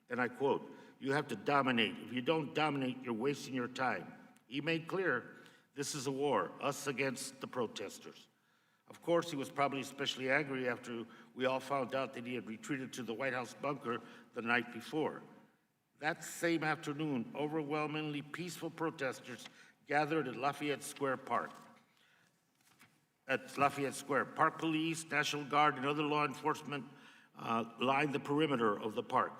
and I quote, "You have to dominate. If you don't dominate, you're wasting your time." He made clear this is a war, us against the protesters. Of course, he was probably especially angry after we all found out that he had retreated to the White House bunker the night before. That same afternoon, overwhelmingly peaceful protesters gathered at Lafayette Square Park. At Lafayette Square, Park Police, National Guard, and other law enforcement lined the perimeter of the park.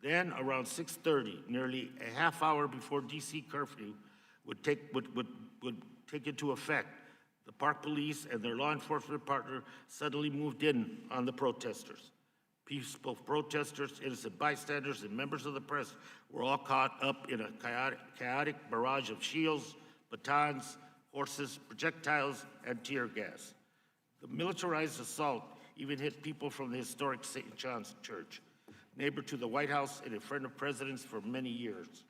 Then, around 6:30, nearly a half hour before DC curfew would take into effect, the Park Police and their law enforcement partner suddenly moved in on the protesters. Peaceful protesters, innocent bystanders, and members of the press were all caught up in a chaotic barrage of shields, batons, horses, projectiles, and tear gas. The militarized assault even hit people from the historic St. John's Church, neighbor to the White House and a friend of presidents for many years.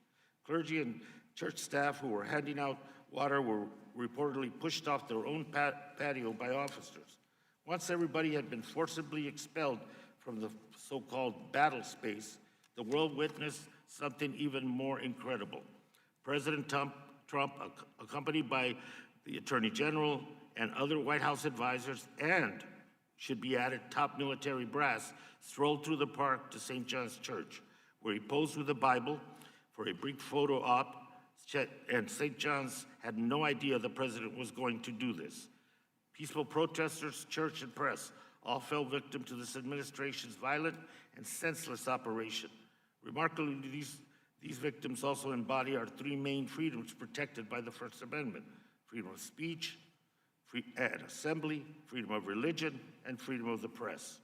Clergy and church staff who were handing out water were reportedly pushed off their own patio by officers. Once everybody had been forcibly expelled from the so-called battle space, the world witnessed something even more incredible. President Trump, accompanied by the Attorney General and other White House advisors, and, should be added, top military brass, strolled through the park to St. John's Church, where he posed with a Bible for a brief photo op, and St. John's had no idea the president was going to do this. Peaceful protesters, church, and press all fell victim to this administration's violent and senseless operation. Remarkably, these victims also embody our three main freedoms protected by the First Amendment: freedom of speech, and assembly, freedom of religion, and freedom of the press.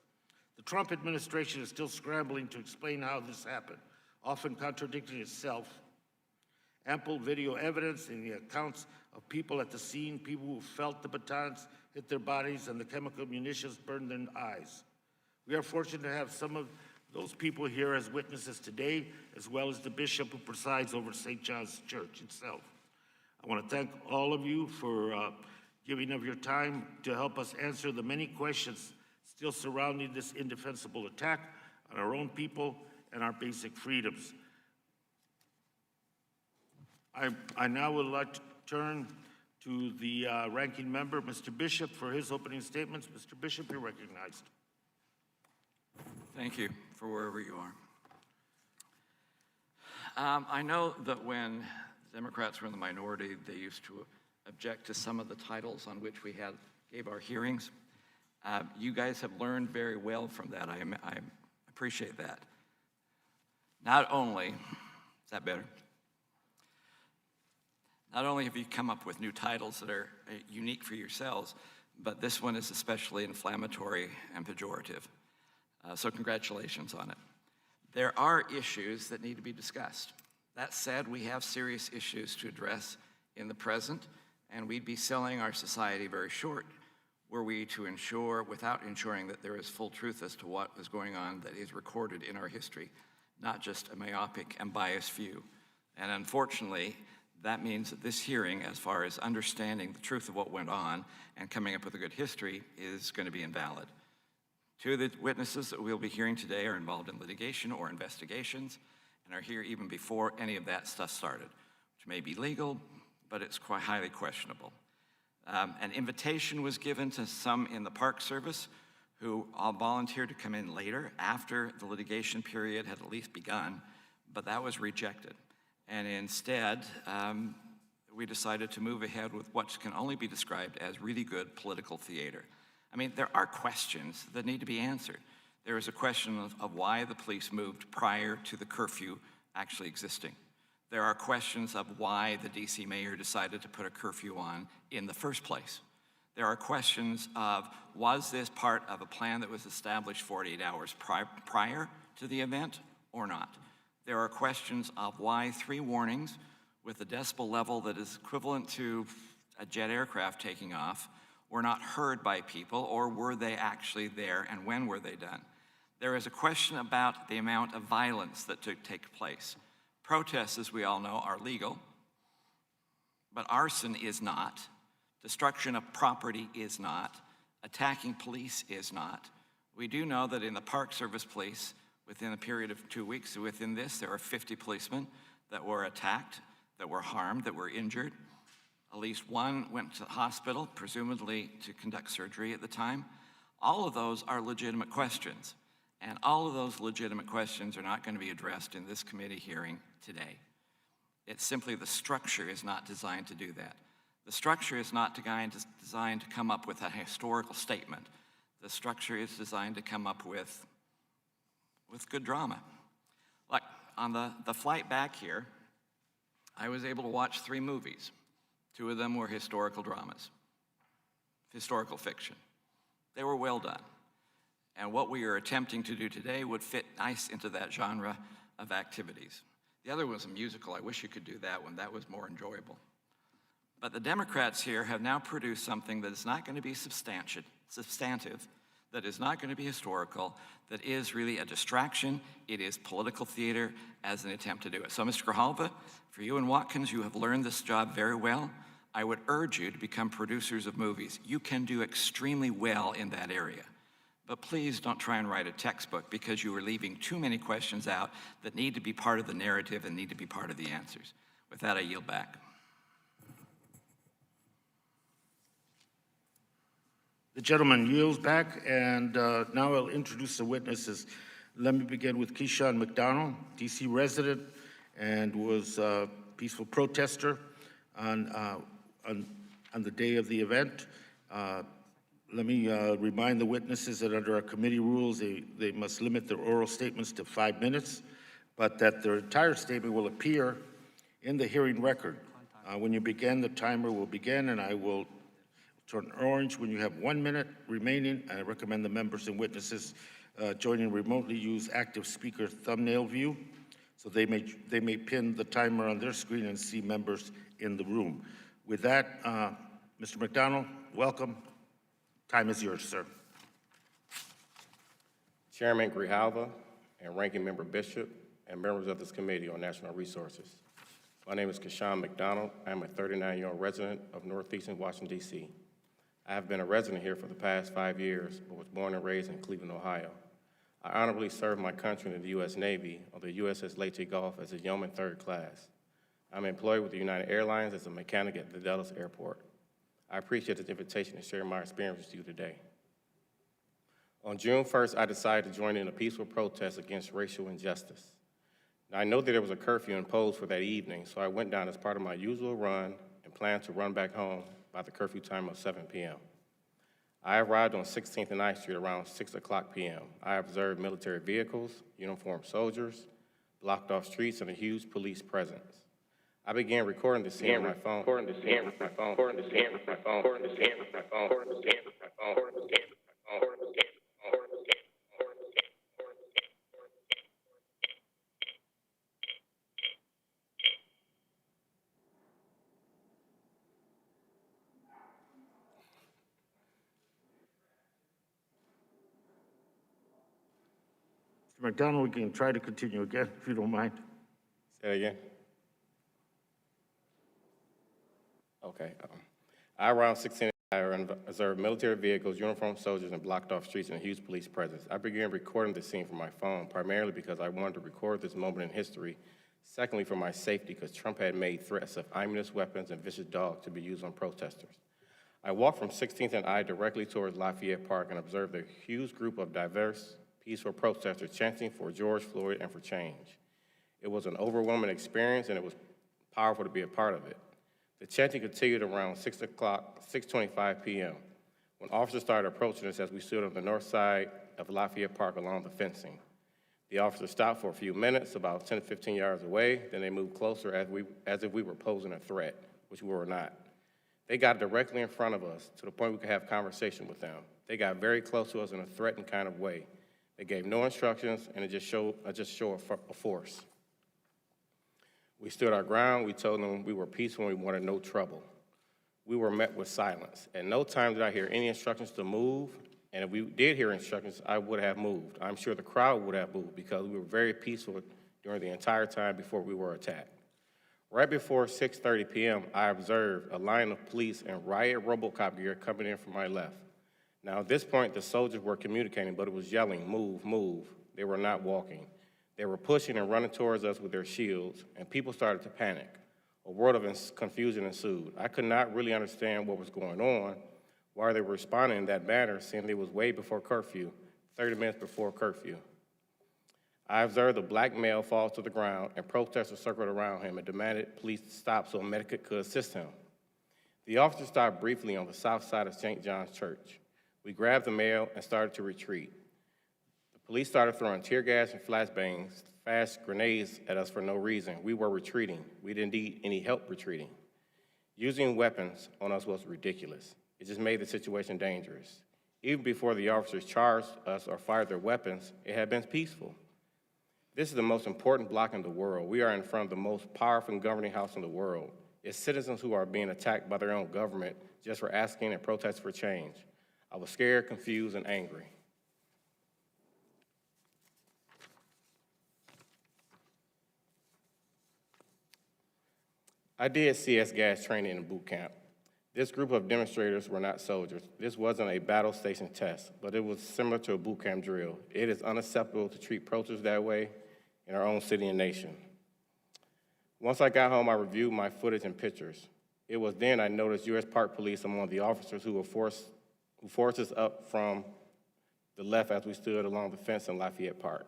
The Trump administration is still scrambling to explain how this happened, often contradicting itself. Ample video evidence and the accounts of people at the scene, people who felt the batons hit their bodies and the chemical munitions burned their eyes. We are fortunate to have some of those people here as witnesses today, as well as the bishop who presides over St. John's Church itself. I want to thank all of you for giving of your time to help us answer the many questions still surrounding this indefensible attack on our own people and our basic freedoms. I now would like to turn to the ranking member, Mr. Bishop, for his opening statements. Mr. Bishop, you're recognized. Thank you, for wherever you are. I know that when Democrats were in the minority, they used to object to some of the titles on which we gave our hearings. You guys have learned very well from that. I appreciate that. Not only, is that better? Not only have you come up with new titles that are unique for yourselves, but this one is especially inflammatory and pejorative. So congratulations on it. There are issues that need to be discussed. That said, we have serious issues to address in the present, and we'd be selling our society very short were we to ensure, without ensuring that there is full truth as to what is going on that is recorded in our history, not just a myopic and biased view. And unfortunately, that means that this hearing, as far as understanding the truth of what went on and coming up with a good history, is going to be invalid. Two of the witnesses that we'll be hearing today are involved in litigation or investigations and are here even before any of that stuff started, which may be legal, but it's quite highly questionable. An invitation was given to some in the Park Service who all volunteered to come in later after the litigation period had at least begun, but that was rejected. And instead, we decided to move ahead with what can only be described as really good political theater. I mean, there are questions that need to be answered. There is a question of why the police moved prior to the curfew actually existing. There are questions of why the DC mayor decided to put a curfew on in the first place. There are questions of, was this part of a plan that was established 48 hours prior to the event or not? There are questions of why 3 warnings with a decibel level that is equivalent to a jet aircraft taking off were not heard by people, or were they actually there, and when were they done? There is a question about the amount of violence that took place. Protests, as we all know, are legal, but arson is not. Destruction of property is not. Attacking police is not. We do know that in the Park Service Police, Within a period of 2 weeks, within this, there are 50 policemen that were attacked, that were harmed, that were injured. At least one went to the hospital, presumably to conduct surgery at the time. All of those are legitimate questions, and all of those legitimate questions are not going to be addressed in this committee hearing today. It's simply the structure is not designed to do that. The structure is not designed to come up with a historical statement. The structure is designed to come up with good drama. Like on the flight back here, I was able to watch 3 movies. 2 of them were historical dramas, historical fiction. They were well done. And what we are attempting to do today would fit nice into that genre of activities. The other was a musical. I wish you could do that one. That was more enjoyable. But the Democrats here have now produced something that is not going to be substantive, that is not going to be historical, that is really a distraction. It is political theater as an attempt to do it. So, Mr. Grijalva, for you and Watkins, you have learned this job very well. I would urge you to become producers of movies. You can do extremely well in that area. But please don't try and write a textbook, because you are leaving too many questions out that need to be part of the narrative and need to be part of the answers. With that, I yield back. The gentleman yields back, and now I'll introduce the witnesses. Let me begin with Keshawn McDonald, DC resident, and was a peaceful protester on the day of the event. Let me remind the witnesses that under our committee rules, they must limit their oral statements to 5 minutes, but that their entire statement will appear in the hearing record. When you begin, the timer will begin, and I will turn orange when you have 1 minute remaining. I recommend the members and witnesses joining remotely use active speaker thumbnail view, so they may pin the timer on their screen and see members in the room. With that, Mr. McDonald, welcome. Time is yours, sir. Chairman Grijalva and Ranking Member Bishop and members of this Committee on National Resources. My name is Keshawn McDonald. I am a 39-year-old resident of Northeastern Washington, D.C. I have been a resident here for the past 5 years, but was born and raised in Cleveland, Ohio. I honorably served my country in the U.S. Navy on the USS Leyte Gulf as a yeoman 3rd class. I'm employed with the United Airlines as a mechanic at the Dallas Airport. I appreciate this invitation to share my experience with you today. On June 1st, I decided to join in a peaceful protest against racial injustice. Now, I know that there was a curfew imposed for that evening, so I went down as part of my usual run and planned to run back home by the curfew time of 7 p.m. I arrived on 16th and I Street around 6 o'clock p.m. I observed military vehicles, uniformed soldiers, blocked off streets, and a huge police presence. I began recording the scene on my phone. Mr. McDonald, we can try to continue again, if you don't mind. Say that again. Okay. I around 16, I observed military vehicles, uniformed soldiers, and blocked off streets and a huge police presence. I began recording the scene from my phone, primarily because I wanted to record this moment in history. Secondly, for my safety, because Trump had made threats of ominous weapons and vicious dogs to be used on protesters. I walked from 16th and I directly towards Lafayette Park and observed a huge group of diverse, peaceful protesters chanting for George Floyd and for change. It was an overwhelming experience, and it was powerful to be a part of it. The chanting continued around 6:25 p.m. when officers started approaching us as we stood on the north side of Lafayette Park along the fencing. The officers stopped for a few minutes, about 10 to 15 yards away, then they moved closer as if we were posing a threat, which we were not. They got directly in front of us to the point we could have conversation with them. They got very close to us in a threatened kind of way. They gave no instructions, and it just showed a force. We stood our ground. We told them we were peaceful and we wanted no trouble. We were met with silence. At no time did I hear any instructions to move, and if we did hear instructions, I would have moved. I'm sure the crowd would have moved because we were very peaceful during the entire time before we were attacked. Right before 6:30 p.m., I observed a line of police in riot RoboCop gear coming in from my left. Now, at this point, the soldiers were communicating, but it was yelling, move, move. They were not walking. They were pushing and running towards us with their shields, and people started to panic. A world of confusion ensued. I could not really understand what was going on, why they were responding in that manner, seeing it was way before curfew, 30 minutes before curfew. I observed a black male fall to the ground, and protesters circled around him and demanded police stop so a medic could assist him. The officer stopped briefly on the south side of St. John's Church. We grabbed the male and started to retreat. The police started throwing tear gas and flashbangs, fast grenades at us for no reason. We were retreating. We didn't need any help retreating. Using weapons on us was ridiculous. It just made the situation dangerous. Even before the officers charged us or fired their weapons, it had been peaceful. This is the most important block in the world. We are in front of the most powerful governing house in the world. It's citizens who are being attacked by their own government just for asking and protesting for change. I was scared, confused, and angry. I did CS gas training in boot camp. This group of demonstrators were not soldiers. This wasn't a battle station test, but it was similar to a boot camp drill. It is unacceptable to treat protesters that way in our own city and nation. Once I got home, I reviewed my footage and pictures. It was then I noticed U.S. Park Police among the officers who forced us up from the left as we stood along the fence in Lafayette Park.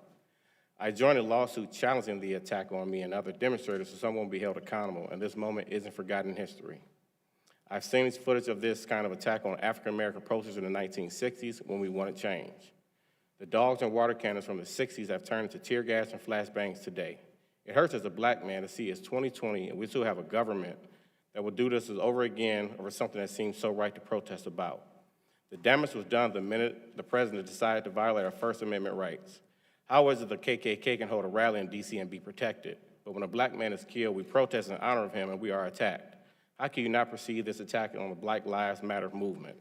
I joined a lawsuit challenging the attack on me and other demonstrators so someone will be held accountable, and this moment isn't forgotten in history. I've seen this footage of this kind of attack on African-American protesters in the 1960s when we wanted change. The dogs and water cannons from the 60s have turned into tear gas and flashbangs today. It hurts as a black man to see it's 2020 and we still have a government that will do this over again over something that seems so right to protest about. The damage was done the minute the president decided to violate our First Amendment rights. How is it the KKK can hold a rally in D.C. and be protected, but when a black man is killed, we protest in honor of him and we are attacked? How can you not perceive this attack on the Black Lives Matter movement?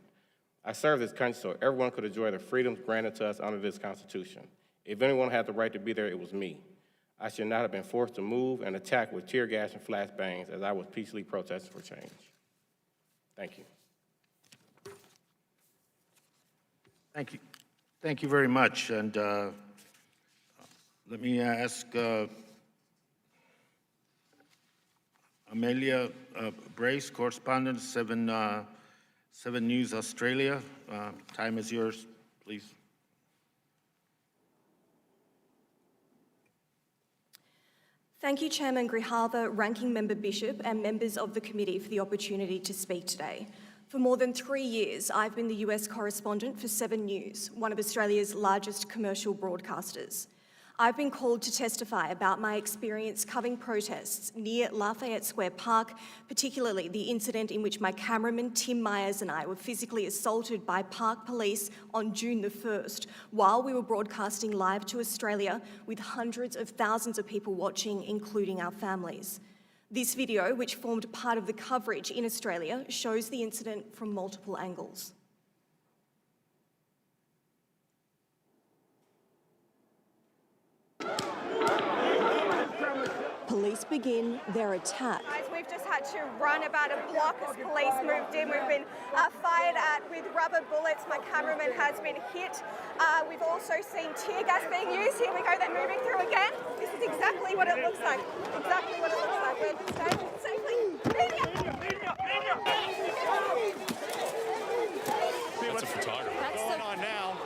I serve this country so everyone could enjoy the freedoms granted to us under this Constitution. If anyone had the right to be there, it was me. I should not have been forced to move and attack with tear gas and flashbangs as I was peacefully protesting for change. Thank you. Thank you. Thank you very much. And let me ask Amelia Brace, correspondent, 7 News Australia. Time is yours, please. Thank you, Chairman Grijalva, Ranking Member Bishop, and members of the committee for the opportunity to speak today. For more than 3 years, I've been the US correspondent for 7 News, one of Australia's largest commercial broadcasters. I've been called to testify about my experience covering protests near Lafayette Square Park, particularly the incident in which my cameraman Tim Myers and I were physically assaulted by Park Police on June the 1st, while we were broadcasting live to Australia with hundreds of thousands of people watching, including our families. This video, which formed part of the coverage in Australia, shows the incident from multiple angles. Police begin their attack. We've just had to run about a block as police moved in. We've been fired at with rubber bullets. My cameraman has been hit. We've also seen tear gas being used. Here we go, they're moving through again. This is exactly what it looks like. Exactly what it looks like. We're staying safely. That's a photographer. What's going on now?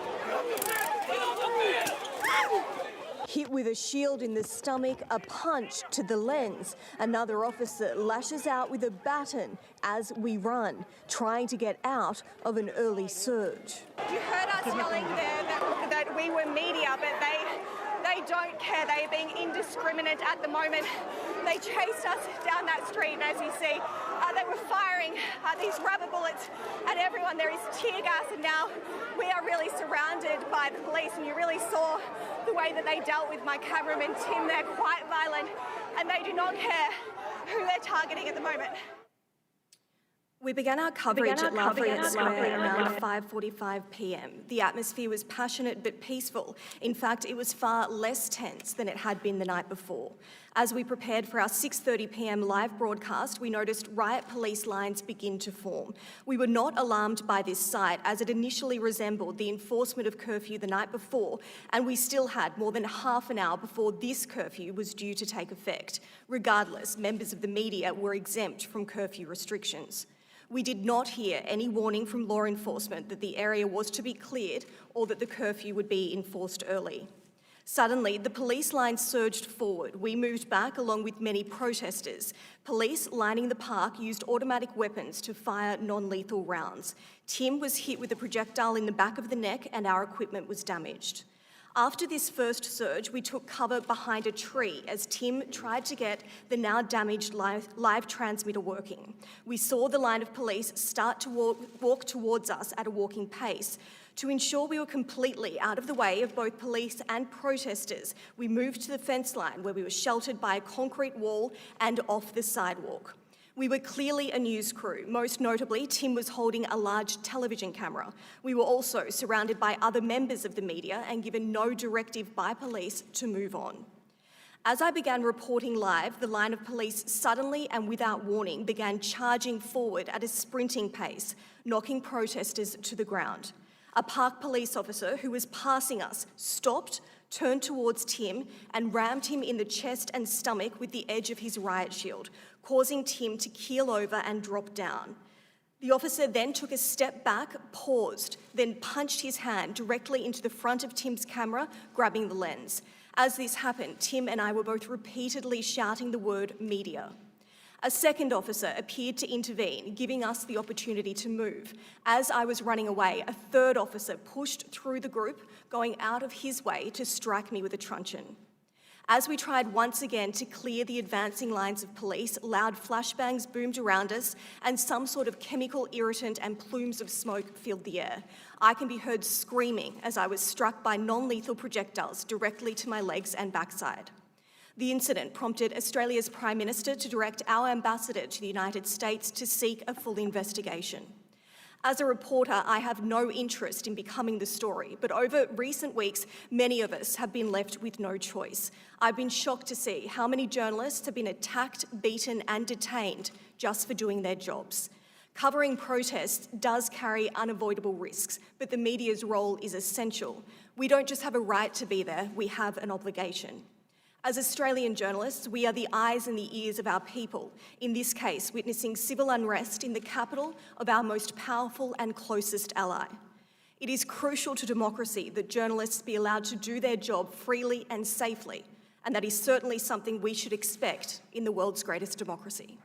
Hit with a shield in the stomach, a punch to the lens. Another officer lashes out with a baton as we run, trying to get out of an early surge. You heard us yelling there that we were media, but they don't care. They are being indiscriminate at the moment. They chased us down that street, and as you see, they were firing these rubber bullets at everyone. There is tear gas, and now we are really surrounded by the police, and you really saw the way that they dealt with my cameraman, Tim. They're quite violent, and they do not care who they're targeting at the moment. We began our coverage at Lafayette Square around 5:45 p.m. The atmosphere was passionate but peaceful. In fact, it was far less tense than it had been the night before. As we prepared for our 6:30 p.m. live broadcast, we noticed riot police lines begin to form. We were not alarmed by this sight, as it initially resembled the enforcement of curfew the night before, and we still had more than half an hour before this curfew was due to take effect. Regardless, members of the media were exempt from curfew restrictions. We did not hear any warning from law enforcement that the area was to be cleared or that the curfew would be enforced early. Suddenly, the police line surged forward. We moved back along with many protesters. Police lining the park used automatic weapons to fire non-lethal rounds. Tim was hit with a projectile in the back of the neck and our equipment was damaged. After this first surge, we took cover behind a tree as Tim tried to get the now damaged live transmitter working. We saw the line of police start to walk towards us at a walking pace. To ensure we were completely out of the way of both police and protesters, we moved to the fence line where we were sheltered by a concrete wall and off the sidewalk. We were clearly a news crew. Most notably, Tim was holding a large television camera. We were also surrounded by other members of the media and given no directive by police to move on. As I began reporting live, the line of police suddenly and without warning began charging forward at a sprinting pace, knocking protesters to the ground. A park police officer who was passing us stopped, turned towards Tim and rammed him in the chest and stomach with the edge of his riot shield, causing Tim to keel over and drop down. The officer then took a step back, paused, then punched his hand directly into the front of Tim's camera, grabbing the lens. As this happened, Tim and I were both repeatedly shouting the word media. A second officer appeared to intervene, giving us the opportunity to move. As I was running away, a third officer pushed through the group, going out of his way to strike me with a truncheon. As we tried once again to clear the advancing lines of police, loud flashbangs boomed around us and some sort of chemical irritant and plumes of smoke filled the air. I can be heard screaming as I was struck by non-lethal projectiles directly to my legs and backside. The incident prompted Australia's Prime Minister to direct our ambassador to the United States to seek a full investigation. As a reporter, I have no interest in becoming the story, but over recent weeks, many of us have been left with no choice. I've been shocked to see how many journalists have been attacked, beaten, and detained just for doing their jobs. Covering protests does carry unavoidable risks, but the media's role is essential. We don't just have a right to be there, we have an obligation. As Australian journalists, we are the eyes and the ears of our people, in this case, witnessing civil unrest in the capital of our most powerful and closest ally. It is crucial to democracy that journalists be allowed to do their job freely and safely, and that is certainly something we should expect in the world's greatest democracy.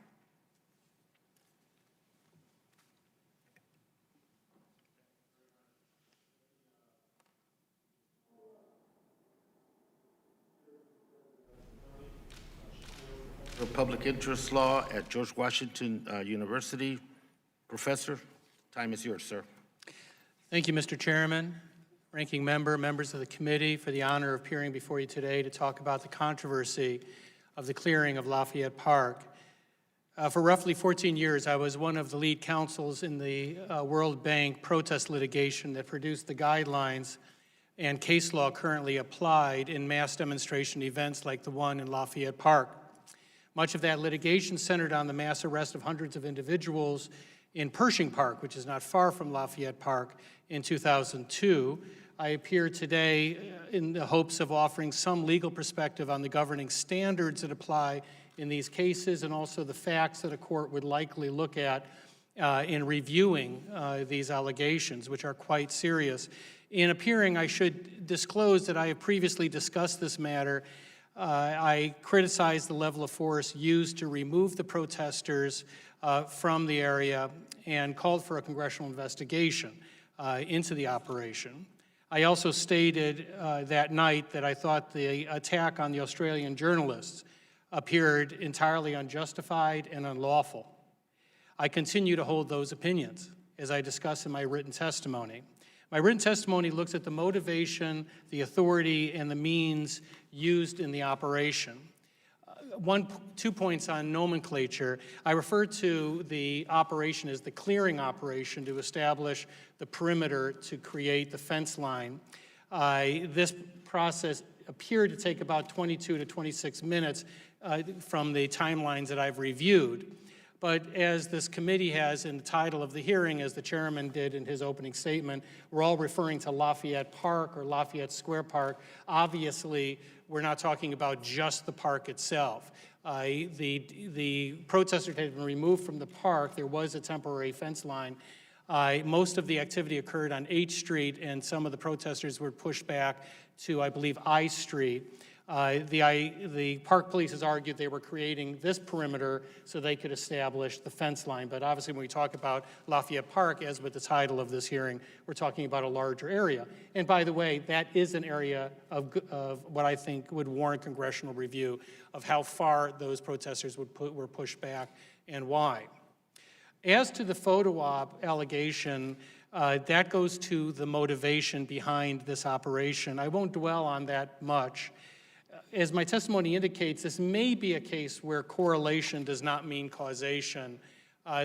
Public Interest Law at George Washington University. Professor, time is yours, sir. Thank you, Mr. Chairman, Ranking Member, members of the committee, for the honor of appearing before you today to talk about the controversy of the clearing of Lafayette Park. For roughly 14 years, I was one of the lead counsels in the World Bank protest litigation that produced the guidelines and case law currently applied in mass demonstration events like the one in Lafayette Park. Much of that litigation centered on the mass arrest of hundreds of individuals in Pershing Park, which is not far from Lafayette Park, in 2002. I appear today in the hopes of offering some legal perspective on the governing standards that apply in these cases and also the facts that a court would likely look at in reviewing these allegations, which are quite serious. In appearing, I should disclose that I have previously discussed this matter. I criticized the level of force used to remove the protesters from the area and called for a congressional investigation into the operation. I also stated that night that I thought the attack on the Australian journalists appeared entirely unjustified and unlawful. I continue to hold those opinions, as I discuss in my written testimony. My written testimony looks at the motivation, the authority, and the means used in the operation. 2 points on nomenclature. I refer to the operation as the clearing operation to establish the perimeter to create the fence line. This process appeared to take about 22 to 26 minutes from the timelines that I've reviewed. But as this committee has in the title of the hearing, as the chairman did in his opening statement, we're all referring to Lafayette Park or Lafayette Square Park. Obviously, we're not talking about just the park itself. The protesters had been removed from the park. There was a temporary fence line. Most of the activity occurred on H Street, and some of the protesters were pushed back to, I believe, I Street. The park police has argued they were creating this perimeter so they could establish the fence line. But obviously, when we talk about Lafayette Park, as with the title of this hearing, we're talking about a larger area. And by the way, that is an area of what I think would warrant congressional review of how far those protesters were pushed back and why. As to the photo op allegation, that goes to the motivation behind this operation. I won't dwell on that much. As my testimony indicates, this may be a case where correlation does not mean causation.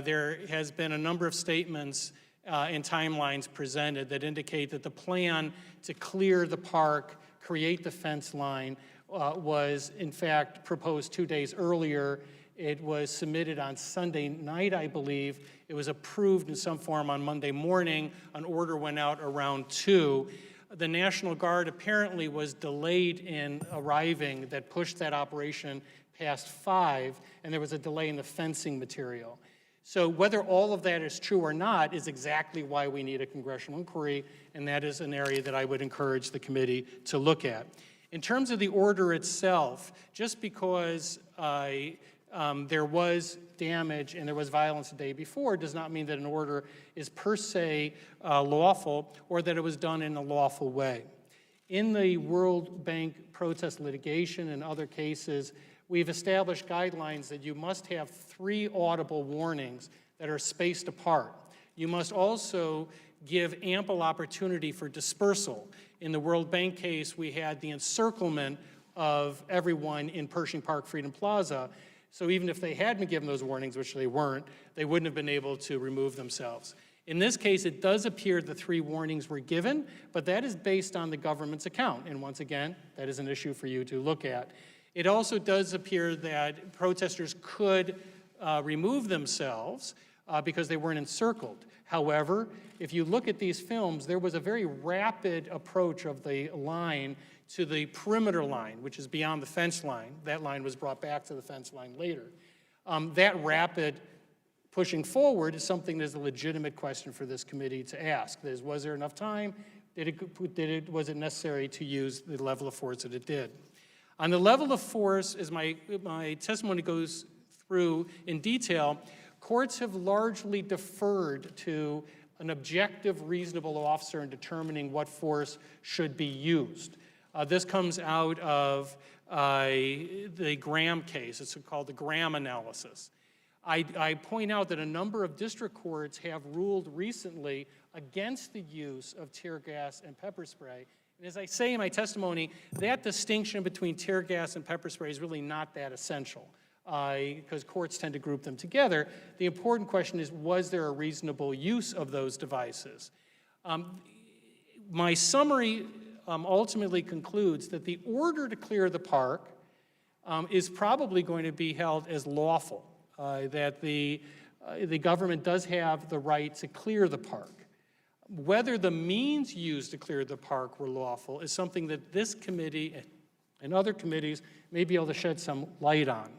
There has been a number of statements and timelines presented that indicate that the plan to clear the park, create the fence line, was in fact proposed 2 days earlier. It was submitted on Sunday night, I believe. It was approved in some form on Monday morning. An order went out around 2. The National Guard apparently was delayed in arriving that pushed that operation past 5, and there was a delay in the fencing material. So whether all of that is true or not is exactly why we need a congressional inquiry, and that is an area that I would encourage the committee to look at. In terms of the order itself, just because there was damage and there was violence the day before does not mean that an order is per se lawful or that it was done in a lawful way. In the World Bank protest litigation and other cases, we've established guidelines that you must have 3 audible warnings that are spaced apart. You must also give ample opportunity for dispersal. In the World Bank case, we had the encirclement of everyone in Pershing Park Freedom Plaza. So even if they had been given those warnings, which they weren't, they wouldn't have been able to remove themselves. In this case, it does appear the 3 warnings were given, but that is based on the government's account. And once again, that is an issue for you to look at. It also does appear that protesters could remove themselves because they weren't encircled. However, if you look at these films, there was a very rapid approach of the line to the perimeter line, which is beyond the fence line. That line was brought back to the fence line later. That rapid pushing forward is something that's a legitimate question for this committee to ask. That is, was there enough time? Was it necessary to use the level of force that it did? On the level of force, as my testimony goes through in detail, courts have largely deferred to an objective, reasonable officer in determining what force should be used. This comes out of the Graham case. It's called the Graham analysis. I point out that a number of district courts have ruled recently against the use of tear gas and pepper spray. And as I say in my testimony, that distinction between tear gas and pepper spray is really not that essential because courts tend to group them together. The important question is, was there a reasonable use of those devices? My summary ultimately concludes that the order to clear the park is probably going to be held as lawful, that the government does have the right to clear the park. Whether the means used to clear the park were lawful is something that this committee and other committees may be able to shed some light on.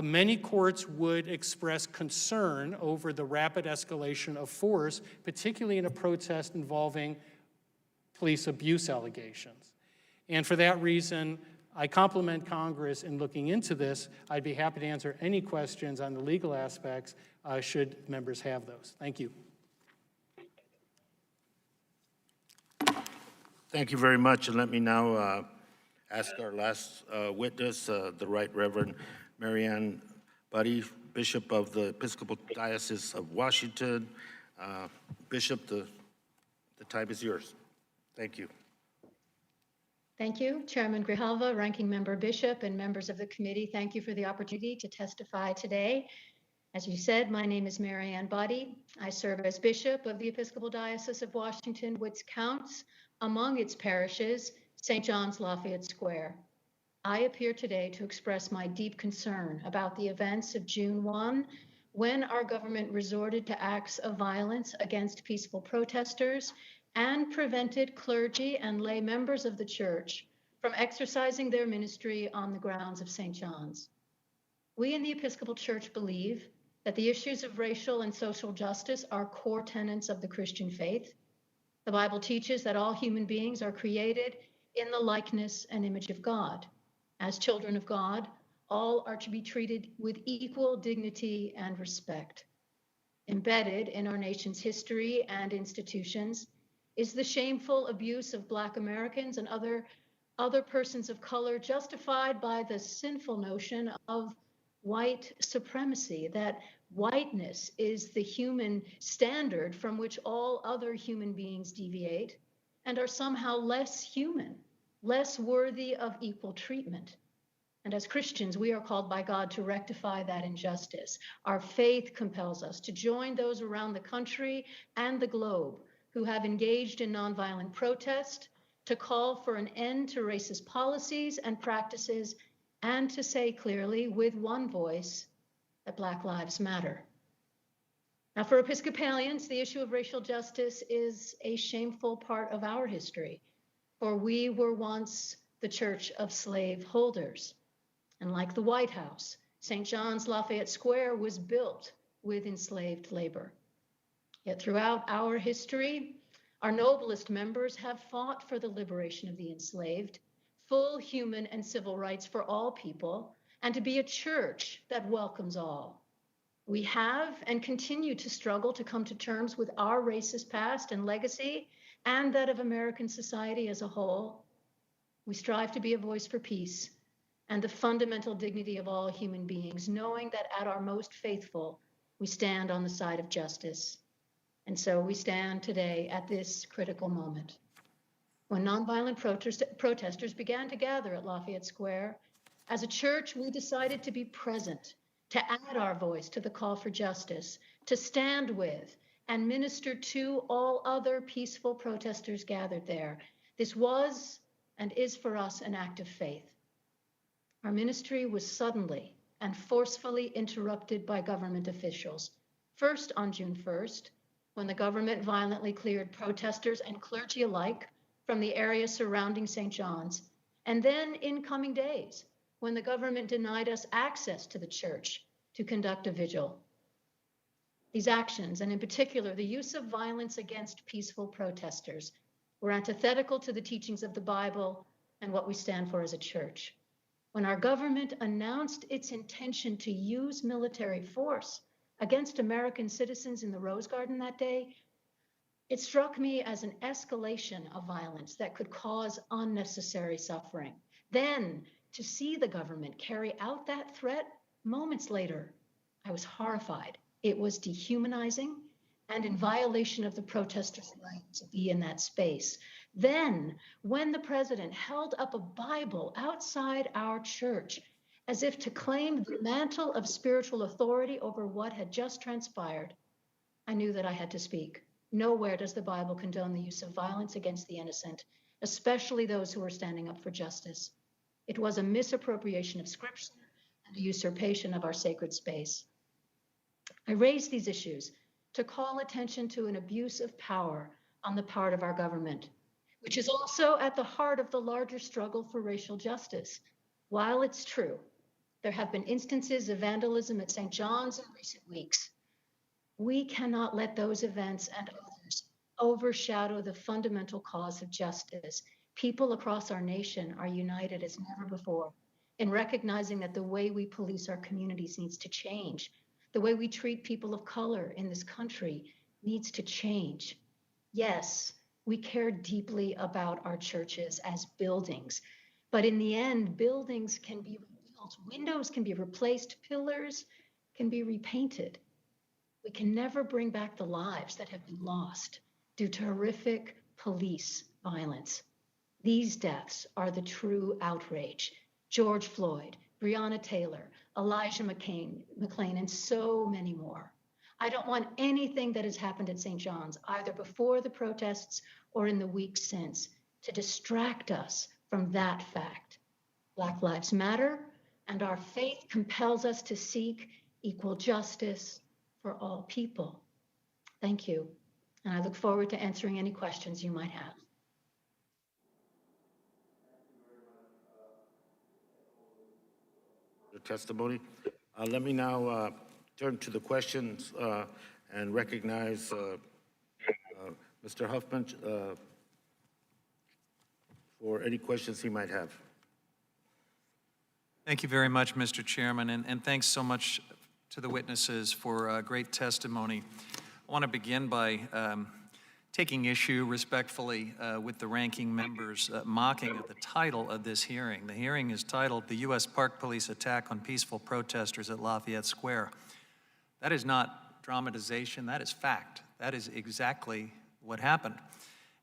Many courts would express concern over the rapid escalation of force, particularly in a protest involving police abuse allegations. And for that reason, I compliment Congress in looking into this. I'd be happy to answer any questions on the legal aspects should members have those. Thank you. Thank you very much, and let me now ask our last witness, the Right Reverend Mariann Budde, Bishop of the Episcopal Diocese of Washington. Bishop, the time is yours. Thank you. Thank you, Chairman Grijalva, Ranking Member Bishop, and members of the committee. Thank you for the opportunity to testify today. As you said, my name is Mariann Budde. I serve as Bishop of the Episcopal Diocese of Washington, which counts among its parishes St. John's Lafayette Square. I appear today to express my deep concern about the events of June 1, when our government resorted to acts of violence against peaceful protesters and prevented clergy and lay members of the church from exercising their ministry on the grounds of St. John's. We in the Episcopal Church believe that the issues of racial and social justice are core tenets of the Christian faith. The Bible teaches that all human beings are created in the likeness and image of God. As children of God, all are to be treated with equal dignity and respect. Embedded in our nation's history and institutions is the shameful abuse of Black Americans and other persons of color, justified by the sinful notion of white supremacy, that whiteness is the human standard from which all other human beings deviate and are somehow less human, less worthy of equal treatment. And as Christians, we are called by God to rectify that injustice. Our faith compels us to join those around the country and the globe who have engaged in nonviolent protest, to call for an end to racist policies and practices, and to say clearly with one voice that Black lives matter. Now, for Episcopalians, the issue of racial justice is a shameful part of our history, for we were once the church of slave holders. And like the White House, St. John's Lafayette Square was built with enslaved labor. Yet throughout our history, our noblest members have fought for the liberation of the enslaved, full human and civil rights for all people, and to be a church that welcomes all. We have and continue to struggle to come to terms with our racist past and legacy, and that of American society as a whole. We strive to be a voice for peace and the fundamental dignity of all human beings, knowing that at our most faithful, we stand on the side of justice. And so we stand today at this critical moment. When nonviolent protesters began to gather at Lafayette Square, as a church, we decided to be present, to add our voice to the call for justice, to stand with and minister to all other peaceful protesters gathered there. This was and is for us an act of faith. Our ministry was suddenly and forcefully interrupted by government officials, first on June 1st, when the government violently cleared protesters and clergy alike from the area surrounding St. John's, and then in coming days, when the government denied us access to the church to conduct a vigil. These actions, and in particular the use of violence against peaceful protesters, were antithetical to the teachings of the Bible and what we stand for as a church. When our government announced its intention to use military force against American citizens in the Rose Garden that day, it struck me as an escalation of violence that could cause unnecessary suffering. Then, to see the government carry out that threat moments later, I was horrified. It was dehumanizing and in violation of the protesters' right to be in that space. Then, when the president held up a Bible outside our church as if to claim the mantle of spiritual authority over what had just transpired, I knew that I had to speak. Nowhere does the Bible condone the use of violence against the innocent, especially those who are standing up for justice. It was a misappropriation of Scripture and a usurpation of our sacred space. I raised these issues to call attention to an abuse of power on the part of our government, which is also at the heart of the larger struggle for racial justice. While it's true, there have been instances of vandalism at St. John's in recent weeks, we cannot let those events and others overshadow the fundamental cause of justice. People across our nation are united as never before in recognizing that the way we police our communities needs to change. The way we treat people of color in this country needs to change. Yes, we care deeply about our churches as buildings, but in the end, buildings can be rebuilt, windows can be replaced, pillars can be repainted. We can never bring back the lives that have been lost due to horrific police violence. These deaths are the true outrage. George Floyd, Breonna Taylor, Elijah McClain, and so many more. I don't want anything that has happened at St. John's, either before the protests or in the weeks since, to distract us from that fact. Black Lives Matter, and our faith compels us to seek equal justice for all people. Thank you, and I look forward to answering any questions you might have. Your testimony. Let me now turn to the questions and recognize Mr. Huffman for any questions he might have. Thank you very much, Mr. Chairman, and thanks so much to the witnesses for great testimony. I want to begin by taking issue respectfully with the ranking member's mocking of the title of this hearing. The hearing is titled, "The U.S. Park Police Attack on Peaceful Protesters at Lafayette Square." That is not dramatization, that is fact. That is exactly what happened.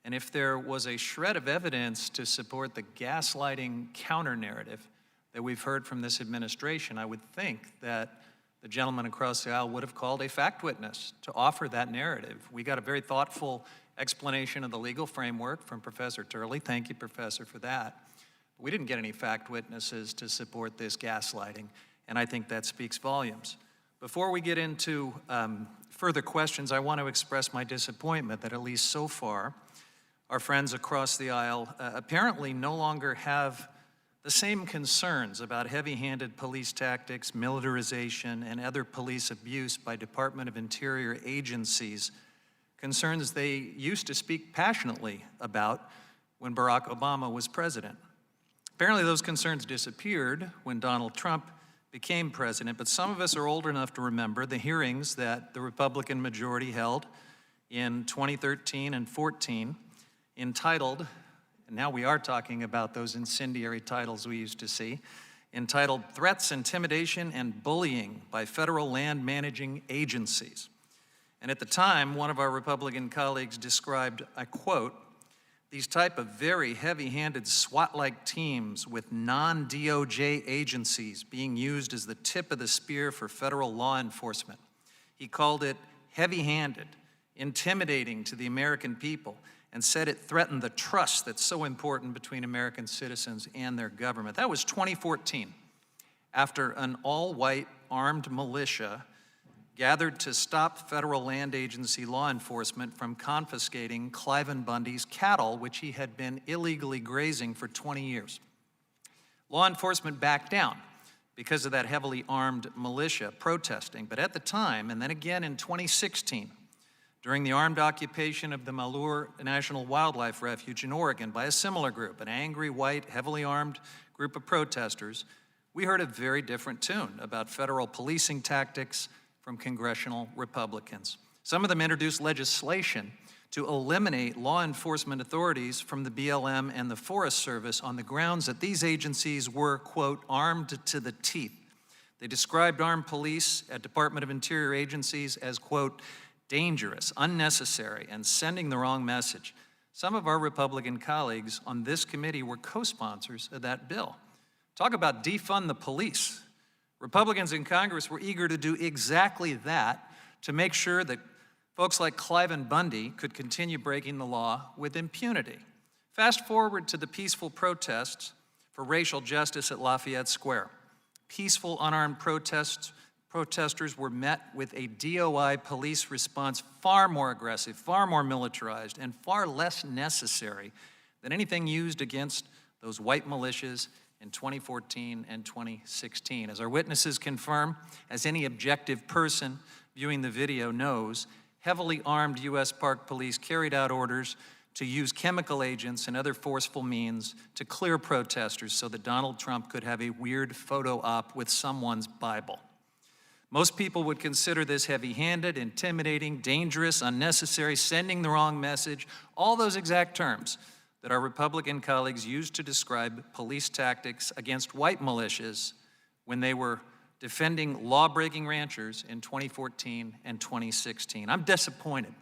And if there was a shred of evidence to support the gaslighting counter-narrative that we've heard from this administration, I would think that the gentleman across the aisle would have called a fact witness to offer that narrative. We got a very thoughtful explanation of the legal framework from Professor Turley. Thank you, Professor, for that. We didn't get any fact witnesses to support this gaslighting, and I think that speaks volumes. Before we get into further questions, I want to express my disappointment that at least so far, our friends across the aisle apparently no longer have the same concerns about heavy-handed police tactics, militarization, and other police abuse by Department of Interior agencies, concerns they used to speak passionately about when Barack Obama was president. Apparently those concerns disappeared when Donald Trump became president, but some of us are old enough to remember the hearings that the Republican majority held in 2013 and 14, entitled, and now we are talking about those incendiary titles we used to see, entitled Threats, Intimidation, and Bullying by Federal Land Managing Agencies. And at the time, one of our Republican colleagues described, I quote, "These type of very heavy-handed SWAT-like teams with non-DOJ agencies being used as the tip of the spear for federal law enforcement." He called it heavy-handed, intimidating to the American people, and said it threatened the trust that's so important between American citizens and their government. That was 2014, after an all-white armed militia gathered to stop federal land agency law enforcement from confiscating Cliven Bundy's cattle, which he had been illegally grazing for 20 years. Law enforcement backed down because of that heavily armed militia protesting. But at the time, and then again in 2016, during the armed occupation of the Malheur National Wildlife Refuge in Oregon by a similar group, an angry, white, heavily armed group of protesters, we heard a very different tune about federal policing tactics from congressional Republicans. Some of them introduced legislation to eliminate law enforcement authorities from the BLM and the Forest Service on the grounds that these agencies were, quote, armed to the teeth. They described armed police at Department of Interior agencies as, quote, dangerous, unnecessary, and sending the wrong message. Some of our Republican colleagues on this committee were co-sponsors of that bill. Talk about defund the police. Republicans in Congress were eager to do exactly that to make sure that folks like Cliven Bundy could continue breaking the law with impunity. Fast forward to the peaceful protests for racial justice at Lafayette Square. Peaceful, unarmed protesters were met with a DOI police response far more aggressive, far more militarized, and far less necessary than anything used against those white militias in 2014 and 2016. As our witnesses confirm, as any objective person viewing the video knows, heavily armed U.S. Park Police carried out orders to use chemical agents and other forceful means to clear protesters so that Donald Trump could have a weird photo op with someone's Bible. Most people would consider this heavy-handed, intimidating, dangerous, unnecessary, sending the wrong message, all those exact terms that our Republican colleagues used to describe police tactics against white militias when they were defending law-breaking ranchers in 2014 and 2016. I'm disappointed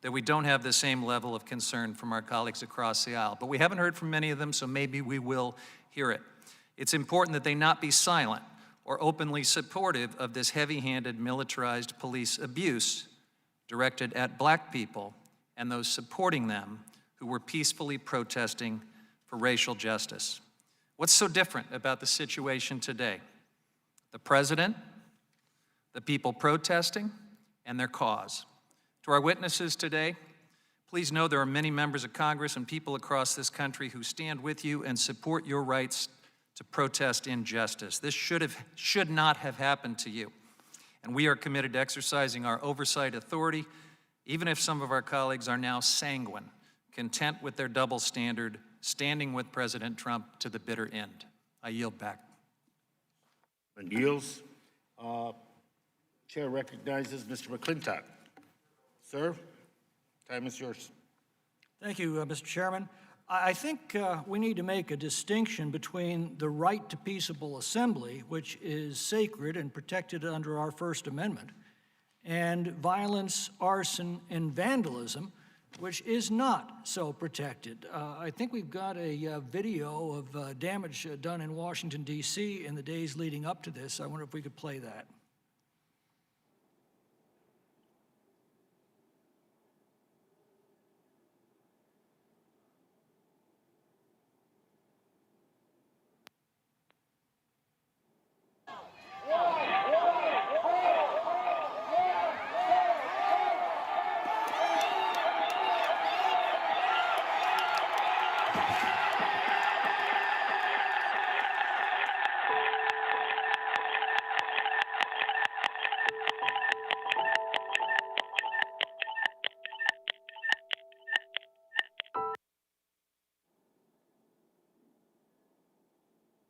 that we don't have the same level of concern from our colleagues across the aisle. But we haven't heard from many of them, so maybe we will hear it. It's important that they not be silent or openly supportive of this heavy-handed militarized police abuse directed at black people and those supporting them who were peacefully protesting for racial justice. What's so different about the situation today? The president, the people protesting, and their cause. To our witnesses today, please know there are many members of Congress and people across this country who stand with you and support your rights to protest injustice. This should not have happened to you. And we are committed to exercising our oversight authority, even if some of our colleagues are now sanguine, content with their double standard, standing with President Trump to the bitter end. I yield back. And yields. Chair recognizes Mr. McClintock. Sir, time is yours. Thank you, Mr. Chairman. I think we need to make a distinction between the right to peaceable assembly, which is sacred and protected under our First Amendment, and violence, arson, and vandalism, which is not so protected. I think we've got a video of damage done in Washington, D.C. in the days leading up to this. I wonder if we could play that.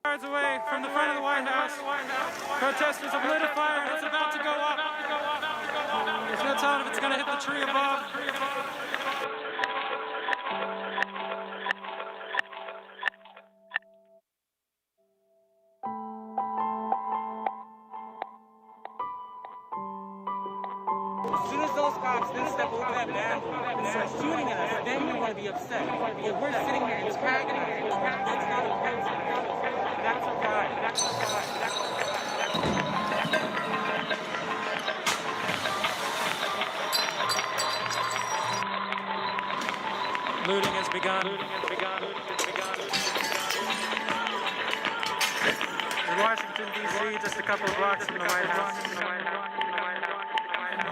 Yards away from the front of the White House. Protesters have lit a fire and it's about to go up. There's no telling if it's going to hit the tree above. As soon as those cops then step over that man and start shooting at us, then you're going to be upset. But we're sitting here antagonizing. That's not a protest. That's a riot. That's a riot. That's a riot. Looting has begun. Looting has begun. Looting has begun. In Washington, D.C., just a couple of blocks from the White House.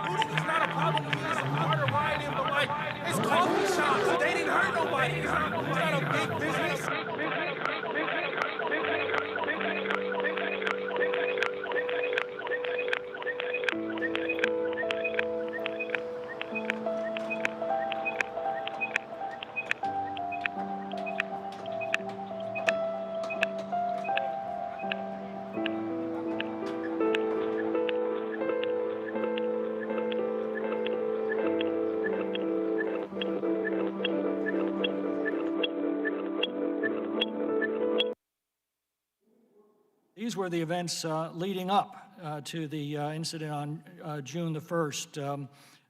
Looting is not a problem. It's a part of rioting, but like, it's coffee shops. They didn't hurt nobody. It's not a big business. These were the events leading up to the incident on June the 1st.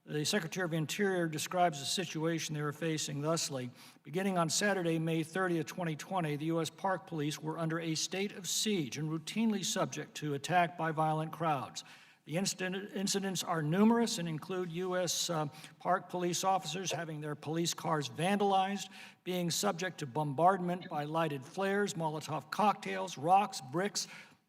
The Secretary of Interior describes the situation they were facing thusly. Beginning on Saturday, May 30th, 2020, the U.S. Park Police were under a state of siege and routinely subject to attack by violent crowds. The incidents are numerous and include U.S. Park Police officers having their police cars vandalized, being subject to bombardment by lighted flares, Molotov cocktails, rocks, bricks,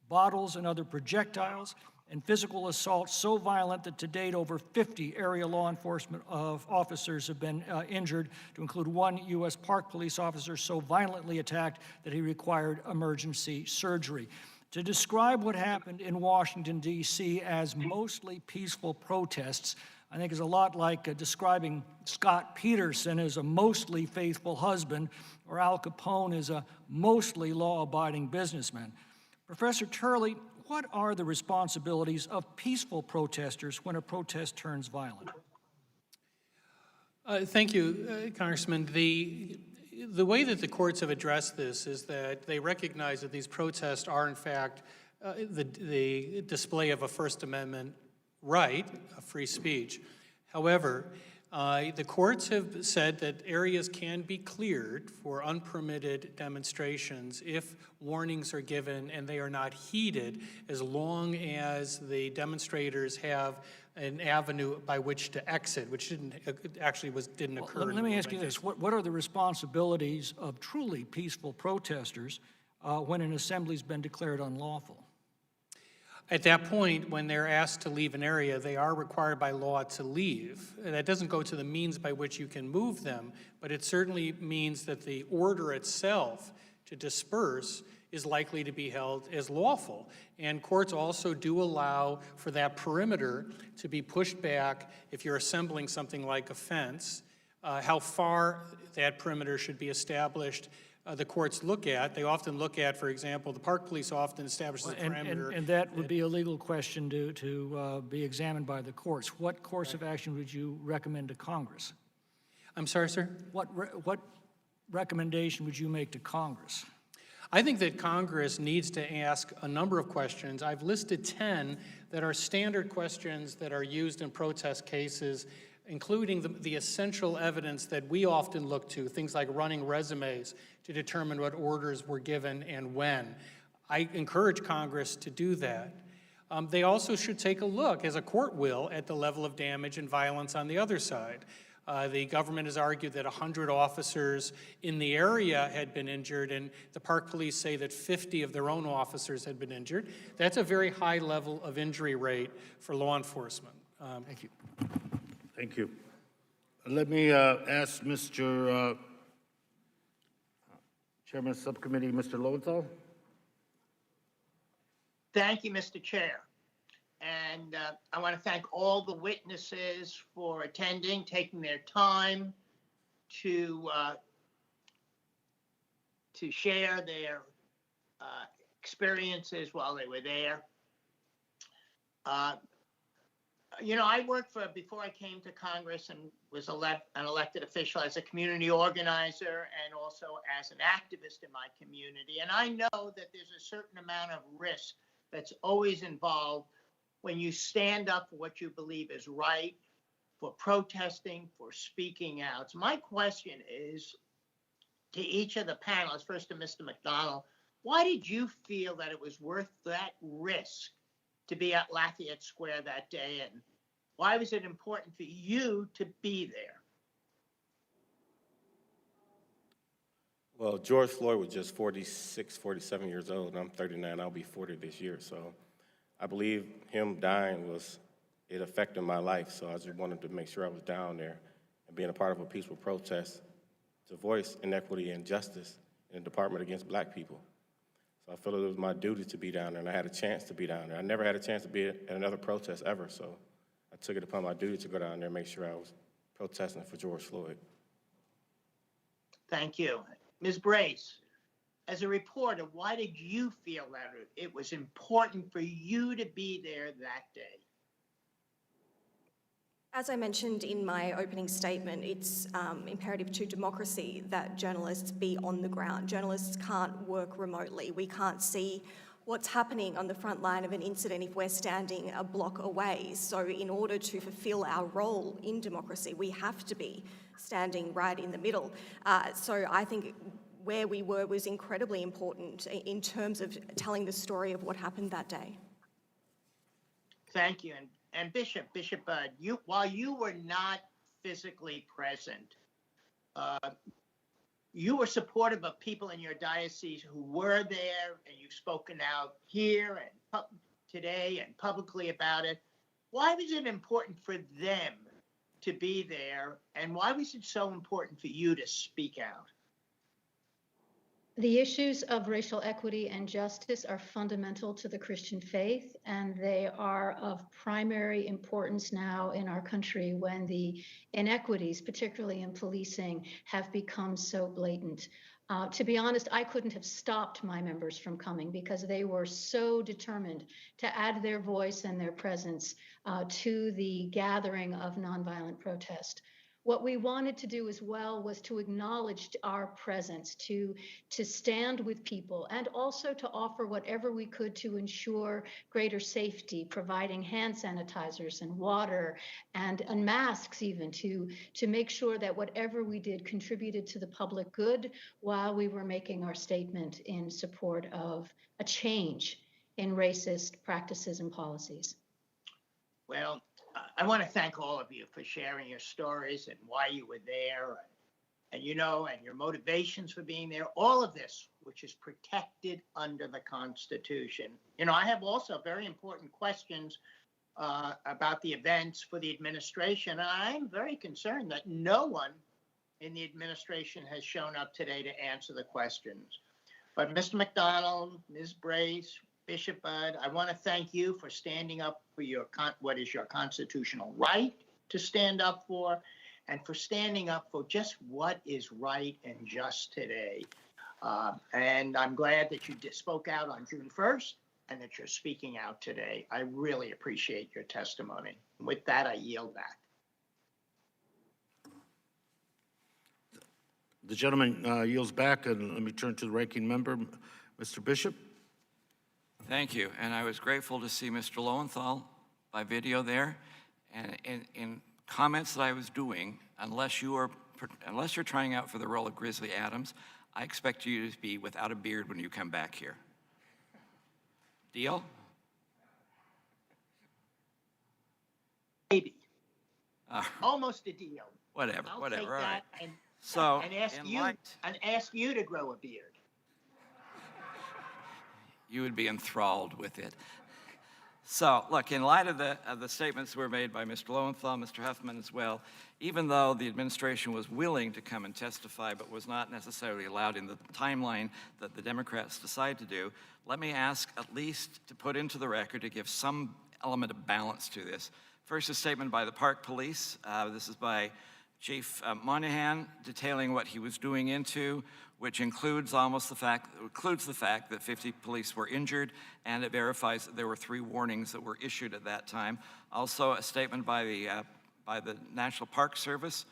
bottles, and other projectiles, and physical assaults so violent that to date over 50 area law enforcement officers have been injured, to include one U.S. Park Police officer so violently attacked that he required emergency surgery. To describe what happened in Washington, D.C. as mostly peaceful protests, I think is a lot like describing Scott Peterson as a mostly faithful husband or Al Capone as a mostly law-abiding businessman. Professor Turley, what are the responsibilities of peaceful protesters when a protest turns violent? Thank you, Congressman. The way that the courts have addressed this is that they recognize that these protests are, in fact, the display of a First Amendment right of free speech. However, The courts have said that areas can be cleared for unpermitted demonstrations if warnings are given and they are not heeded, as long as the demonstrators have an avenue by which to exit, which didn't occur. Let me ask you this. What are the responsibilities of truly peaceful protesters when an assembly's been declared unlawful? At that point, when they're asked to leave an area, they are required by law to leave. That doesn't go to the means by which you can move them, but it certainly means that the order itself to disperse is likely to be held as lawful. And courts also do allow for that perimeter to be pushed back if you're assembling something like a fence. How far that perimeter should be established, the courts look at. They often look at, for example, the park police often establish the parameter. And that would be a legal question to be examined by the courts. What course of action would you recommend to Congress? I'm sorry, sir? What recommendation would you make to Congress? I think that Congress needs to ask a number of questions. I've listed 10 that are standard questions that are used in protest cases, including the essential evidence that we often look to, things like running resumes to determine what orders were given and when. I encourage Congress to do that. They also should take a look, as a court will, at the level of damage and violence on the other side. The government has argued that 100 officers in the area had been injured, and the park police say that 50 of their own officers had been injured. That's a very high level of injury rate for law enforcement. Thank you. Thank you. Let me ask Mr. Chairman of the Subcommittee, Mr. Lowenthal. Thank you, Mr. Chair. And I want to thank all the witnesses for attending, taking their time to share their experiences while they were there. You know, I worked before I came to Congress and was an elected official as a community organizer and also as an activist in my community. And I know that there's a certain amount of risk that's always involved when you stand up for what you believe is right, for protesting, for speaking out. So my question is to each of the panelists, first to Mr. McDonald, why did you feel that it was worth that risk to be at Lafayette Square that day, and why was it important for you to be there? Well, George Floyd was just 46, 47 years old, and I'm 39. I'll be 40 this year. So I believe him dying it affected my life. So I just wanted to make sure I was down there and being a part of a peaceful protest to voice inequity and justice in the Department against Black people. So I felt it was my duty to be down there, and I had a chance to be down there. I never had a chance to be at another protest ever, so I took it upon my duty to go down there and make sure I was protesting for George Floyd. Thank you. Ms. Brace, as a reporter, why did you feel that it was important for you to be there that day? As I mentioned in my opening statement, it's imperative to democracy that journalists be on the ground. Journalists can't work remotely. We can't see what's happening on the front line of an incident if we're standing a block away. So in order to fulfill our role in democracy, we have to be standing right in the middle. So I think where we were was incredibly important in terms of telling the story of what happened that day. Thank you. And Bishop Budde, while you were not physically present, you were supportive of people in your diocese who were there, and you've spoken out here and today and publicly about it. Why was it important for them to be there, and why was it so important for you to speak out? The issues of racial equity and justice are fundamental to the Christian faith, and they are of primary importance now in our country when the inequities, particularly in policing, have become so blatant. To be honest, I couldn't have stopped my members from coming because they were so determined to add their voice and their presence to the gathering of nonviolent protest. What we wanted to do as well was to acknowledge our presence, to stand with people, and also to offer whatever we could to ensure greater safety, providing hand sanitizers and water and masks even to make sure that whatever we did contributed to the public good while we were making our statement in support of a change in racist practices and policies. Well, I want to thank all of you for sharing your stories and why you were there and your motivations for being there. All of this, which is protected under the Constitution. I have also very important questions about the events for the administration. And I'm very concerned that no one in the administration has shown up today to answer the questions. But Mr. McDonald, Ms. Brace, Bishop Budde, I want to thank you for standing up for what is your constitutional right to stand up for, and for standing up for just what is right and just today. And I'm glad that you spoke out on June 1st and that you're speaking out today. I really appreciate your testimony. And with that, I yield back. The gentleman yields back, and let me turn to the ranking member, Mr. Bishop. Thank you, and I was grateful to see Mr. Lowenthal by video there. And in comments that I was doing, unless you're trying out for the role of Grizzly Adams, I expect you to be without a beard when you come back here. Deal? Maybe. Almost a deal. Whatever. I'll Whatever. take All right. that So, and ask you to grow a beard. You would be enthralled with it. So, look, in light of the statements that were made by Mr. Lowenthal, Mr. Huffman as well, even though the administration was willing to come and testify but was not necessarily allowed in the timeline that the Democrats decided to do, let me ask at least to put into the record to give some element of balance to this. First, a statement by the Park Police. This is by Chief Moynihan, detailing what he was doing into, which includes the fact that 50 police were injured, and it verifies that there were 3 warnings that were issued at that time. Also, a statement by the National Park Service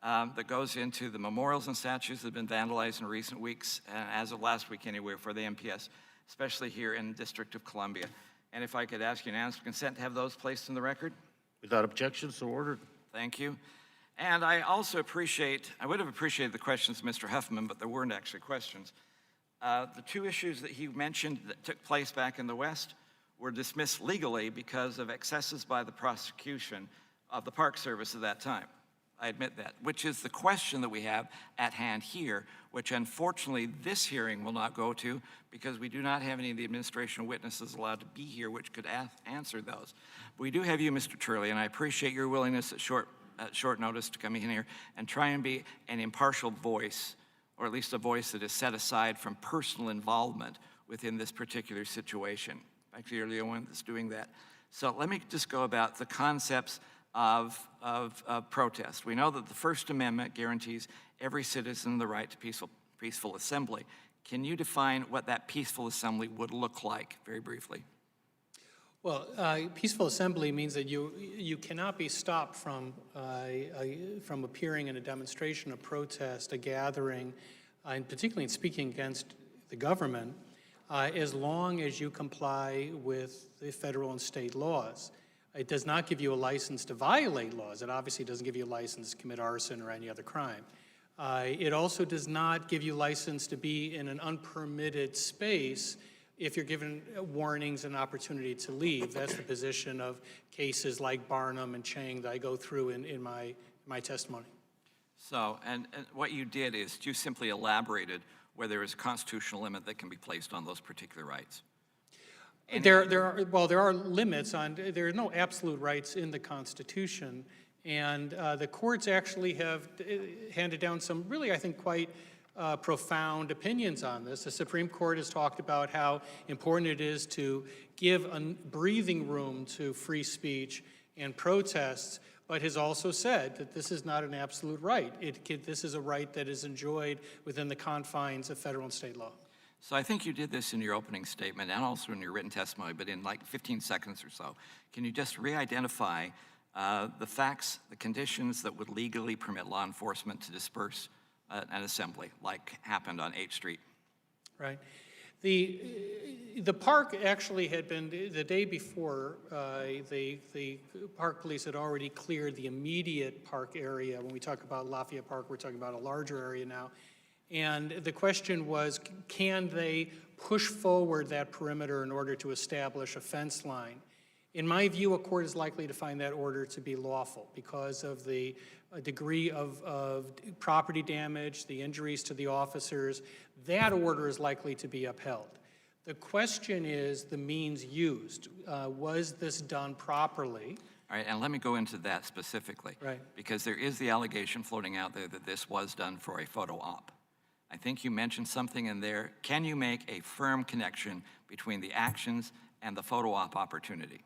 that goes into the memorials and statues that have been vandalized in recent weeks, as of last week anyway, for the MPS, especially here in the District of Columbia. And if I could ask unanimous consent to have those placed in the record? Without objection, so ordered. Thank you. And I also I would have appreciated the questions of Mr. Huffman, but there weren't actually questions. The 2 issues that he mentioned that took place back in the West were dismissed legally because of excesses by the prosecution of the Park Service at that time. I admit that, which is the question that we have at hand here, which unfortunately this hearing will not go to because we do not have any of the administration witnesses allowed to be here which could answer those. But we do have you, Mr. Turley, and I appreciate your willingness at short notice to come in here and try and be an impartial voice, or at least a voice that is set aside from personal involvement within this particular situation. Actually, you're the only one that's doing that. So let me just go about the concepts of protest. We know that the First Amendment guarantees every citizen the right to peaceful assembly. Can you define what that peaceful assembly would look like, very briefly? Well, peaceful assembly means that you cannot be stopped from appearing in a demonstration, a protest, a gathering, and particularly in speaking against the government, as long as you comply with the federal and state laws. It does not give you a license to violate laws. It obviously doesn't give you a license to commit arson or any other crime. It also does not give you a license to be in an unpermitted space if you're given warnings and opportunity to leave. That's the position of cases like Barnum and Chang that I go through in my testimony. So, and what you did is you simply elaborated where there is a constitutional limit that can be placed on those particular rights. There are limits on, there are no absolute rights in the Constitution, and the courts actually have handed down some really, I think, quite profound opinions on this. The Supreme Court has talked about how important it is to give a breathing room to free speech and protests, but has also said that this is not an absolute right. This is a right that is enjoyed within the confines of federal and state law. So I think you did this in your opening statement and also in your written testimony, but in like 15 seconds or so. Can you just re-identify the facts, the conditions that would legally permit law enforcement to disperse an assembly, like happened on 8th Street. Right. The park actually had been, the day before, the park police had already cleared the immediate park area. When we talk about Lafayette Park, we're talking about a larger area now. And the question was, can they push forward that perimeter in order to establish a fence line? In my view, a court is likely to find that order to be lawful because of the degree of property damage, the injuries to the officers. That order is likely to be upheld. The question is the means used. Was this done properly? All right, and let me go into that specifically. Right. Because there is the allegation floating out there that this was done for a photo op. I think you mentioned something in there. Can you make a firm connection between the actions and the photo op opportunity?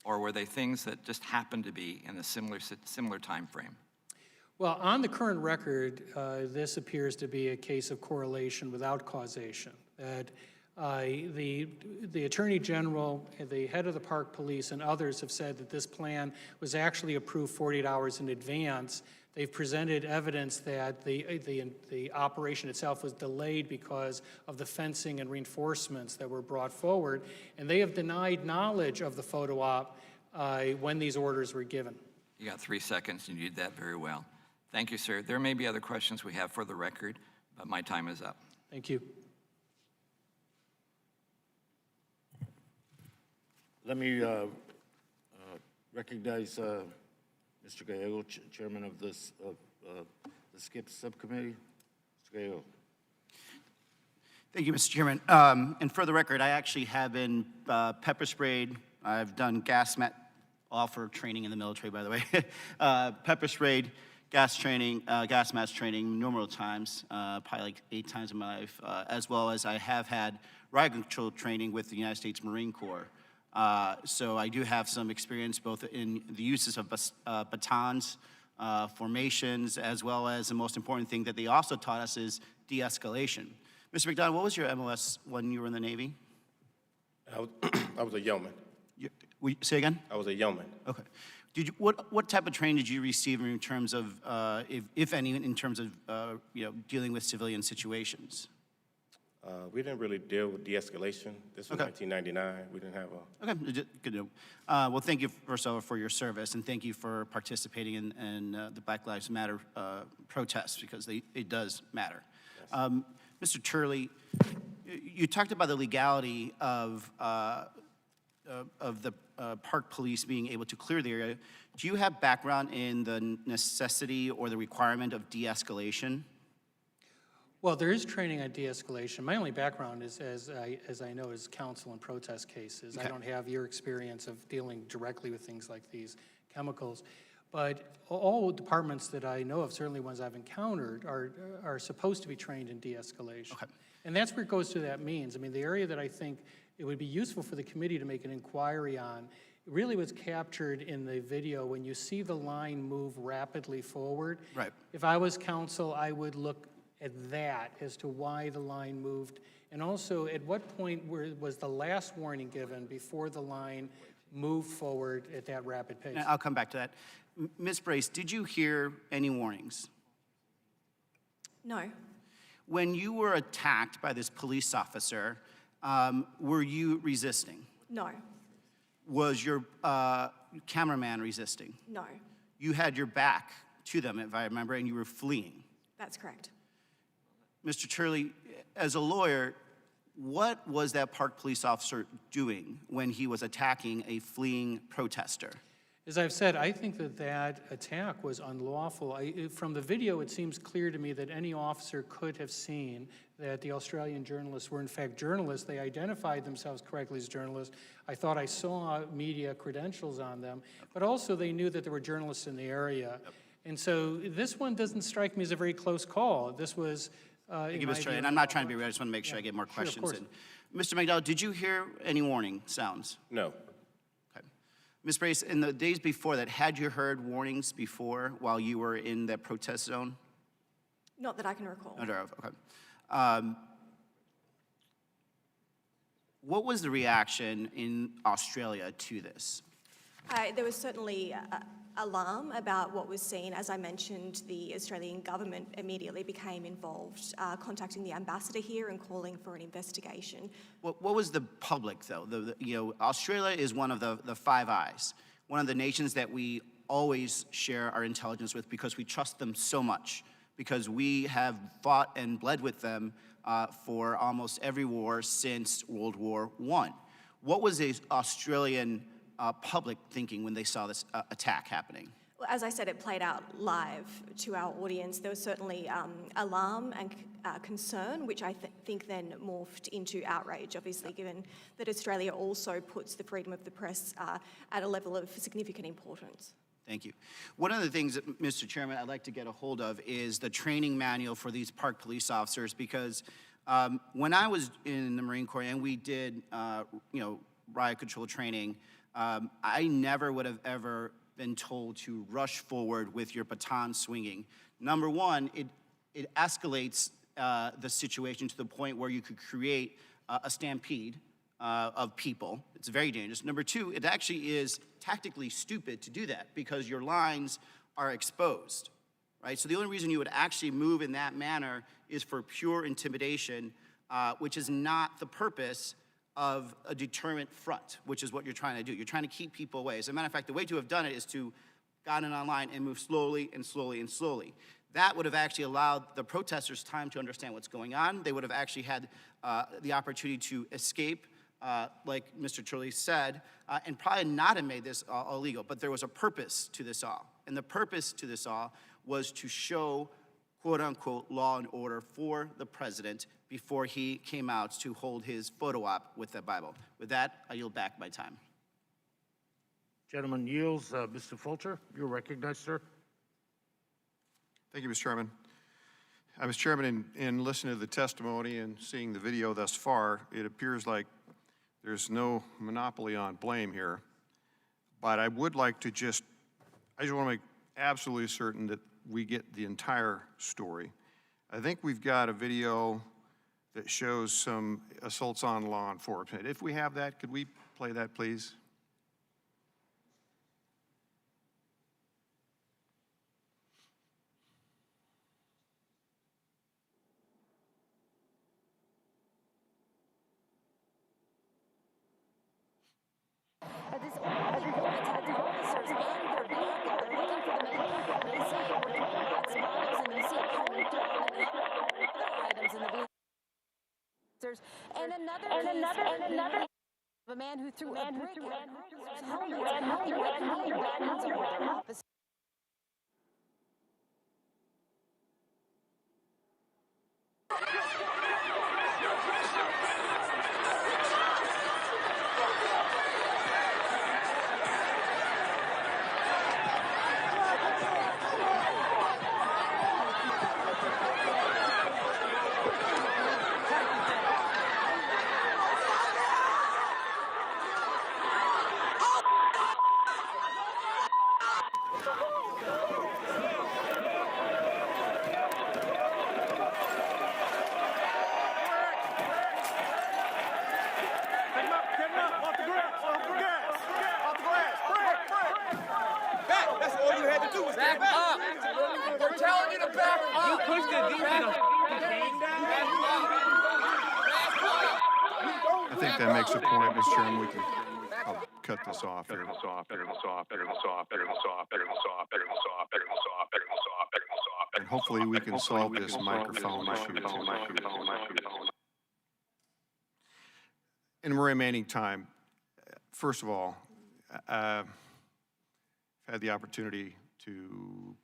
Or were they things that just happened to be in a similar time frame? Well, on the current record, this appears to be a case of correlation without causation. That the Attorney General, the head of the Park Police, and others have said that this plan was actually approved 48 hours in advance. They've presented evidence that the operation itself was delayed because of the fencing and reinforcements that were brought forward, and they have denied knowledge of the photo op when these orders were given. You got 3 seconds, and you did that very well. Thank you, sir. There may be other questions we have for the record, but my time is up. Thank you. Let me recognize Mr. Gallego, Chairman of the SCIP Subcommittee. Mr. Gallego. Thank you, Mr. Chairman. And for the record, I actually have been pepper sprayed. I've done gas mask, all for training in the military, by the way. Pepper sprayed, gas mask training numerous times, probably like 8 times in my life, as well as I have had riot control training with the United States Marine Corps. So I do have some experience both in the uses of batons, formations, as well as the most important thing that they also taught us is de-escalation. Mr. McDonald, what was your MOS when you were in the Navy? I was a yeoman. Say again? I was a yeoman. Okay. What type of training did you receive in terms of, if any, in terms of dealing with civilian situations? We didn't really deal with de-escalation. This was 1999. We didn't have a... Okay, good to know. Well, thank you, first of all, for your service, and thank you for participating in the Black Lives Matter protests, because it does matter. Yes. Mr. Turley, you talked about the legality of the park police being able to clear the area. Do you have background in the necessity or the requirement of de-escalation? Well, there is training on de-escalation. My only background is, as I know, is counsel in protest cases. Okay. I don't have your experience of dealing directly with things like these chemicals. But all departments that I know of, certainly ones I've encountered, are supposed to be trained in de-escalation. Okay. And that's where it goes to that means. I mean, the area that I think it would be useful for the committee to make an inquiry on really was captured in the video when you see the line move rapidly forward. Right. If I was counsel, I would look at that as to why the line moved, and also at what point was the last warning given before the line moved forward at that rapid pace. I'll come back to that. Ms. Brace, did you hear any warnings? No. When you were attacked by this police officer, were you resisting? No. Was your cameraman resisting? No. You had your back to them, if I remember, and you were fleeing. That's correct. Mr. Turley, as a lawyer, what was that park police officer doing when he was attacking a fleeing protester? As I've said, I think that attack was unlawful. From the video, it seems clear to me that any officer could have seen that the Australian journalists were in fact journalists. They identified themselves correctly as journalists. I thought I saw media credentials on them, but also they knew that there were journalists in the area. Yep. And so this one doesn't strike me as a very close call. This was... Thank you, Mr. Turley, and I'm not trying to be rude. I just want to make sure I get more questions in. Mr. McDonald, did you hear any warning sounds? No. Okay. Ms. Brace, in the days before that, had you heard warnings before while you were in that protest zone? Not that I can recall. Okay. What was the reaction in Australia to this? There was certainly alarm about what was seen. As I mentioned, the Australian government immediately became involved, contacting the ambassador here and calling for an investigation. What was the public, though? Australia is one of the Five Eyes, one of the nations that we always share our intelligence with because we trust them so much, because we have fought and bled with them for almost every war since World War I. What was the Australian public thinking when they saw this attack happening? Well, as I said, it played out live to our audience. There was certainly alarm and concern, which I think then morphed into outrage, obviously, given that Australia also puts the freedom of the press at a level of significant importance. Thank you. One of the things that, Mr. Chairman, I'd like to get a hold of is the training manual for these park police officers, because when I was in the Marine Corps and we did, riot control training, I never would have ever been told to rush forward with your baton swinging. Number one, it escalates the situation to the point where you could create a stampede of people. It's very dangerous. Number two, it actually is tactically stupid to do that because your lines are exposed, right? So the only reason you would actually move in that manner is for pure intimidation, which is not the purpose of a deterrent front, which is what you're trying to do. You're trying to keep people away. As a matter of fact, the way to have done it is to gotten online and move slowly and slowly and slowly. That would have actually allowed the protesters time to understand what's going on. They would have actually had the opportunity to escape, like Mr. Turley said, and probably not have made this illegal. But there was a purpose to this all. And the purpose to this all was to show, quote unquote, law and order for the president before he came out to hold his photo op with the Bible. With that, I yield back my time. Gentleman yields. Mr. Fulcher, you're recognized, sir. Thank you, Mr. Chairman. Mr. Chairman, in listening to the testimony and seeing the video thus far, it appears like there's no monopoly on blame here. But I would like to I just want to make absolutely certain that we get the entire story. I think we've got a video that shows some assaults on law enforcement. If we have that, could we play that, please? And another a man who threw a brick at helmets over their office. I think that makes a point, Mr. Chairman. We can cut this off here. And hopefully we can solve this microphone issue. In the remaining time, first of all, I've had the opportunity to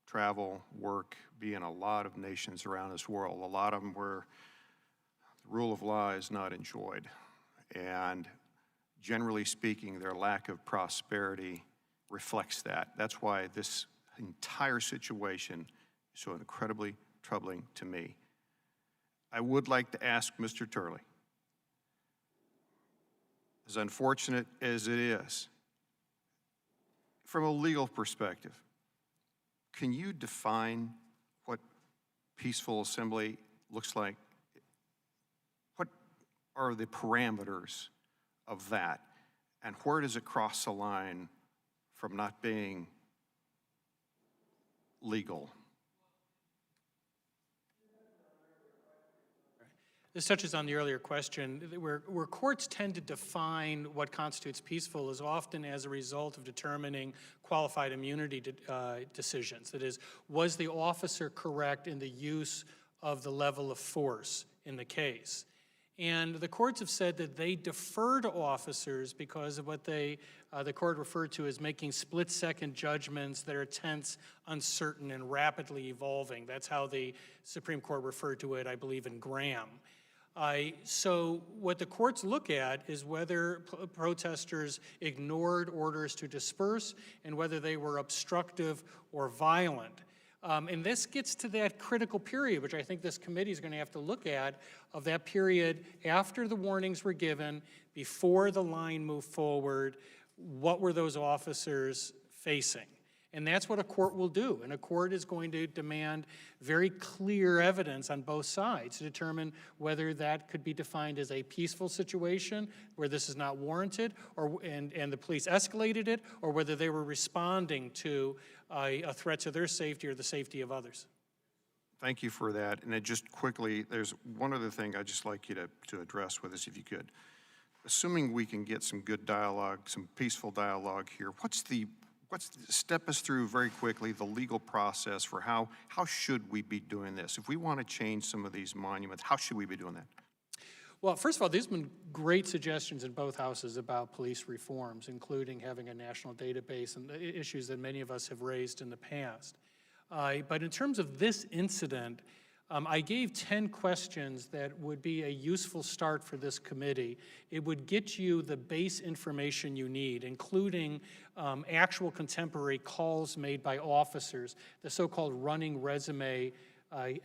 travel, work, be in a lot of nations around this world, a lot of them where the rule of law is not enjoyed. And generally speaking, their lack of prosperity reflects that. That's why this entire situation is so incredibly troubling to me. I would like to ask Mr. Turley, as unfortunate as it is, from a legal perspective, can you define what peaceful assembly looks like? What are the parameters of that? And where does it cross the line from not being legal? This touches on the earlier question, where courts tend to define what constitutes peaceful is often as a result of determining qualified immunity decisions. That is, was the officer correct in the use of the level of force in the case? And the courts have said that they defer to officers because of what the court referred to as making split-second judgments that are tense, uncertain, and rapidly evolving. That's how the Supreme Court referred to it, I believe, in Graham. So what the courts look at is whether protesters ignored orders to disperse and whether they were obstructive or violent. And this gets to that critical period, which I think this committee is going to have to look at, of that period after the warnings were given, before the line moved forward, what were those officers facing? And that's what a court will do. And a court is going to demand very clear evidence on both sides to determine whether that could be defined as a peaceful situation where this is not warranted, and the police escalated it, or whether they were responding to a threat to their safety or the safety of others. Thank you for that. And then just quickly, there's one other thing I'd just like you to address with us, if you could. Assuming we can get some good dialogue, some peaceful dialogue here, step us through very quickly the legal process for how should we be doing this? If we want to change some of these monuments, how should we be doing that? Well, first of all, there's been great suggestions in both houses about police reforms, including having a national database and the issues that many of us have raised in the past. But in terms of this incident, I gave 10 questions that would be a useful start for this committee. It would get you the base information you need, including actual contemporary calls made by officers, the so-called running resume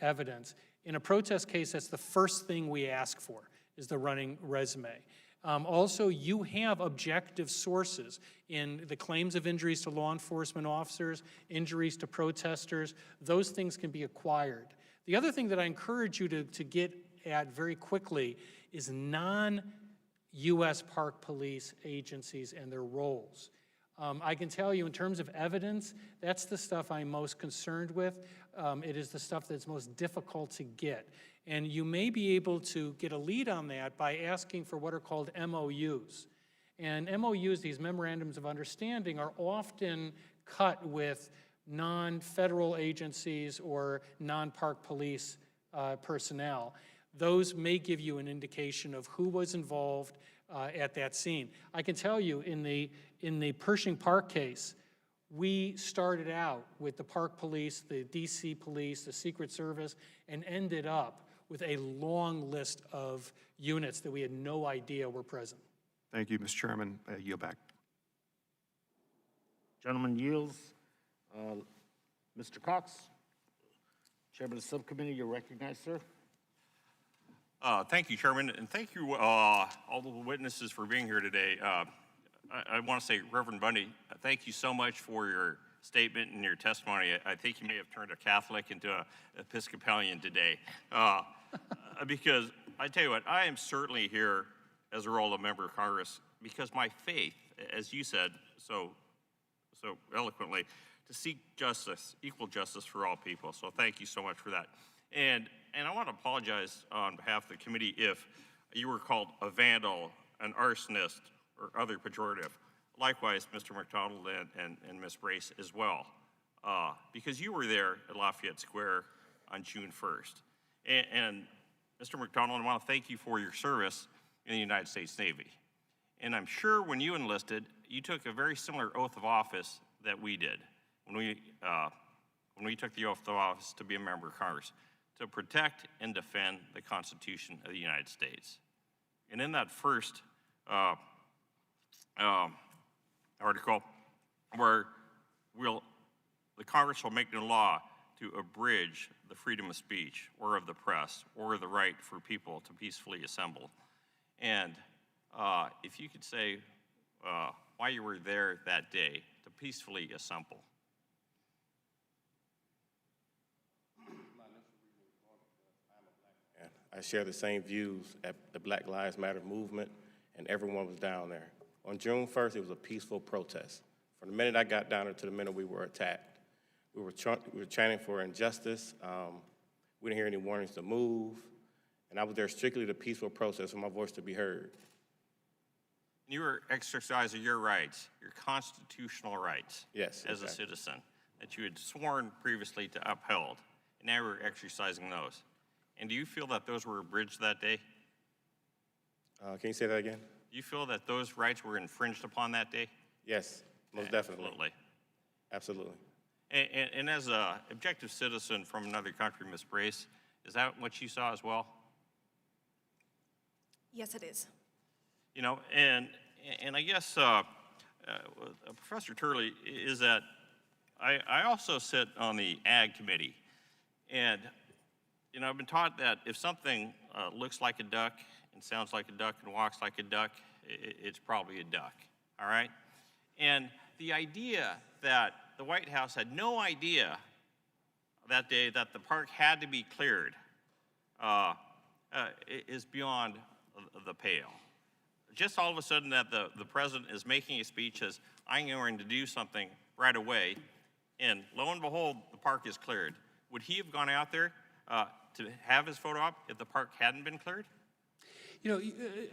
evidence. In a protest case, that's the first thing we ask for, is the running resume. Also, you have objective sources in the claims of injuries to law enforcement officers, injuries to protesters. Those things can be acquired. The other thing that I encourage you to get at very quickly is non-U.S. Park Police agencies and their roles. I can tell you in terms of evidence, that's the stuff I'm most concerned with. It is the stuff that's most difficult to get. And you may be able to get a lead on that by asking for what are called MOUs. And MOUs, these memorandums of understanding, are often cut with non-federal agencies or non-park police personnel. Those may give you an indication of who was involved at that scene. I can tell you in the Pershing Park case, we started out with the Park Police, the DC Police, the Secret Service, and ended up with a long list of units that we had no idea were present. Thank you, Mr. Chairman. I yield back. Gentleman yields. Mr. Cox, Chairman of the Subcommittee, you're recognized, sir. Thank you, Chairman, and thank you all the witnesses for being here today. I want to say, Reverend Budde, thank you so much for your statement and your testimony. I think you may have turned a Catholic into an Episcopalian today. Because I tell you what, I am certainly here as a role of member of Congress because my faith, as you said so eloquently, to seek justice, equal justice for all people. So thank you so much for that. And I want to apologize on behalf of the committee if you were called a vandal, an arsonist, or other pejorative. Likewise, Mr. McDonald and Ms. Brace as well, because you were there at Lafayette Square on June 1st. And Mr. McDonald, I want to thank you for your service in the United States Navy. And I'm sure when you enlisted, you took a very similar oath of office that we did when we took the oath of office to be a member of Congress, to protect and defend the Constitution of the United States. And in that first article, where the Congress will make no law to abridge the freedom of speech or of the press or the right for people to peacefully assemble. And if you could say why you were there that day to peacefully assemble. I share the same views at the Black Lives Matter movement, and everyone was down there. On June 1st, it was a peaceful protest. From the minute I got down there to the minute we were attacked, we were chanting for injustice. We didn't hear any warnings to move. And I was there strictly to peaceful protest for my voice to be heard. You were exercising your rights, your constitutional rights. Yes, as a citizen that you had sworn previously to uphold, and now we're exercising those. And do you feel that those were abridged that day? Can you say that again? Do you feel that those rights were infringed upon that day? Yes, most definitely. Absolutely. Absolutely. And as an objective citizen from another country, Ms. Brace, is that what you saw as well? Yes, it is. You know, and I guess Professor Turley, is that I also sit on the Ag Committee, and you know, I've been taught that if something looks like a duck and sounds like a duck and walks like a duck, it's probably a duck, all right? And the idea that the White House had no idea that day that the park had to be cleared is beyond the pale. Just all of a sudden that the president is making a speech as, I'm going to do something right away, and lo and behold, the park is cleared. Would he have gone out there to have his photo op if the park hadn't been cleared? You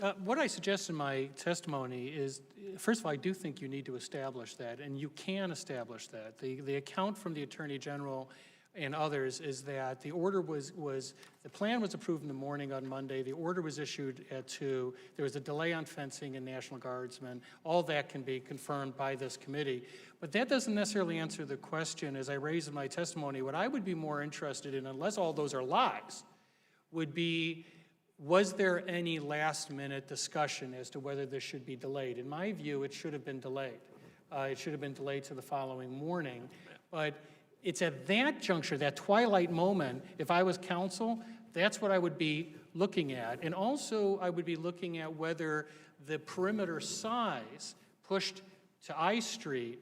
know, what I suggest in my testimony is, first of all, I do think you need to establish that, and you can establish that. The account from the Attorney General and others is that the order the plan was approved in the morning on Monday, the order was issued at 2, there was a delay on fencing and National Guardsmen. All that can be confirmed by this committee. But that doesn't necessarily answer the question, as I raised in my testimony. What I would be more interested in, unless all those are lies, would be, was there any last-minute discussion as to whether this should be delayed? In my view, it should have been delayed. It should have been delayed to the following morning. But it's at that juncture, that twilight moment, if I was counsel, that's what I would be looking at. And also, I would be looking at whether the perimeter size pushed to I Street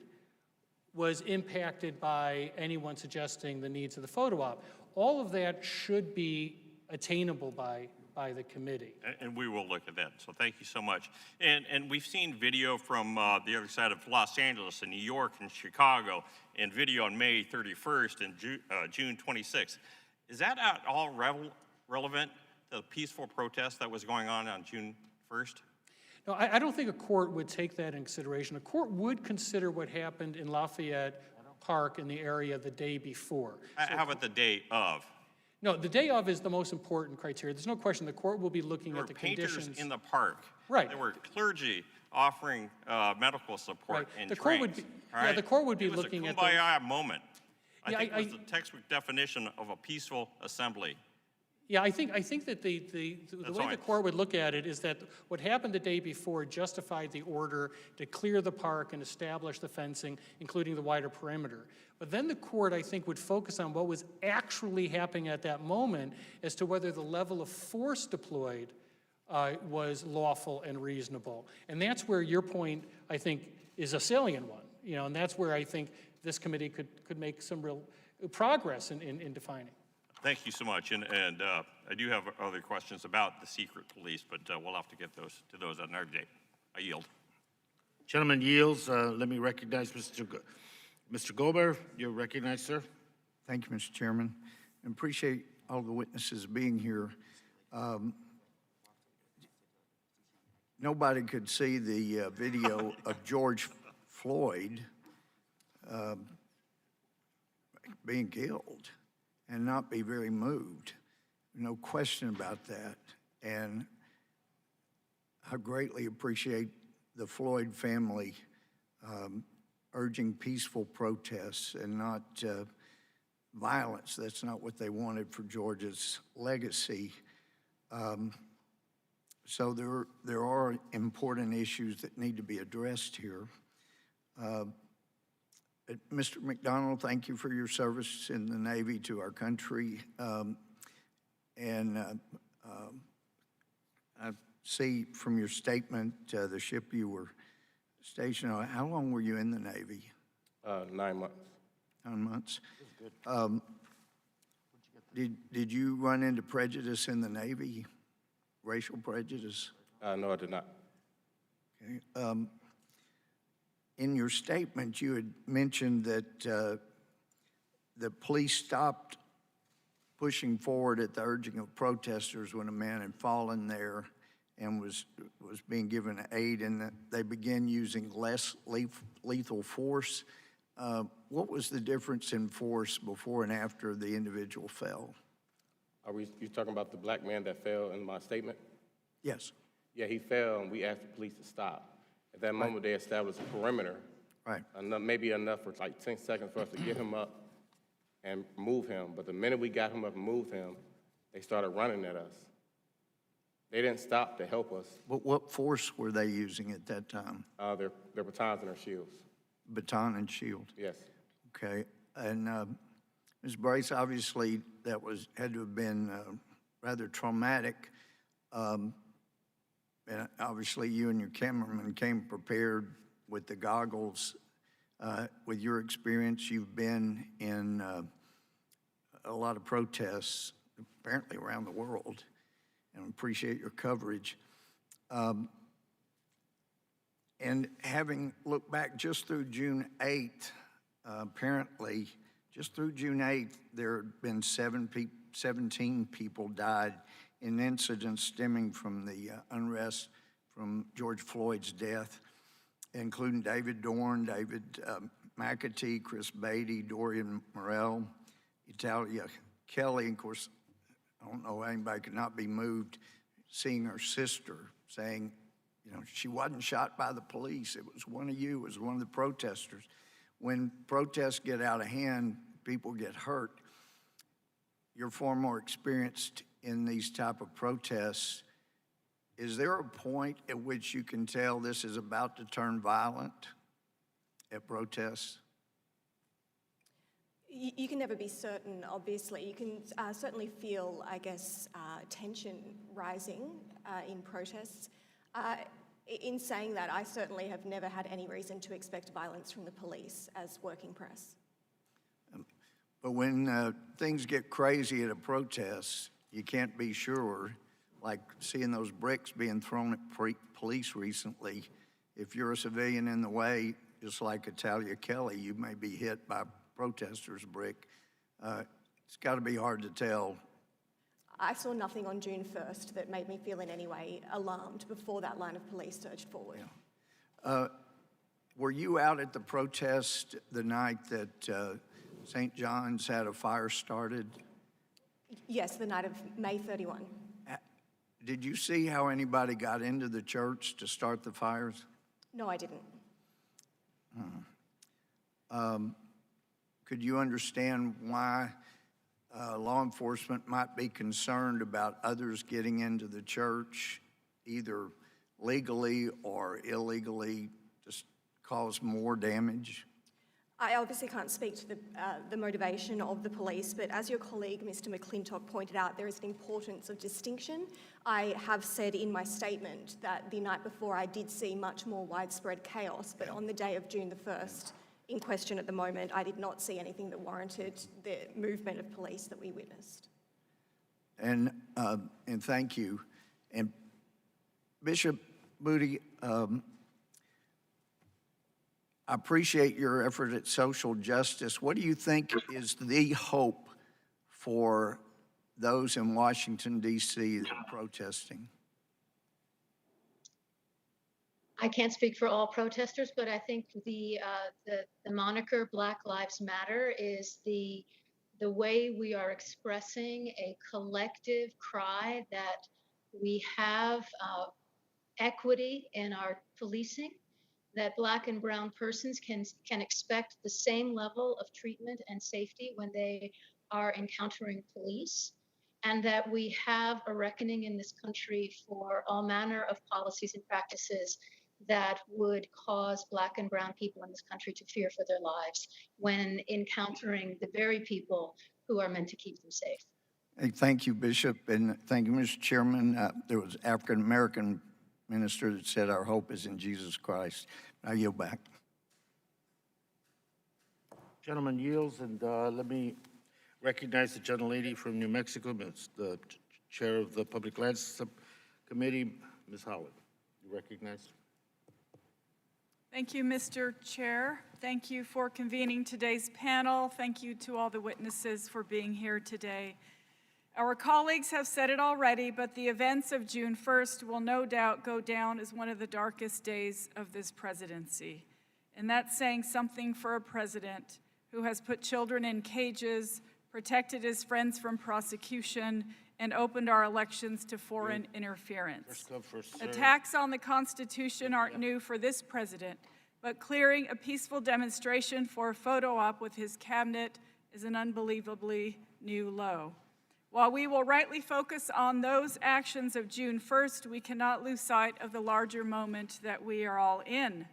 was impacted by anyone suggesting the needs of the photo op. All of that should be attainable by the committee. And we will look at that, so thank you so much. And we've seen video from the other side of Los Angeles and New York and Chicago, and video on May 31st and June 26th. Is that at all relevant to the peaceful protest that was going on June 1st? No, I don't think a court would take that in consideration. A court would consider what happened in Lafayette Park in the area the day before. How about the day of? No, the day of is the most important criteria. There's no question the court will be looking at the conditions. There were painters in the park. Right. There were clergy offering medical support right. and the trains. court would be, right? Yeah, the court would be looking at the kumbaya moment. I think it was the textbook definition of a peaceful assembly. Yeah, I think that the way the court would look at it is that what happened the day before justified the order to clear the park and establish the fencing, including the wider perimeter. But then the court, I think, would focus on what was actually happening at that moment as to whether the level of force deployed was lawful and reasonable. And that's where your point, I think, is a salient one. You know, and that's where I think this committee could make some real progress in defining. Thank you so much, and I do have other questions about the secret police, but we'll have to get to those on another day. I yield. Gentleman yields. Let me recognize Mr. Gohmert. You're recognized, sir. Thank you, Mr. Chairman. I appreciate all the witnesses being here. Nobody could see the video of George Floyd being killed and not be very moved. No question about that. And I greatly appreciate the Floyd family urging peaceful protests and not violence. That's not what they wanted for George's legacy. So there are important issues that need to be addressed here. Mr. McDonald, thank you for your service in the Navy to our country. I see from your statement the ship you were stationed on. How long were you in the Navy? 9 months. 9 months. Did you run into prejudice in the Navy? Racial prejudice? No, I did not. Okay. In your statement, you had mentioned that the police stopped pushing forward at the urging of protesters when a man had fallen there and was being given aid, and that they began using less lethal force. What was the difference in force before and after the individual fell? You talking about the black man that fell in my statement? Yes. Yeah, he fell, and we asked the police to stop. At that moment, they established a perimeter. Right. Maybe enough for like 10 seconds for us to get him up and move him. But the minute we got him up and moved him, they started running at us. They didn't stop to help us. But what force were they using at that time? Their batons and their shields. Baton and shield? Yes. Okay. And Ms. Brace, obviously that had to have been rather traumatic. And obviously you and your cameraman came prepared with the goggles. With your experience, you've been in a lot of protests, apparently around the world, and appreciate your coverage. And having looked back just through June 8th, apparently, just through June 8th, there had been 17 people died in incidents stemming from the unrest from George Floyd's death, including David Dorn, David McAtee, Chris Beatty, Dorian Morell, Italia Kelly. Of course, I don't know, anybody could not be moved seeing her sister saying, you know, she wasn't shot by the police. It was one of you, it was one of the protesters. When protests get out of hand, people get hurt. You're far more experienced in these type of protests. Is there a point at which you can tell this is about to turn violent at protests? You can never be certain, obviously. You can certainly feel, I guess, tension rising in protests. In saying that, I certainly have never had any reason to expect violence from the police as working press. But when things get crazy at a protest, you can't be sure, like seeing those bricks being thrown at police recently. If you're a civilian in the way, just like Italia Kelly, you may be hit by a protester's brick. It's got to be hard to tell. I saw nothing on June 1st that made me feel in any way alarmed before that line of police surged forward. Yeah. Were you out at the protest the night that St. John's had a fire started? Yes, the night of May 31. Did you see how anybody got into the church to start the fires? No, I didn't. Could you understand why law enforcement might be concerned about others getting into the church, either legally or illegally, to cause more damage? I obviously can't speak to the motivation of the police, but as your colleague, Mr. McClintock, pointed out, there is an importance of distinction. I have said in my statement that the night before I did see much more widespread chaos, but on the day of June the 1st, in question at the moment, I did not see anything that warranted the movement of police that we witnessed. And thank you. And Bishop Budde, I appreciate your effort at social justice. What do you think is the hope for those in Washington, D.C. that are protesting? I can't speak for all protesters, but I think the moniker Black Lives Matter is the way we are expressing a collective cry that we have equity in our policing, that Black and brown persons can expect the same level of treatment and safety when they are encountering police, and that we have a reckoning in this country for all manner of policies and practices that would cause Black and brown people in this country to fear for their lives when encountering the very people who are meant to keep them safe. Hey, thank you, Bishop, and thank you, Mr. Chairman. There was an African-American minister that said our hope is in Jesus Christ. I yield back. Gentleman yields, and let me recognize the gentlelady from New Mexico, the chair of the Public Lands Subcommittee, Ms. Haaland. You recognized? Thank you, Mr. Chair. Thank you for convening today's panel. Thank you to all the witnesses for being here today. Our colleagues have said it already, but the events of June 1st will no doubt go down as one of the darkest days of this presidency. And that's saying something for a president who has put children in cages, protected his friends from prosecution, and opened our elections to foreign interference. First come, first served. Attacks on the Constitution aren't new for this president, but clearing a peaceful demonstration for a photo op with his cabinet is an unbelievably new low. While we will rightly focus on those actions of June 1st, we cannot lose sight of the larger moment that we are all in.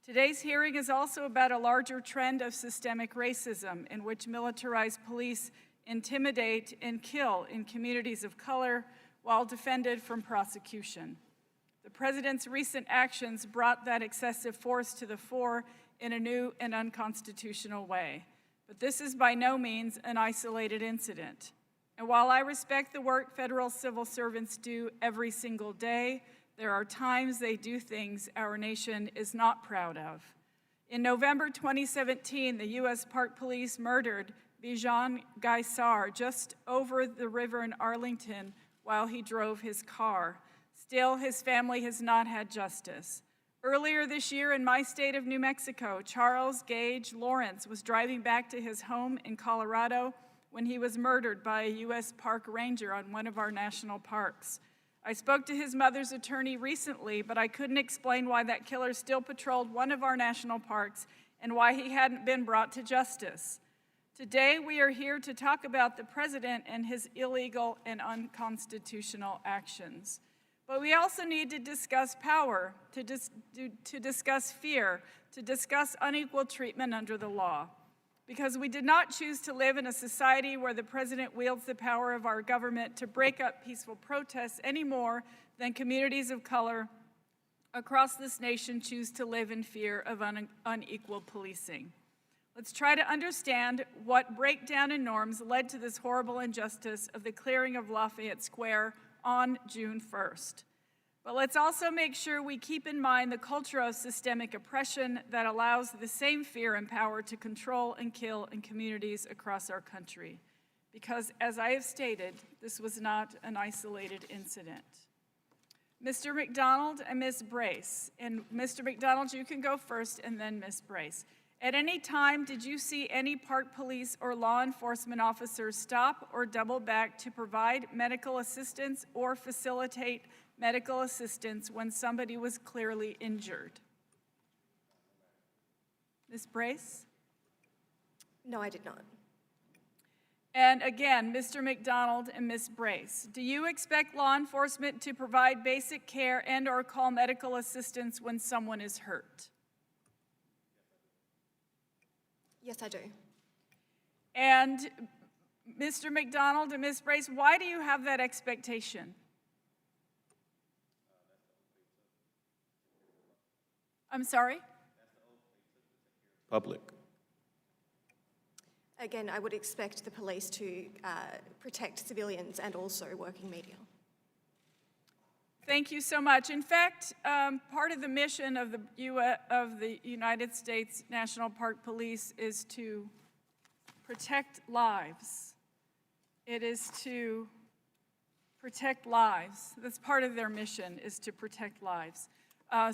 Today's hearing is also about a larger trend of systemic racism in which militarized police intimidate and kill in communities of color while defended from prosecution. The president's recent actions brought that excessive force to the fore in a new and unconstitutional way. But this is by no means an isolated incident. And while I respect the work federal civil servants do every single day, there are times they do things our nation is not proud of. In November 2017, the U.S. Park Police murdered Bijan Gaisar just over the river in Arlington while he drove his car. Still, his family has not had justice. Earlier this year in my state of New Mexico, Charles Gage Lawrence was driving back to his home in Colorado when he was murdered by a U.S. park ranger on one of our national parks. I spoke to his mother's attorney recently, but I couldn't explain why that killer still patrolled one of our national parks and why he hadn't been brought to justice. Today, we are here to talk about the president and his illegal and unconstitutional actions. But we also need to discuss power, to discuss fear, to discuss unequal treatment under the law. Because we did not choose to live in a society where the president wields the power of our government to break up peaceful protests any more than communities of color across this nation choose to live in fear of unequal policing. Let's try to understand what breakdown in norms led to this horrible injustice of the clearing of Lafayette Square on June 1st. But let's also make sure we keep in mind the culture of systemic oppression that allows the same fear and power to control and kill in communities across our country. Because, as I have stated, this was not an isolated incident. Mr. McDonald and Ms. Brace, and Mr. McDonald, you can go first, and then Ms. Brace. At any time, did you see any park police or law enforcement officers stop or double back to provide medical assistance or facilitate medical assistance when somebody was clearly injured? Ms. Brace? No, I did not. And again, Mr. McDonald and Ms. Brace, do you expect law enforcement to provide basic care and or call medical assistance when someone is hurt? Yes, I do. And Mr. McDonald and Ms. Brace, why do you have that expectation? I'm sorry? Public. Again, I would expect the police to protect civilians and also working media. Thank you so much. In fact, part of the mission of the United States National Park Police is to protect lives. It is to protect lives. That's part of their mission, is to protect lives.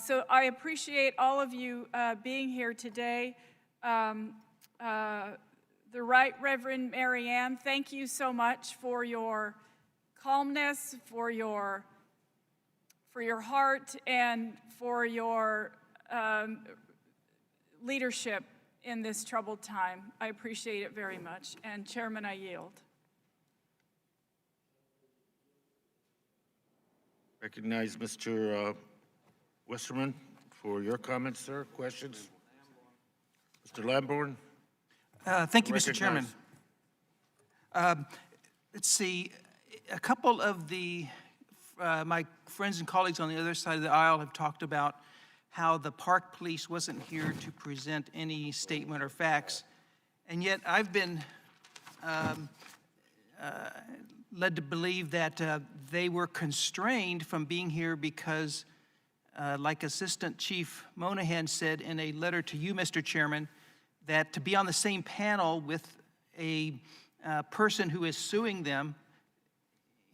So I appreciate all of you being here today. The Right Reverend Mariann, thank you so much for your calmness, for your heart, and for your leadership in this troubled time. I appreciate it very much. And Chairman, I yield. Recognize Mr. Westerman for your comments, sir. Questions? Mr. Lamborn? Thank you, Mr. Chairman. Let's see, a couple of my friends and colleagues on the other side of the aisle have talked about how the park police wasn't here to present any statement or facts, and yet I've been led to believe that they were constrained from being here because like Assistant Chief Monahan said in a letter to you, Mr. Chairman, that to be on the same panel with a person who is suing them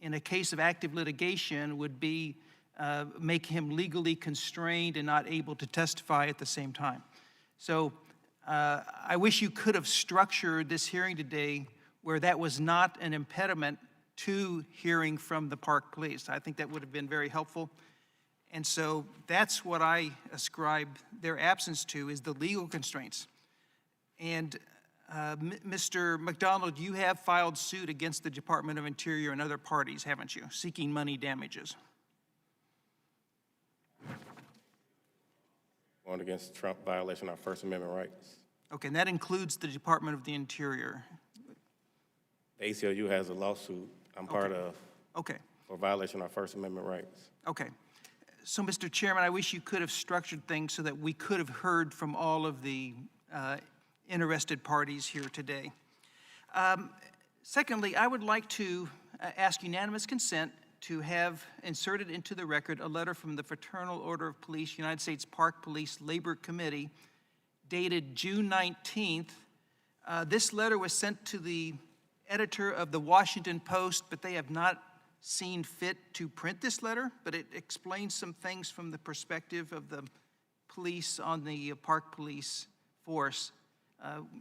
in a case of active litigation would be make him legally constrained and not able to testify at the same time. So I wish you could have structured this hearing today where that was not an impediment to hearing from the Park Police. I think that would have been very helpful. And so that's what I ascribe their absence to, is the legal constraints. And Mr. McDonald, you have filed suit against the Department of Interior and other parties, haven't you, seeking money damages? Going against Trump, violation of our First Amendment rights. Okay, and that includes the Department of the Interior. The ACLU has a lawsuit I'm part of. Okay. For violation of our First Amendment rights. Okay. So, Mr. Chairman, I wish you could have structured things so that we could have heard from all of the interested parties here today. Secondly, I would like to ask unanimous consent to have inserted into the record a letter from the Fraternal Order of Police, United States Park Police Labor Committee, dated June 19th. This letter was sent to the editor of the Washington Post, but they have not seen fit to print this letter, but it explains some things from the perspective of the police on the Park Police force.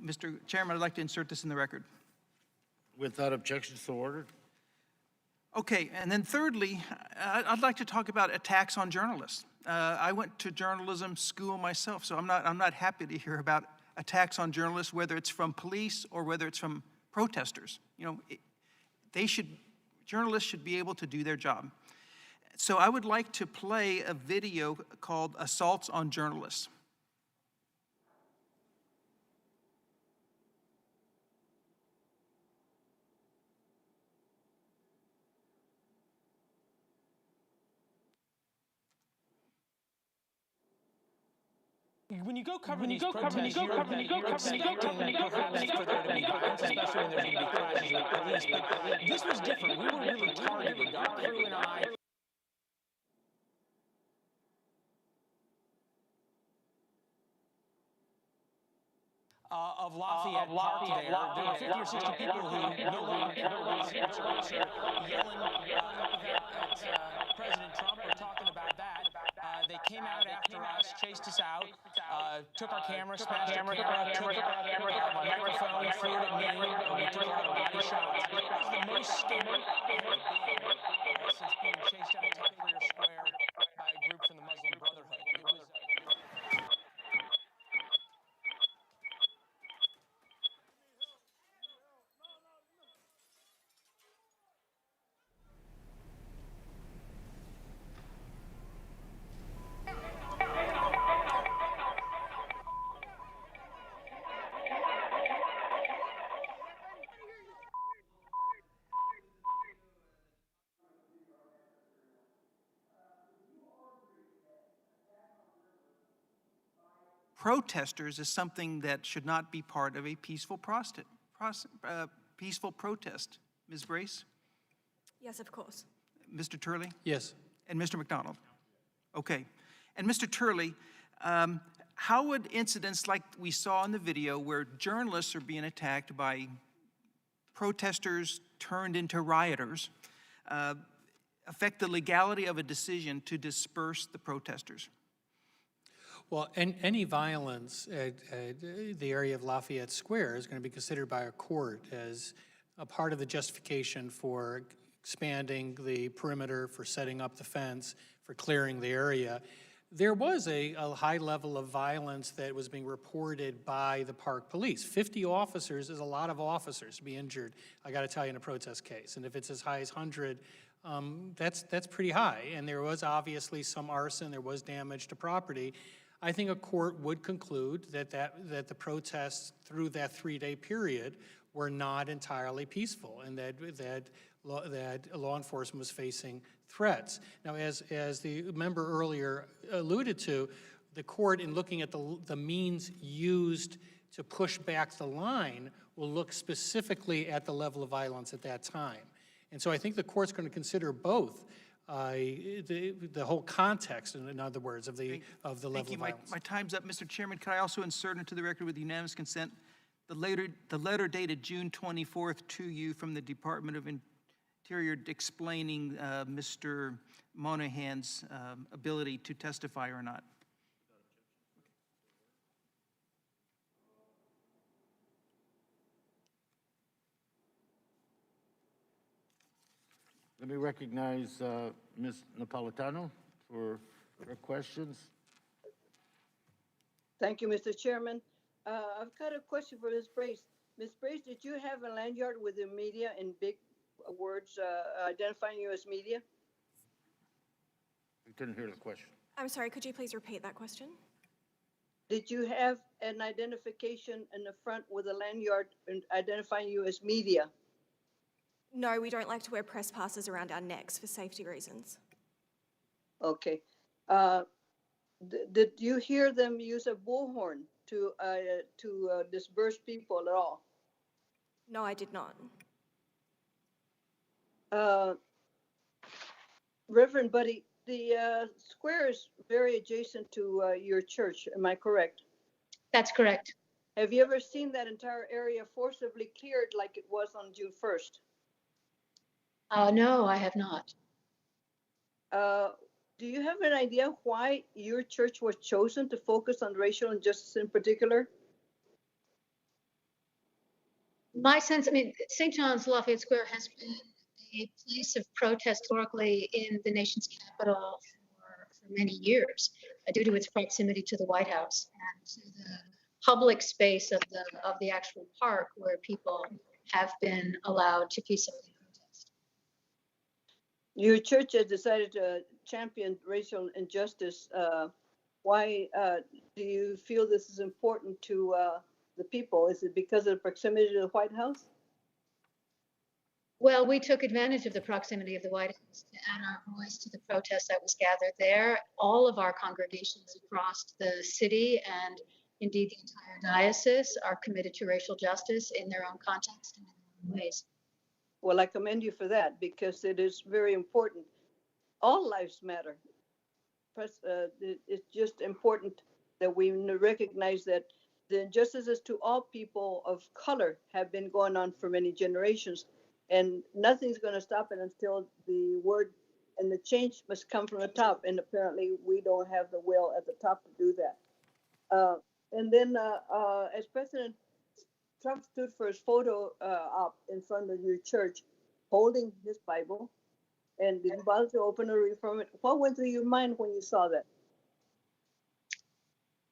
Mr. Chairman, I'd like to insert this in the record. Without objection, so ordered. Okay, and then thirdly, I'd like to talk about attacks on journalists. I went to journalism school myself, so I'm not happy to hear about attacks on journalists, whether it's from police or whether it's from protesters. You know, journalists should be able to do their job. So I would like to play a video called Assaults on Journalists. When you go cover these protests, you're expecting perhaps for there to be violence, especially when there's going to be clashes with police. But this was different. We were really targeted. Our crew and I. Of Lafayette Park there were 50 or 60 people who no longer yelling at President Trump or talking about that. They came out after us, chased us out, took our camera, smashed our camera, took my microphone, threw it at me, and we took a lot of body shots. It was the most scary since being chased out of Tahrir Square by a group from the Muslim Brotherhood. It was protesters is something that should not be part of a peaceful protest. Ms. Brace? Yes, of course. Mr. Turley? Yes. And Mr. McDonald? Okay. And Mr. Turley, how would incidents like we saw in the video where journalists are being attacked by protesters turned into rioters affect the legality of a decision to disperse the protesters? Well, any violence at the area of Lafayette Square is going to be considered by a court as a part of the justification for expanding the perimeter, for setting up the fence, for clearing the area. There was a high level of violence that was being reported by the Park Police. 50 officers is a lot of officers to be injured, I got to tell you, in a protest case. And if it's as high as 100, that's pretty high. And there was obviously some arson, there was damage to property. I think a court would conclude that the protests through that 3-day period were not entirely peaceful, and that law enforcement was facing threats. Now, as the member earlier alluded to, the court, in looking at the means used to push back the line, will look specifically at the level of violence at that time. And so I think the court's going to consider both the whole context, in other words, of the level Thank you. of violence. My time's up, Mr. Chairman. Could I also insert into the record with unanimous consent the letter dated June 24th to you from the Department of Interior explaining Mr. Monahan's ability to testify or not? Let me recognize Ms. Napolitano for her questions. Thank you, Mr. Chairman. I've got a question for Ms. Brace. Ms. Brace, did you have a lanyard with the media in big words identifying you as media? We couldn't hear the question. I'm sorry, could you please repeat that question? Did you have an identification in the front with a lanyard identifying you as media? No, we don't like to wear press passes around our necks for safety reasons. Okay. Did you hear them use a bullhorn to disperse people at all? No, I did not. Reverend Budde, the square is very adjacent to your church, am I correct? That's correct. Have you ever seen that entire area forcibly cleared like it was on June 1st? No, I have not. Do you have an idea why your church was chosen to focus on racial injustice in particular? My sense, I mean, St. John's Lafayette Square has been a place of protest historically in the nation's capital for many years, due to its proximity to the White House and to the public space of the actual park where people have been allowed to peacefully protest. Your church has decided to champion racial injustice. Why do you feel this is important to the people? Is it because of the proximity to the White House? Well, we took advantage of the proximity of the White House to add our voice to the protest that was gathered there. All of our congregations across the city and indeed the entire diocese are committed to racial justice in their own context and in their own ways. Well, I commend you for that because it is very important. All lives matter. It's just important that we recognize that the injustices to all people of color have been going on for many generations, and nothing's going to stop it until the word and the change must come from the top, and apparently we don't have the will at the top to do that. And then as President Trump stood for his photo op in front of your church, holding his Bible, and didn't bother to open or read from it. What went through your mind when you saw that?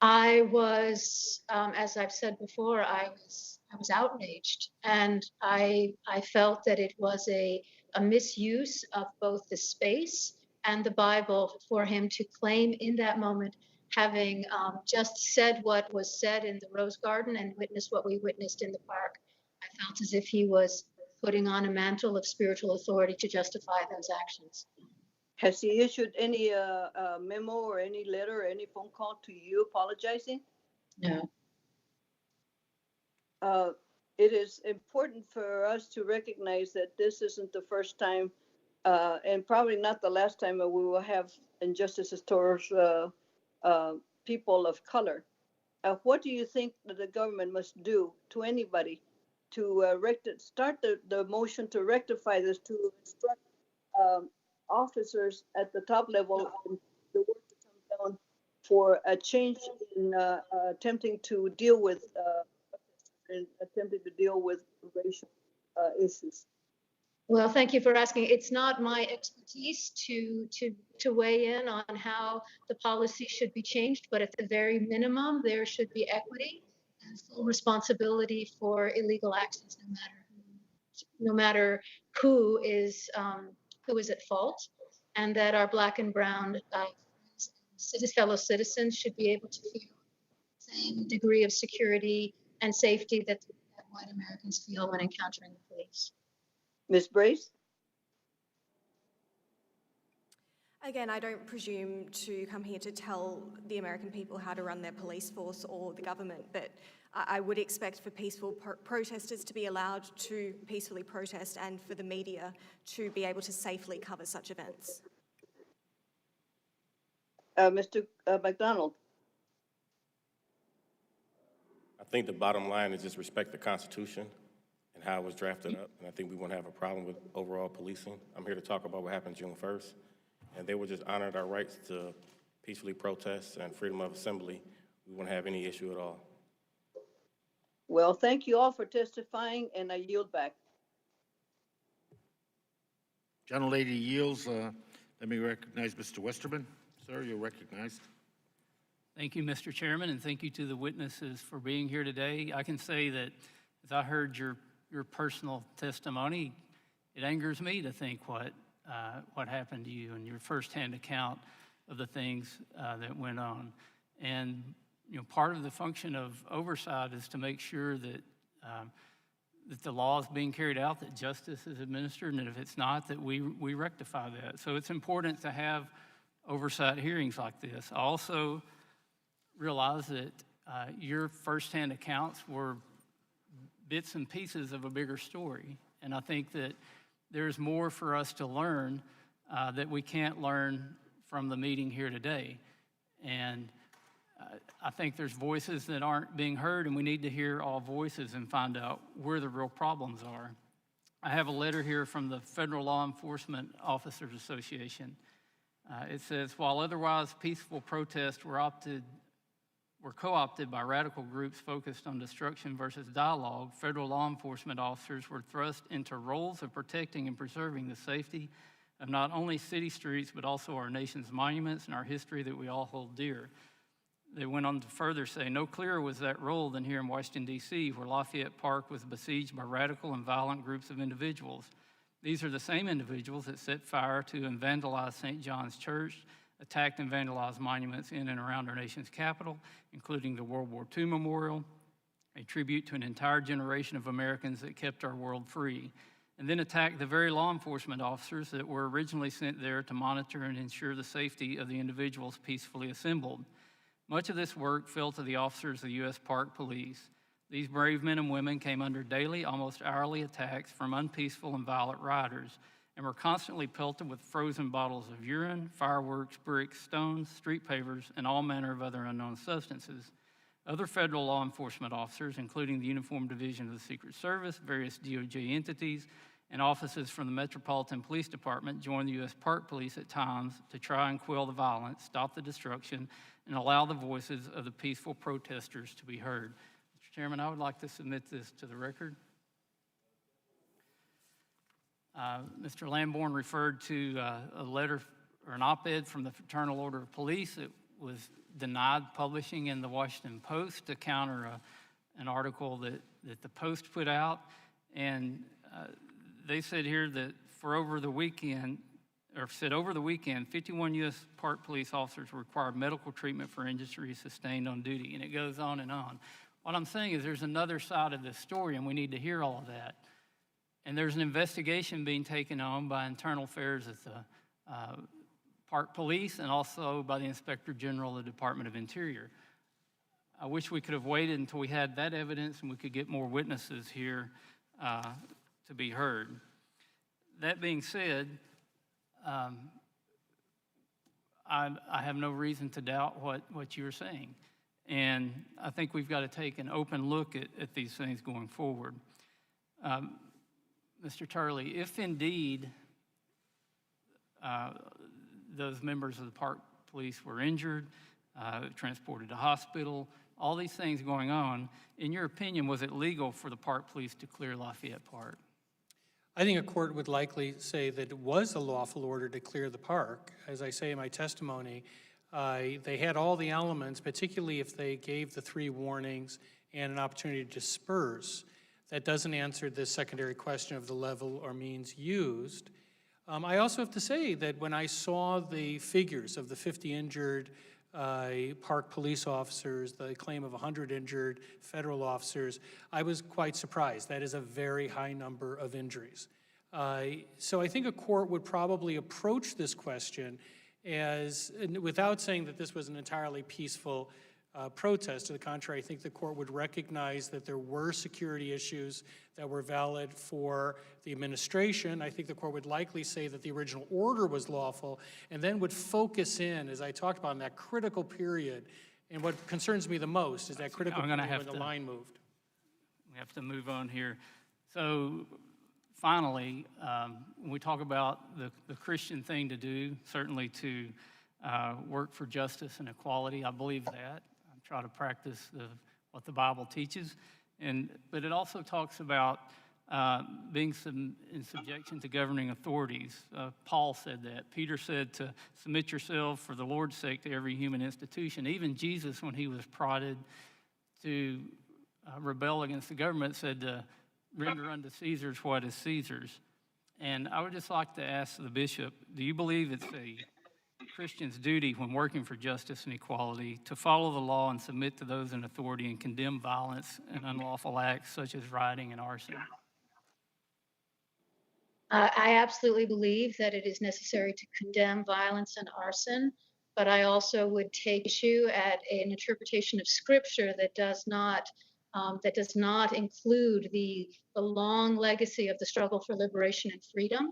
I was, as I've said before, I was outraged, and I felt that it was a misuse of both the space and the Bible for him to claim in that moment, having just said what was said in the Rose Garden and witnessed what we witnessed in the park. I felt as if he was putting on a mantle of spiritual authority to justify those actions. Has he issued any memo or any letter or any phone call to you apologizing? No. It is important for us to recognize that this isn't the first time and probably not the last time that we will have injustices towards people of color. What do you think that the government must do to anybody to start the motion to rectify this, to instruct officers at the top level and the work to come down for a change in attempting to deal with racial issues? Well, thank you for asking. It's not my expertise to weigh in on how the policy should be changed, but at the very minimum, there should be equity and full responsibility for illegal actions, no matter who is at fault, and that our Black and brown fellow citizens should be able to feel the same degree of security and safety that white Americans feel when encountering the police. Ms. Brace? Again, I don't presume to come here to tell the American people how to run their police force or the government, but I would expect for peaceful protesters to be allowed to peacefully protest and for the media to be able to safely cover such events. Mr. McDonald. I think the bottom line is just respect the Constitution and how it was drafted up, and I think we won't have a problem with overall policing. I'm here to talk about what happened June 1st, and they were just honored our rights to peacefully protest and freedom of assembly. We won't have any issue at all. Well, thank you all for testifying, and I yield back. Gentlelady yields. Let me recognize Mr. Westerman. Sir, you're recognized. Thank you, Mr. Chairman, and thank you to the witnesses for being here today. I can say that as I heard your personal testimony, it angers me to think what happened to you and your firsthand account of the things that went on. And part of the function of oversight is to make sure that that the law is being carried out, that justice is administered, and if it's not, that we rectify that. So it's important to have oversight hearings like this. I also realize that your firsthand accounts were bits and pieces of a bigger story. And I think that there's more for us to learn that we can't learn from the meeting here today. And I think there's voices that aren't being heard, and we need to hear all voices and find out where the real problems are. I have a letter here from the Federal Law Enforcement Officers Association. It says, while otherwise peaceful protests were co-opted by radical groups focused on destruction versus dialogue, federal law enforcement officers were thrust into roles of protecting and preserving the safety of not only city streets, but also our nation's monuments and our history that we all hold dear. They went on to further say, no clearer was that role than here in Washington, D.C., where Lafayette Park was besieged by radical and violent groups of individuals. These are the same individuals that set fire to and vandalized St. John's Church, attacked and vandalized monuments in and around our nation's capital, including the World War II Memorial, a tribute to an entire generation of Americans that kept our world free, and then attacked the very law enforcement officers that were originally sent there to monitor and ensure the safety of the individuals peacefully assembled. Much of this work fell to the officers of the U.S. Park Police. These brave men and women came under daily, almost hourly attacks from unpeaceful and violent rioters and were constantly pelted with frozen bottles of urine, fireworks, bricks, stones, street pavers, and all manner of other unknown substances. Other federal law enforcement officers, including the Uniform Division of the Secret Service, various DOJ entities, and officers from the Metropolitan Police Department, joined the U.S. Park Police at times to try and quell the violence, stop the destruction, and allow the voices of the peaceful protesters to be heard. Mr. Chairman, I would like to submit this to the record. Mr. Lamborn referred to a letter or an op-ed from the Fraternal Order of Police. It was denied publishing in the Washington Post to counter an article that the Post put out. And they said here that over the weekend, 51 U.S. Park Police officers required medical treatment for injuries sustained on duty, and it goes on and on. What I'm saying is there's another side of this story, and we need to hear all of that. And there's an investigation being taken on by Internal Affairs at the Park Police and also by the Inspector General of the Department of Interior. I wish we could have waited until we had that evidence and we could get more witnesses here to be heard. That being said, I have no reason to doubt what you're saying. And I think we've got to take an open look at these things going forward. Mr. Turley, if indeed those members of the Park Police were injured, transported to hospital, all these things going on, in your opinion, was it legal for the Park Police to clear Lafayette Park? I think a court would likely say that it was a lawful order to clear the park. As I say in my testimony, they had all the elements, particularly if they gave the 3 warnings and an opportunity to disperse. That doesn't answer the secondary question of the level or means used. I also have to say that when I saw the figures of the 50 injured Park Police officers, the claim of 100 injured federal officers, I was quite surprised. That is a very high number of injuries. So I think a court would probably approach this question as, without saying that this was an entirely peaceful protest. To the contrary, I think the court would recognize that there were security issues that were valid for the administration. I think the court would likely say that the original order was lawful, and then would focus in, as I talked about, in that critical period. And what concerns me the most is that critical period when the line moved. We have to move on here. So finally, when we talk about the Christian thing to do, certainly to work for justice and equality, I believe that. I try to practice what the Bible teaches. But it also talks about being in subjection to governing authorities. Paul said that. Peter said to submit yourself for the Lord's sake to every human institution. Even Jesus, when he was prodded to rebel against the government, said to render unto Caesar's what is Caesar's. And I would just like to ask the bishop, do you believe it's a Christian's duty when working for justice and equality to follow the law and submit to those in authority and condemn violence and unlawful acts such as rioting and arson? I absolutely believe that it is necessary to condemn violence and arson, but I also would take issue at an interpretation of Scripture that does not include the long legacy of the struggle for liberation and freedom,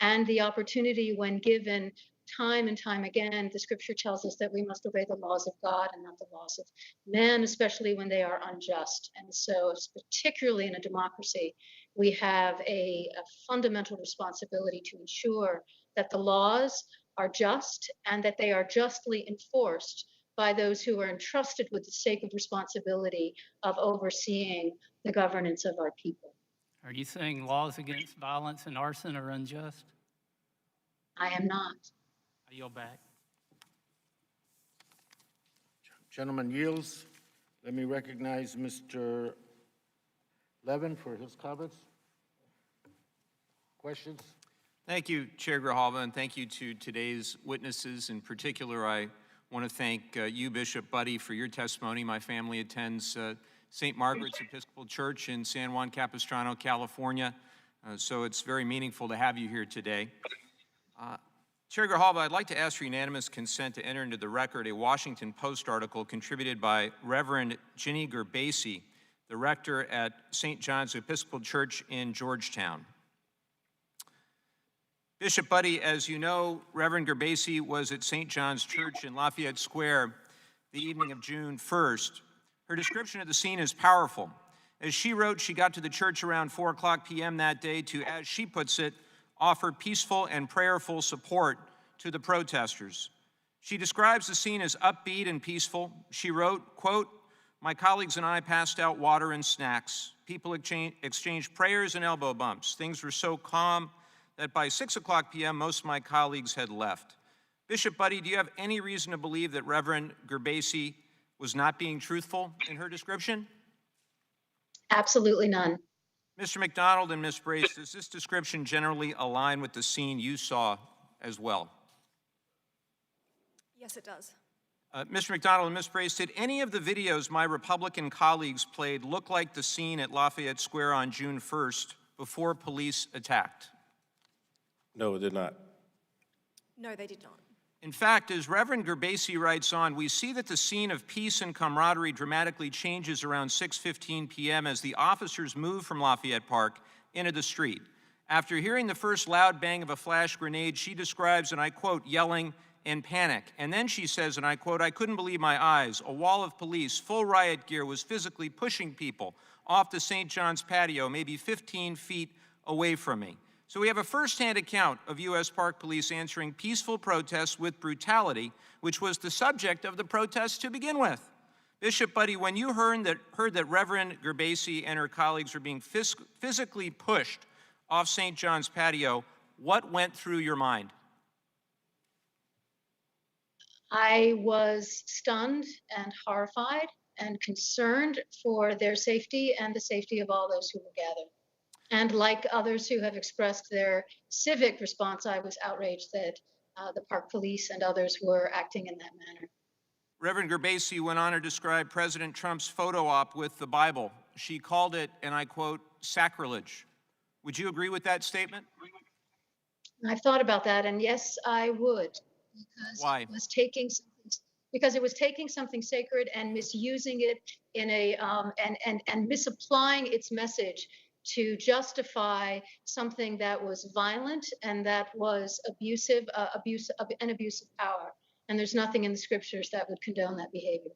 and the opportunity when given time and time again. The Scripture tells us that we must obey the laws of God and not the laws of men, especially when they are unjust. And so, particularly in a democracy, we have a fundamental responsibility to ensure that the laws are just and that they are justly enforced by those who are entrusted with the sacred responsibility of overseeing the governance of our people. Are you saying laws against violence and arson are unjust? I am not. I yield back. Gentleman yields. Let me recognize Mr. Levin for his comments. Questions? Thank you, Chair Grijalva, and thank you to today's witnesses. In particular, I want to thank you, Bishop Budde, for your testimony. My family attends St. Margaret's Episcopal Church in San Juan Capistrano, California, so it's very meaningful to have you here today. Chair Grijalva, I'd like to ask for unanimous consent to enter into the record a Washington Post article contributed by Reverend Ginny Gerbasi, the rector at St. John's Episcopal Church in Georgetown. Bishop Budde, as you know, Reverend Gerbasi was at St. John's Church in Lafayette Square the evening of June 1st. Her description of the scene is powerful. As she wrote, she got to the church around 4:00 p.m. that day to, as she puts it, offer peaceful and prayerful support to the protesters. She describes the scene as upbeat and peaceful. She wrote, quote, "My colleagues and I passed out water and snacks. People exchanged prayers and elbow bumps. Things were so calm that by 6:00 p.m., most of my colleagues had left." Bishop Budde, do you have any reason to believe that Reverend Gerbasi was not being truthful in her description? Absolutely none. Mr. McDonald and Ms. Brace, does this description generally align with the scene you saw as well? Yes, it does. Mr. McDonald and Ms. Brace, did any of the videos my Republican colleagues played look like the scene at Lafayette Square on June 1st before police attacked? No, it did not. No, they did not. In fact, as Reverend Gerbasi writes on, we see that the scene of peace and camaraderie dramatically changes around 6:15 p.m. as the officers move from Lafayette Park into the street. After hearing the first loud bang of a flash grenade, she describes, and I quote, yelling in panic. And then she says, and I quote, "I couldn't believe my eyes. A wall of police, full riot gear, was physically pushing people off the St. John's patio, maybe 15 feet away from me." So we have a firsthand account of U.S. Park Police answering peaceful protests with brutality, which was the subject of the protests to begin with. Bishop Budde, when you heard that Reverend Gerbasi and her colleagues were being physically pushed off St. John's patio, what went through your mind? I was stunned and horrified and concerned for their safety and the safety of all those who were gathered. And like others who have expressed their civic response, I was outraged that the park police and others were acting in that manner. Reverend Gerbasi went on to describe President Trump's photo op with the Bible. She called it, and I quote, sacrilege. Would you agree with that statement? I've thought about that, and yes, I would. Because Why? it was taking something because it was taking something sacred and misusing it in a and misapplying its message to justify something that was violent and that was abusive, an abuse of power. And there's nothing in the scriptures that would condone that behavior.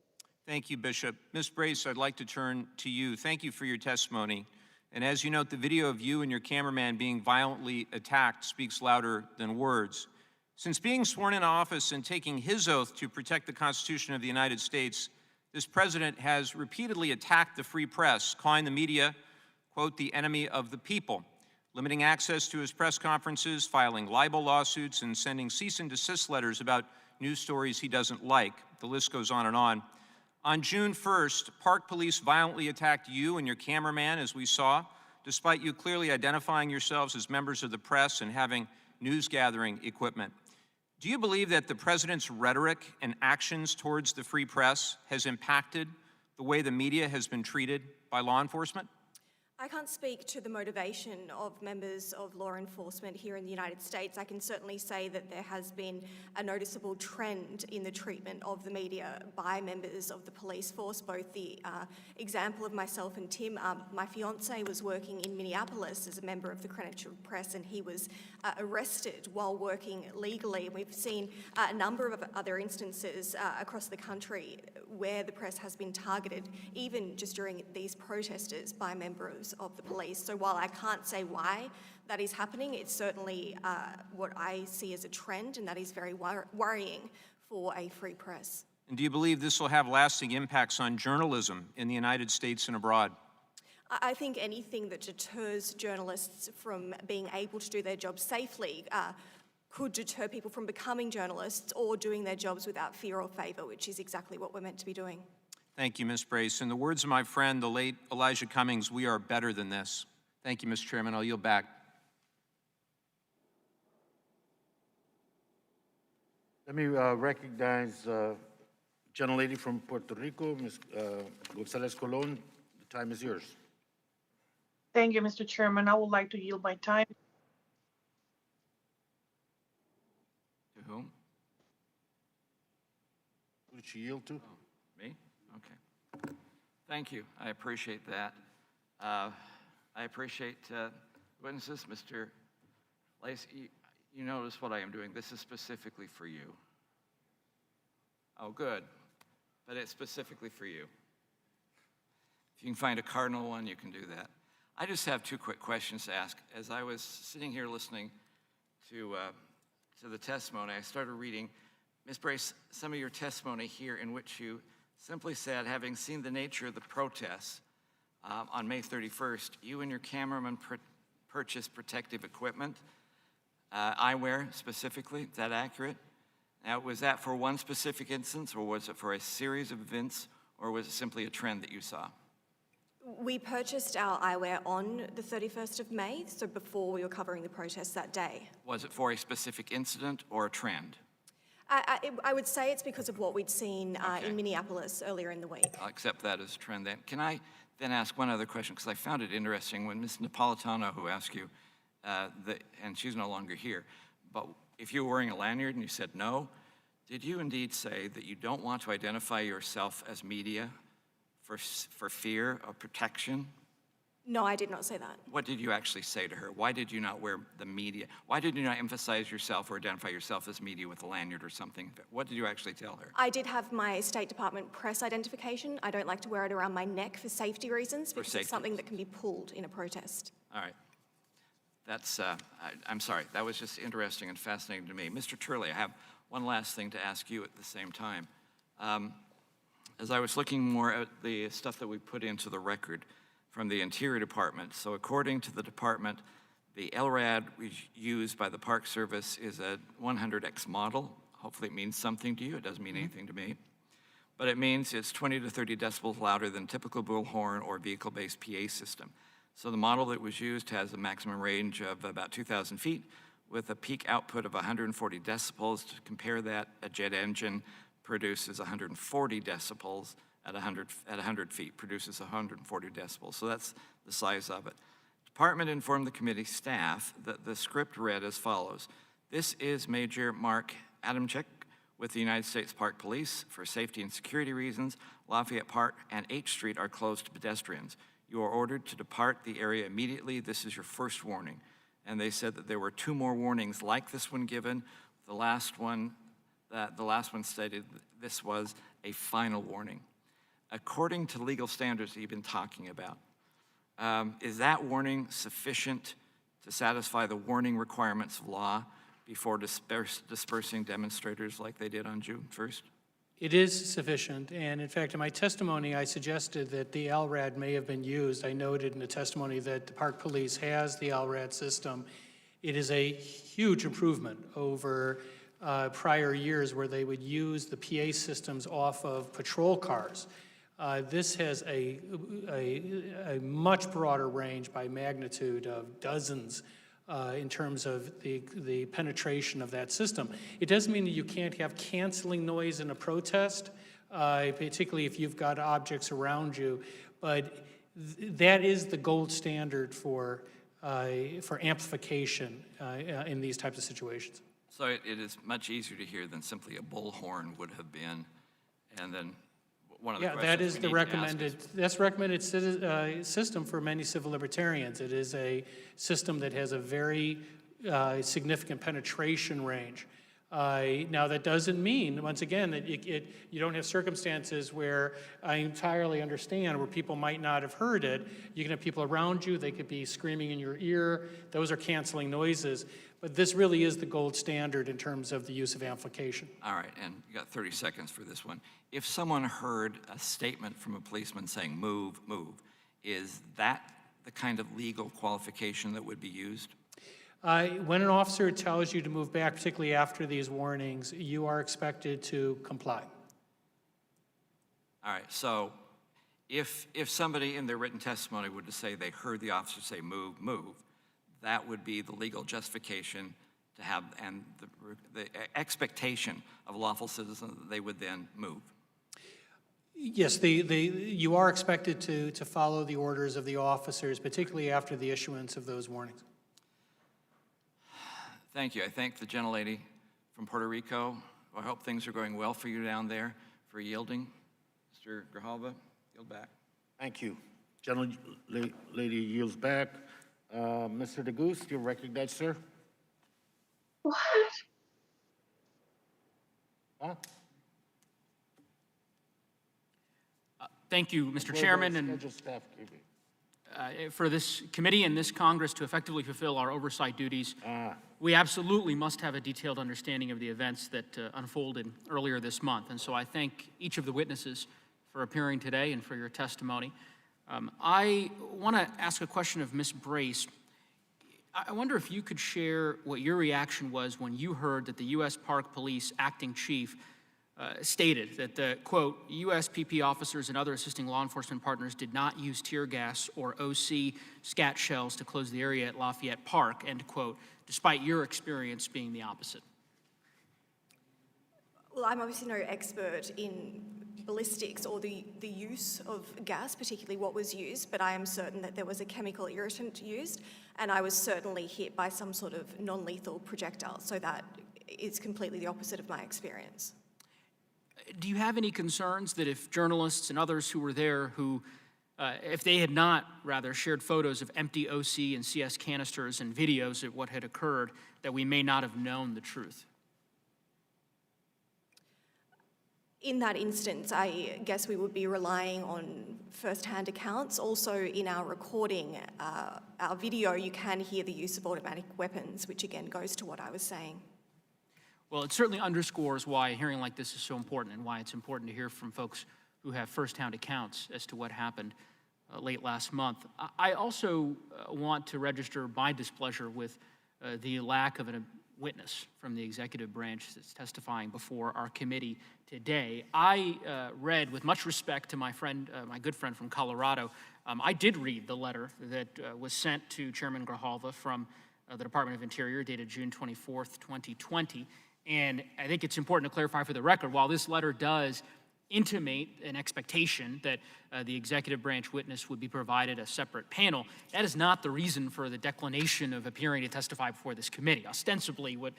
Thank you, Bishop. Ms. Brace, I'd like to turn to you. Thank you for your testimony. And as you note, the video of you and your cameraman being violently attacked speaks louder than words. Since being sworn in office and taking his oath to protect the Constitution of the United States, this president has repeatedly attacked the free press, calling the media, quote, the enemy of the people, limiting access to his press conferences, filing libel lawsuits, and sending cease and desist letters about news stories he doesn't like. The list goes on and on. On June 1st, Park Police violently attacked you and your cameraman, as we saw, despite you clearly identifying yourselves as members of the press and having news-gathering equipment. Do you believe that the president's rhetoric and actions towards the free press has impacted the way the media has been treated by law enforcement? I can't speak to the motivation of members of law enforcement here in the United States. I can certainly say that there has been a noticeable trend in the treatment of the media by members of the police force, both the example of myself and Tim. My fiance was working in Minneapolis as a member of the Credential Press, and he was arrested while working legally. We've seen a number of other instances across the country where the press has been targeted, even just during these protesters, by members of the police. So while I can't say why that is happening, it's certainly what I see as a trend, and that is very worrying for a free press. And do you believe this will have lasting impacts on journalism in the United States and abroad? I think anything that deters journalists from being able to do their job safely could deter people from becoming journalists or doing their jobs without fear or favor, which is exactly what we're meant to be doing. Thank you, Ms. Brace. In the words of my friend, the late Elijah Cummings, we are better than this. Thank you, Mr. Chairman. I'll yield back. Let me recognize gentlelady from Puerto Rico, Ms. Gonzalez Colon. The time is yours. Thank you, Mr. Chairman. I would like to yield my time. To whom? Who did she yield to? Oh, me? Okay. Thank you. I appreciate that. I appreciate witnesses. Mr. Lacey, you notice what I am doing. This is specifically for you. Oh, good. But it's specifically for you. If you can find a cardinal one, you can do that. I just have two quick questions to ask. As I was sitting here listening to the testimony, I started reading, Ms. Brace, some of your testimony here in which you simply said, having seen the nature of the protests on May 31st, you and your cameraman purchased protective equipment, eyewear specifically. Is that accurate? Now, was that for one specific instance, or was it for a series of events, or was it simply a trend that you saw? We purchased our eyewear on the 31st of May, so before we were covering the protests that day. Was it for a specific incident or a trend? I would say it's because of what we'd seen in Minneapolis earlier in the week. I'll accept that as a trend then. Can I then ask one other question, because I found it interesting when Ms. Napolitano, who asked you, and she's no longer here, but if you were wearing a lanyard and you said no, did you indeed say that you don't want to identify yourself as media for fear of protection? No, I did not say that. What did you actually say to her? Why did you not wear the media? Why did you not emphasize yourself or identify yourself as media with a lanyard or something? What did you actually tell her? I did have my State Department press identification. I don't like to wear it around my neck for safety reasons because it's something that can be pulled in a protest. All right. That's, I'm sorry, that was just interesting and fascinating to me. Mr. Turley, I have one last thing to ask you at the same time. As I was looking more at the stuff that we put into the record from the Interior Department, so according to the department, the LRAD used by the Park Service is a 100X model. Hopefully it means something to you. It doesn't mean anything to me. But it means it's 20 to 30 decibels louder than typical bullhorn or vehicle-based PA system. So the model that was used has a maximum range of about 2,000 feet with a peak output of 140 decibels. To compare that, a jet engine produces 140 decibels at 100 feet, produces 140 decibels. So that's the size of it. Department informed the committee staff that the script read as follows. This is Major Mark Adamczyk with the United States Park Police. For safety and security reasons, Lafayette Park and H Street are closed to pedestrians. You are ordered to depart the area immediately. This is your first warning. And they said that there were 2 more warnings like this one given. The last one stated this was a final warning. According to legal standards that you've been talking about, is that warning sufficient to satisfy the warning requirements of law before dispersing demonstrators like they did on June 1st? It is sufficient, and in fact, in my testimony, I suggested that the LRAD may have been used. I noted in the testimony that the Park Police has the LRAD system. It is a huge improvement over prior years where they would use the PA systems off of patrol cars. This has a much broader range by magnitude of dozens in terms of the penetration of that system. It doesn't mean that you can't have canceling noise in a protest, particularly if you've got objects around you, but that is the gold standard for amplification in these types of situations. So it is much easier to hear than simply a bullhorn would have been, and then one of the questions that is we the need to ask recommended. That's recommended system for many civil libertarians. It is a system that has a very significant penetration range. Now, that doesn't mean, once again, that you don't have circumstances where I entirely understand where people might not have heard it. You can have people around you, they could be screaming in your ear. Those are canceling noises. But this really is the gold standard in terms of the use of amplification. All right, and you got 30 seconds for this one. If someone heard a statement from a policeman saying, move, move, is that the kind of legal qualification that would be used? When an officer tells you to move back, particularly after these warnings, you are expected to comply. All right, so if somebody in their written testimony were to say they heard the officer say move, move, that would be the legal justification to have, and the expectation of lawful citizens that they would then move. Yes, you are expected to follow the orders of the officers, particularly after the issuance of those warnings. Thank you. I thank the gentlelady from Puerto Rico. I hope things are going well for you down there, for yielding. Mr. Grijalva, yield back. Thank you. Gentlelady yields back. Mr. Neguse, you're recognized, sir. What? Huh? Thank you, Mr. Chairman, and for this committee and this Congress to effectively fulfill our oversight duties. We absolutely must have a detailed understanding of the events that unfolded earlier this month. And so I thank each of the witnesses for appearing today and for your testimony. I want to ask a question of Ms. Brace. I wonder if you could share what your reaction was when you heard that the U.S. Park Police acting chief stated that the, quote, USPP officers and other assisting law enforcement partners did not use tear gas or OC scat shells to close the area at Lafayette Park, end quote, despite your experience being the opposite. Well, I'm obviously no expert in ballistics or the use of gas, particularly what was used, but I am certain that there was a chemical irritant used, and I was certainly hit by some sort of non-lethal projectile, so that is completely the opposite of my experience. Do you have any concerns that if journalists and others who were there who, if they had not, rather, shared photos of empty OC and CS canisters and videos of what had occurred, that we may not have known the truth? In that instance, I guess we would be relying on first-hand accounts. Also, in our recording, our video, you can hear the use of automatic weapons, which again goes to what I was saying. Well, it certainly underscores why a hearing like this is so important and why it's important to hear from folks who have first-hand accounts as to what happened late last month. I also want to register my displeasure with the lack of a witness from the executive branch that's testifying before our committee today. I read, with much respect to my friend, my good friend from Colorado, I did read the letter that was sent to Chairman Grijalva from the Department of Interior dated June 24th, 2020. And I think it's important to clarify for the record, while this letter does intimate an expectation that the executive branch witness would be provided a separate panel, that is not the reason for the declination of appearing to testify before this committee. Ostensibly, what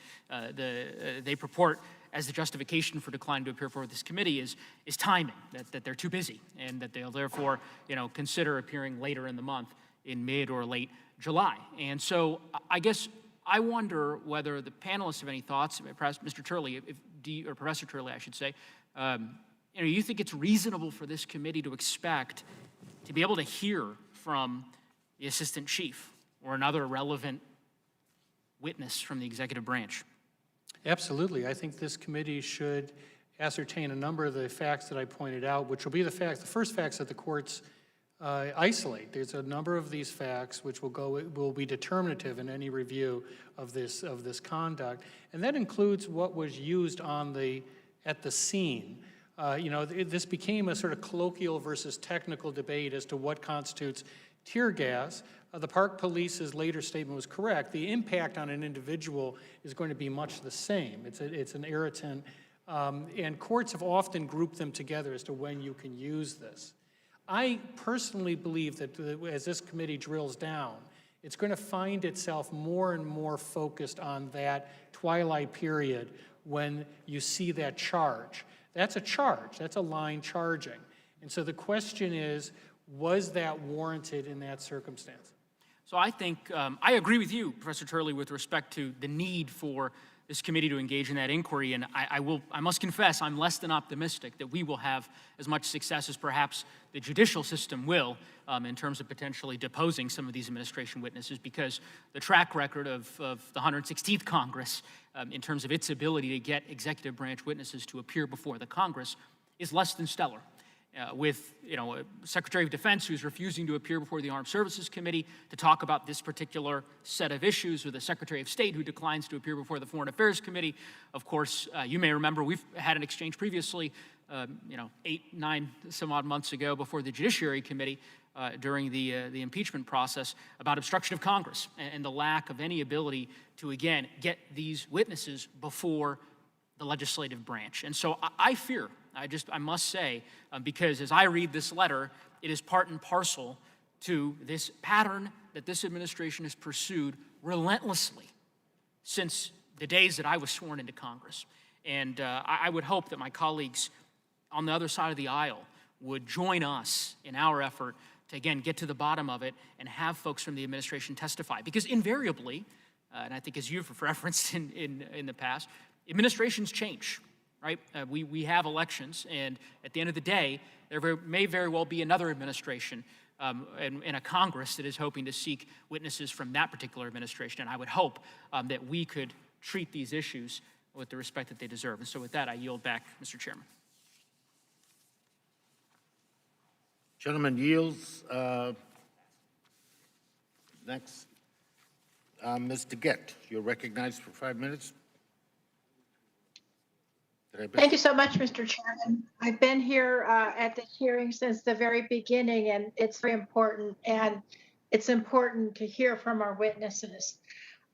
they purport as the justification for declining to appear before this committee is timing, that they're too busy, and that they'll therefore, consider appearing later in the month in mid or late July. And so I guess I wonder whether the panelists have any thoughts, perhaps Mr. Turley, or Professor Turley, I should say, you think it's reasonable for this committee to expect to be able to hear from the assistant chief or another relevant witness from the executive branch? Absolutely. I think this committee should ascertain a number of the facts that I pointed out, which will be the first facts that the courts isolate. There's a number of these facts which will be determinative in any review of this conduct, and that includes what was used at the scene. This became a sort of colloquial versus technical debate as to what constitutes tear gas. The Park Police's later statement was correct. The impact on an individual is going to be much the same. It's an irritant, and courts have often grouped them together as to when you can use this. I personally believe that as this committee drills down, it's going to find itself more and more focused on that twilight period when you see that charge. That's a charge. That's a line charging. And so the question is, was that warranted in that circumstance? So I think, I agree with you, Professor Turley, with respect to the need for this committee to engage in that inquiry, and I must confess, I'm less than optimistic that we will have as much success as perhaps the judicial system will in terms of potentially deposing some of these administration witnesses, because the track record of the 116th Congress in terms of its ability to get executive branch witnesses to appear before the Congress is less than stellar. With a Secretary of Defense who's refusing to appear before the Armed Services Committee to talk about this particular set of issues, with a Secretary of State who declines to appear before the Foreign Affairs Committee. Of course, you may remember we've had an exchange previously, 8, 9 some odd months ago before the Judiciary Committee during the impeachment process about obstruction of Congress and the lack of any ability to, again, get these witnesses before the legislative branch. And so I fear, I must say, because as I read this letter, it is part and parcel to this pattern that this administration has pursued relentlessly since the days that I was sworn into Congress. And I would hope that my colleagues on the other side of the aisle would join us in our effort to, again, get to the bottom of it and have folks from the administration testify. Because invariably, and I think as you've referenced in the past, administrations change. Right? We have elections, and at the end of the day, there may very well be another administration and a Congress that is hoping to seek witnesses from that particular administration. And I would hope that we could treat these issues with the respect that they deserve. And so with that, I yield back, Mr. Chairman. Gentleman yields. Next, Ms. Dingell, you're recognized for 5 minutes. Thank you so much, Mr. Chairman. I've been here at the hearing since the very beginning, and it's very important, and it's important to hear from our witnesses.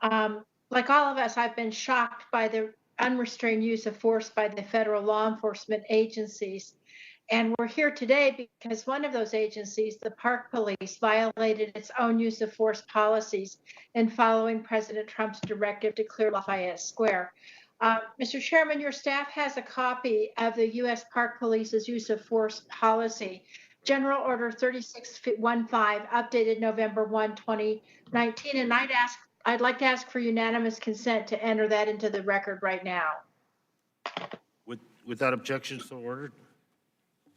Like all of us, I've been shocked by the unrestrained use of force by the federal law enforcement agencies. And we're here today because one of those agencies, the Park Police, violated its own use of force policies in following President Trump's directive to clear Lafayette Square. Mr. Chairman, your staff has a copy of the U.S. Park Police's use of force policy, General Order 3615, updated November 1, 2019, and I'd like to ask for unanimous consent to enter that into the record right now. Without objection, so ordered.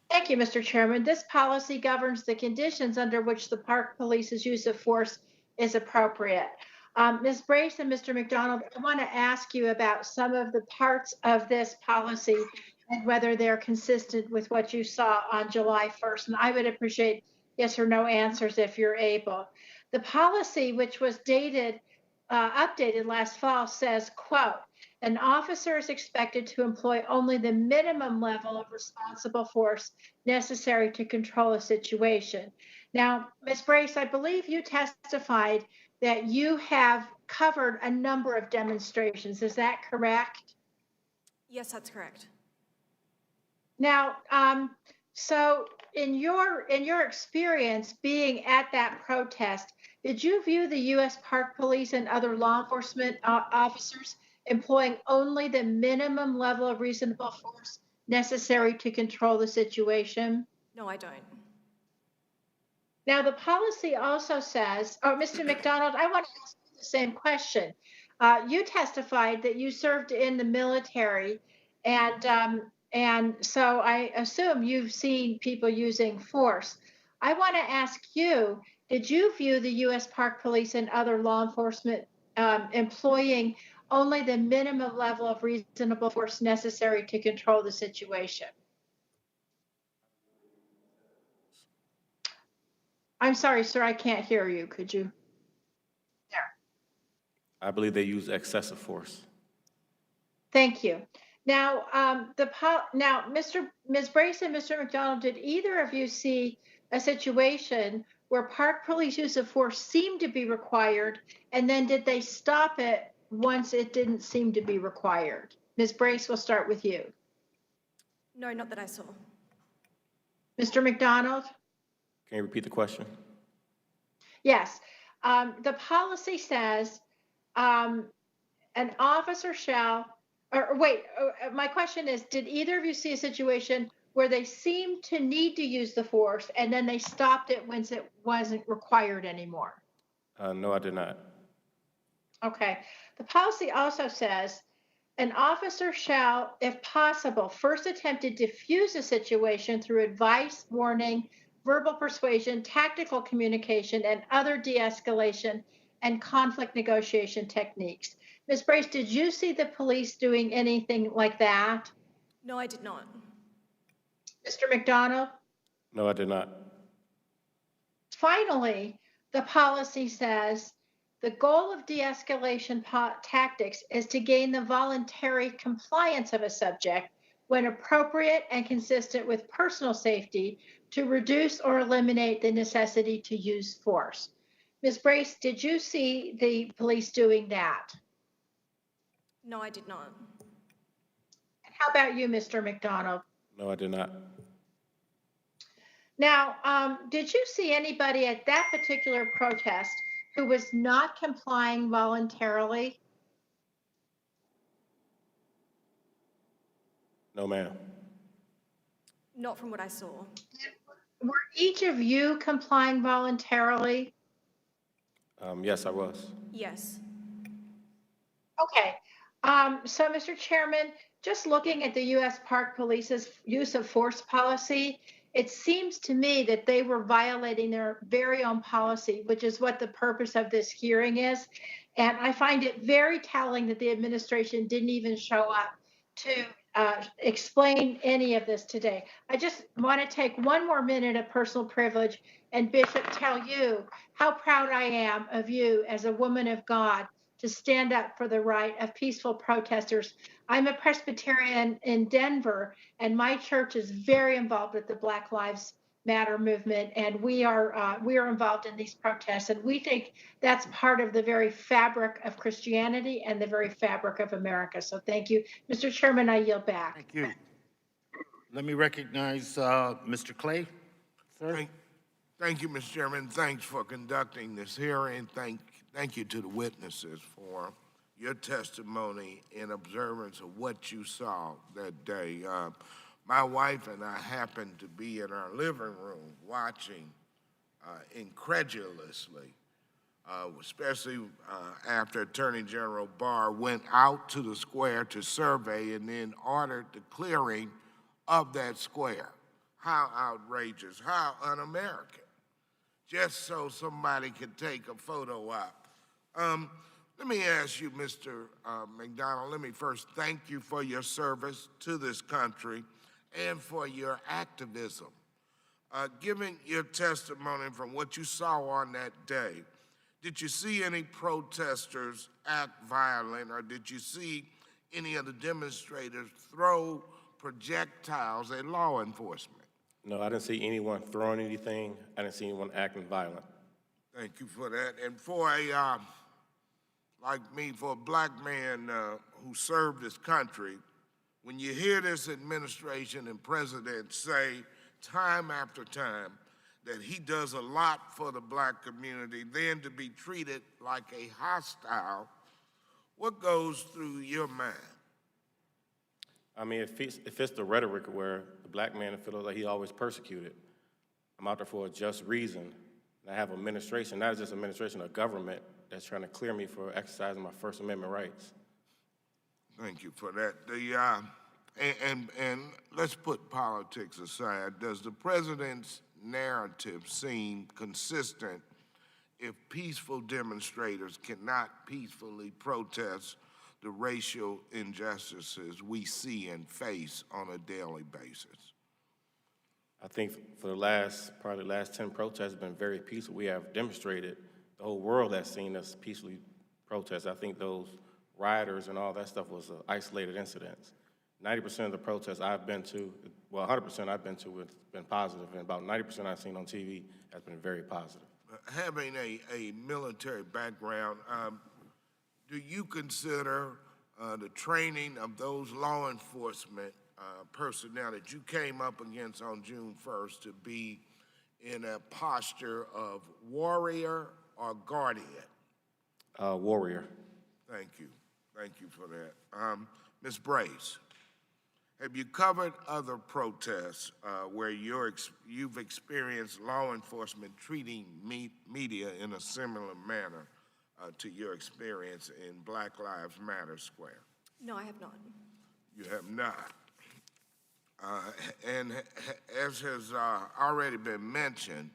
Thank you, Mr. Chairman. This policy governs the conditions under which the Park Police's use of force is appropriate. Ms. Brace and Mr. McDonald, I want to ask you about some of the parts of this policy and whether they're consistent with what you saw on July 1st. And I would appreciate yes or no answers if you're able. The policy, which was updated last fall, says, quote, an officer is expected to employ only the minimum level of responsible force necessary to control a situation. Now, Ms. Brace, I believe you testified that you have covered a number of demonstrations. Is that correct? Yes, that's correct. Now, so in your experience being at that protest, did you view the U.S. Park Police and other law enforcement officers employing only the minimum level of reasonable force necessary to control the situation? No, I don't. Now, the policy also says, Mr. McDonald, I want to ask you the same question. You testified that you served in the military, and so I assume you've seen people using force. I want to ask you, did you view the U.S. Park Police and other law enforcement employing only the minimum level of reasonable force necessary to control the situation? I'm sorry, sir, I can't hear you. Could you? There. I believe they use excessive force. Thank you. Now, Ms. Brace and Mr. McDonald, did either of you see a situation where Park Police use of force seemed to be required, and then did they stop it once it didn't seem to be required? Ms. Brace, we'll start with you. No, not that I saw. Mr. McDonald? Can you repeat the question? Yes. The policy says an officer shall, my question is, did either of you see a situation where they seemed to need to use the force and then they stopped it once it wasn't required anymore? No, I did not. Okay. The policy also says an officer shall, if possible, first attempt to diffuse a situation through advice, warning, verbal persuasion, tactical communication, and other de-escalation and conflict negotiation techniques. Ms. Brace, did you see the police doing anything like that? No, I did not. Mr. McDonald? No, I did not. Finally, the policy says the goal of de-escalation tactics is to gain the voluntary compliance of a subject when appropriate and consistent with personal safety to reduce or eliminate the necessity to use force. Ms. Brace, did you see the police doing that? No, I did not. And how about you, Mr. McDonald? No, I did not. Now, did you see anybody at that particular protest who was not complying voluntarily? No, ma'am. Not from what I saw. Were each of you complying voluntarily? Yes, I was. Yes. Okay. So, Mr. Chairman, just looking at the U.S. Park Police's use of force policy, it seems to me that they were violating their very own policy, which is what the purpose of this hearing is. And I find it very telling that the administration didn't even show up to explain any of this today. I just want to take one more minute of personal privilege and, Bishop, tell you how proud I am of you as a woman of God to stand up for the right of peaceful protesters. I'm a Presbyterian in Denver, and my church is very involved with the Black Lives Matter movement, and we are involved in these protests, and we think that's part of the very fabric of Christianity and the very fabric of America. So thank you. Mr. Chairman, I yield back. Thank you. Let me recognize Mr. Clay. Sir. Thank you, Mr. Chairman. Thanks for conducting this hearing. Thank you to the witnesses for your testimony in observance of what you saw that day. My wife and I happened to be in our living room watching incredulously, especially after Attorney General Barr went out to the square to survey and then ordered the clearing of that square. How outrageous, how un-American, just so somebody could take a photo op. Let me ask you, Mr. McDonald, let me first thank you for your service to this country and for your activism. Given your testimony from what you saw on that day, did you see any protesters act violent, or did you see any of the demonstrators throw projectiles at law enforcement? No, I didn't see anyone throwing anything. I didn't see anyone acting violent. Thank you for that. And for a, like me, for a black man who served this country, when you hear this administration and president say time after time that he does a lot for the black community, then to be treated like a hostile What goes through your mind? I mean, if it's the rhetoric where the black man feels like he always persecuted, I'm out there for a just reason. And I have administration, not just administration, a government that's trying to clear me for exercising my First Amendment rights. Thank you for that. And let's put politics aside. Does the president's narrative seem consistent if peaceful demonstrators cannot peacefully protest the racial injustices we see and face on a daily basis? I think for probably the last 10 protests have been very peaceful. We have demonstrated, the whole world has seen us peacefully protest. I think those rioters and all that stuff was isolated incidents. 90% of the protests I've been to, well, 100% I've been to has been positive, and about 90% I've seen on TV has been very positive. Having a military background, do you consider the training of those law enforcement personnel that you came up against on June 1st to be in a posture of warrior or guardian? Warrior. Thank you. Thank you for that. Ms. Brace, have you covered other protests where you've experienced law enforcement treating media in a similar manner to your experience in Black Lives Matter Square? No, I have not. You have not. And as has already been mentioned,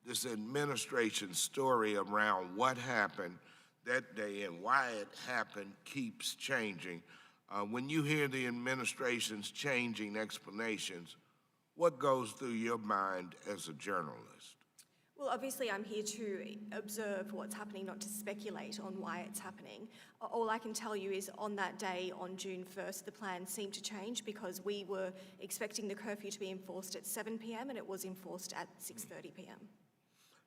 this administration's story around what happened that day and why it happened keeps changing. When you hear the administration's changing explanations, what goes through your mind as a journalist? Well, obviously, I'm here to observe what's happening, not to speculate on why it's happening. All I can tell you is on that day, on June 1st, the plan seemed to change because we were expecting the curfew to be enforced at 7 p.m. and it was enforced at 6:30 p.m.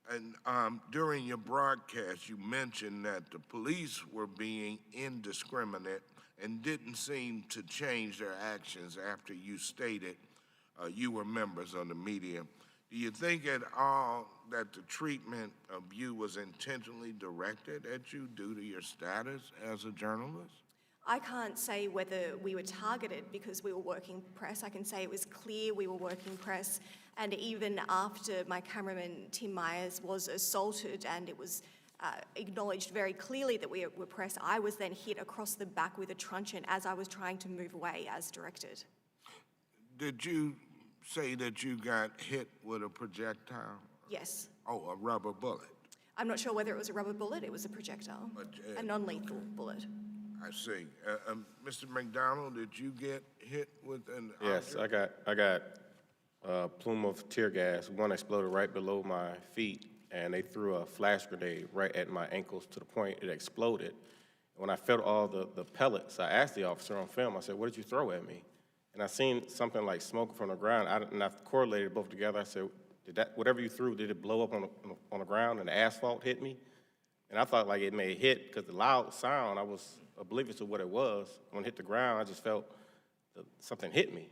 And during your broadcast, you mentioned that the police were being indiscriminate and didn't seem to change their actions after you stated you were members of the media. Do you think at all that the treatment of you was intentionally directed at you due to your status as a journalist? I can't say whether we were targeted because we were working press. I can say it was clear we were working press. And even after my cameraman, Tim Myers, was assaulted and it was acknowledged very clearly that we were press, I was then hit across the back with a truncheon as I was trying to move away as directed. Did you say that you got hit with a projectile? Yes. Oh, a rubber bullet. I'm not sure whether it was a rubber bullet, it was a projectile, a non-lethal bullet. I see. Mr. McDonald, did you get hit with an Yes, object? I got a plume of tear gas. One exploded right below my feet, and they threw a flash grenade right at my ankles to the point it exploded. When I felt all the pellets, I asked the officer on film, I said, "What did you throw at me?" And I seen something like smoke from the ground, and I correlated both together. I said, whatever you threw, did it blow up on the ground and the asphalt hit me? And I thought like it may hit, because the loud sound, I was oblivious to what it was. When it hit the ground, I just felt something hit me.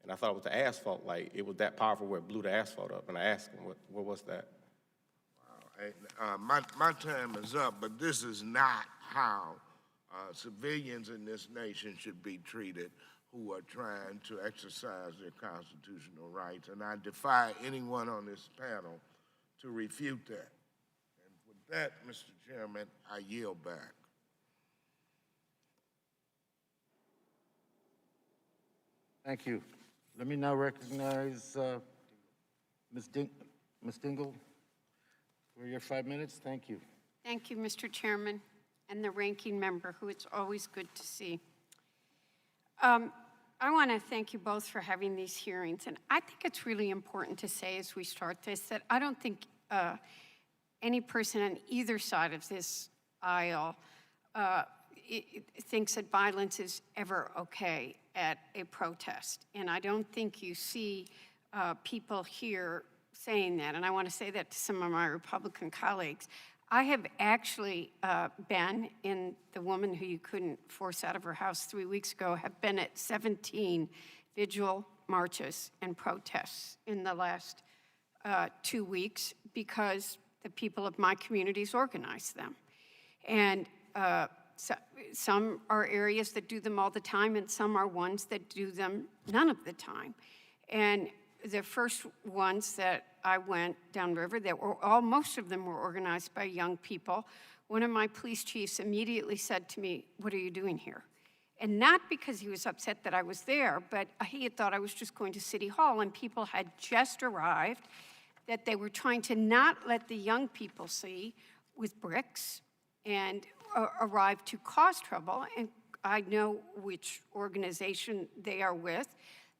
And I thought it was the asphalt, like it was that powerful where it blew the asphalt up. And I asked him, what was that? Wow. My time is up, but this is not how civilians in this nation should be treated who are trying to exercise their constitutional rights. And I defy anyone on this panel to refute that. And with that, Mr. Chairman, I yield back. Thank you. Let me now recognize Ms. Dingell for your 5 minutes. Thank you. Thank you, Mr. Chairman, and the ranking member, who it's always good to see. I want to thank you both for having these hearings, and I think it's really important to say as we start this that I don't think any person on either side of this aisle thinks that violence is ever okay at a protest, and I don't think you see people here saying that, and I want to say that to some of my Republican colleagues. I have actually been in the woman who you couldn't force out of her house 3 weeks ago, have been at 17 vigil marches and protests in the last 2 weeks because the people of my communities organized them. And Some are areas that do them all the time, and some are ones that do them none of the time. And the first ones that I went downriver, most of them were organized by young people. One of my police chiefs immediately said to me, "What are you doing here?" And not because he was upset that I was there, but he had thought I was just going to City Hall, and people had just arrived that they were trying to not let the young people see with bricks and arrive to cause trouble. And I know which organization they are with.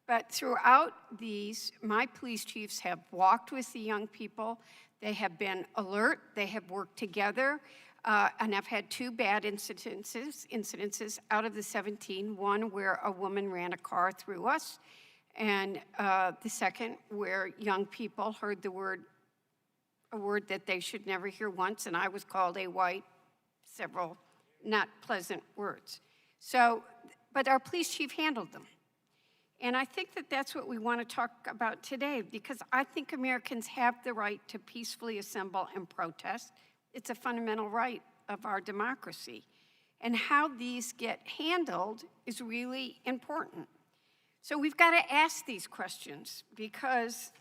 But throughout these, my police chiefs have walked with the young people. They have been alert. They have worked together. And I've had 2 bad incidences out of the 17. One where a woman ran a car through us, and the second where young people heard a word that they should never hear once, and I was called a white, several not pleasant words. So, but our police chief handled them. And I think that that's what we want to talk about today, because I think Americans have the right to peacefully assemble and protest. It's a fundamental right of our democracy. And how these get handled is really important. So we've got to ask these questions, because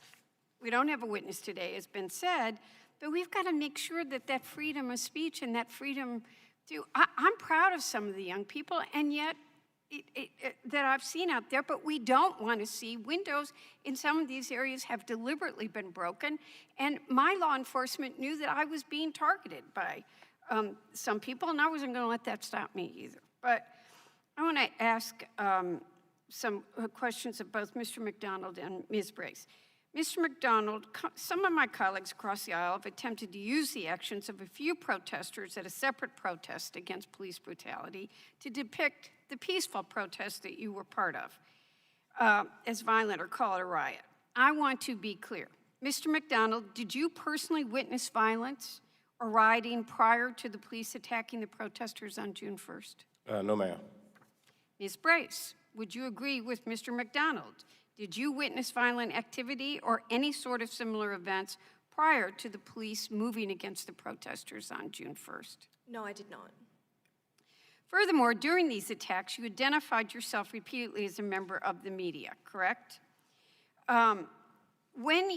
we don't have a witness today, as been said, but we've got to make sure that that freedom of speech and that freedom to, I'm proud of some of the young people, and yet that I've seen out there, but we don't want to see windows in some of these areas have deliberately been broken. And my law enforcement knew that I was being targeted by some people, and I wasn't going to let that stop me either. But I want to ask some questions of both Mr. McDonald and Ms. Brace. Mr. McDonald, some of my colleagues across the aisle have attempted to use the actions of a few protesters at a separate protest against police brutality to depict the peaceful protest that you were part of as violent, or call it a riot. I want to be clear. Mr. McDonald, did you personally witness violence or rioting prior to the police attacking the protesters on June 1st? No, ma'am. Ms. Brace, would you agree with Mr. McDonald? Did you witness violent activity or any sort of similar events prior to the police moving against the protesters on June 1st? No, I did not. Furthermore, during these attacks, you identified yourself repeatedly as a member of the media, correct? When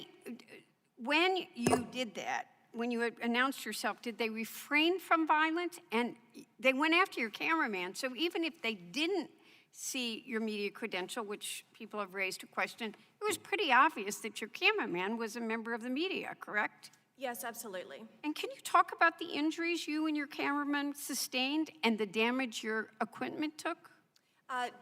you did that, when you announced yourself, did they refrain from violence? And they went after your cameraman, so even if they didn't see your media credential, which people have raised a question, it was pretty obvious that your cameraman was a member of the media, correct? Yes, absolutely. And can you talk about the injuries you and your cameraman sustained and the damage your equipment took?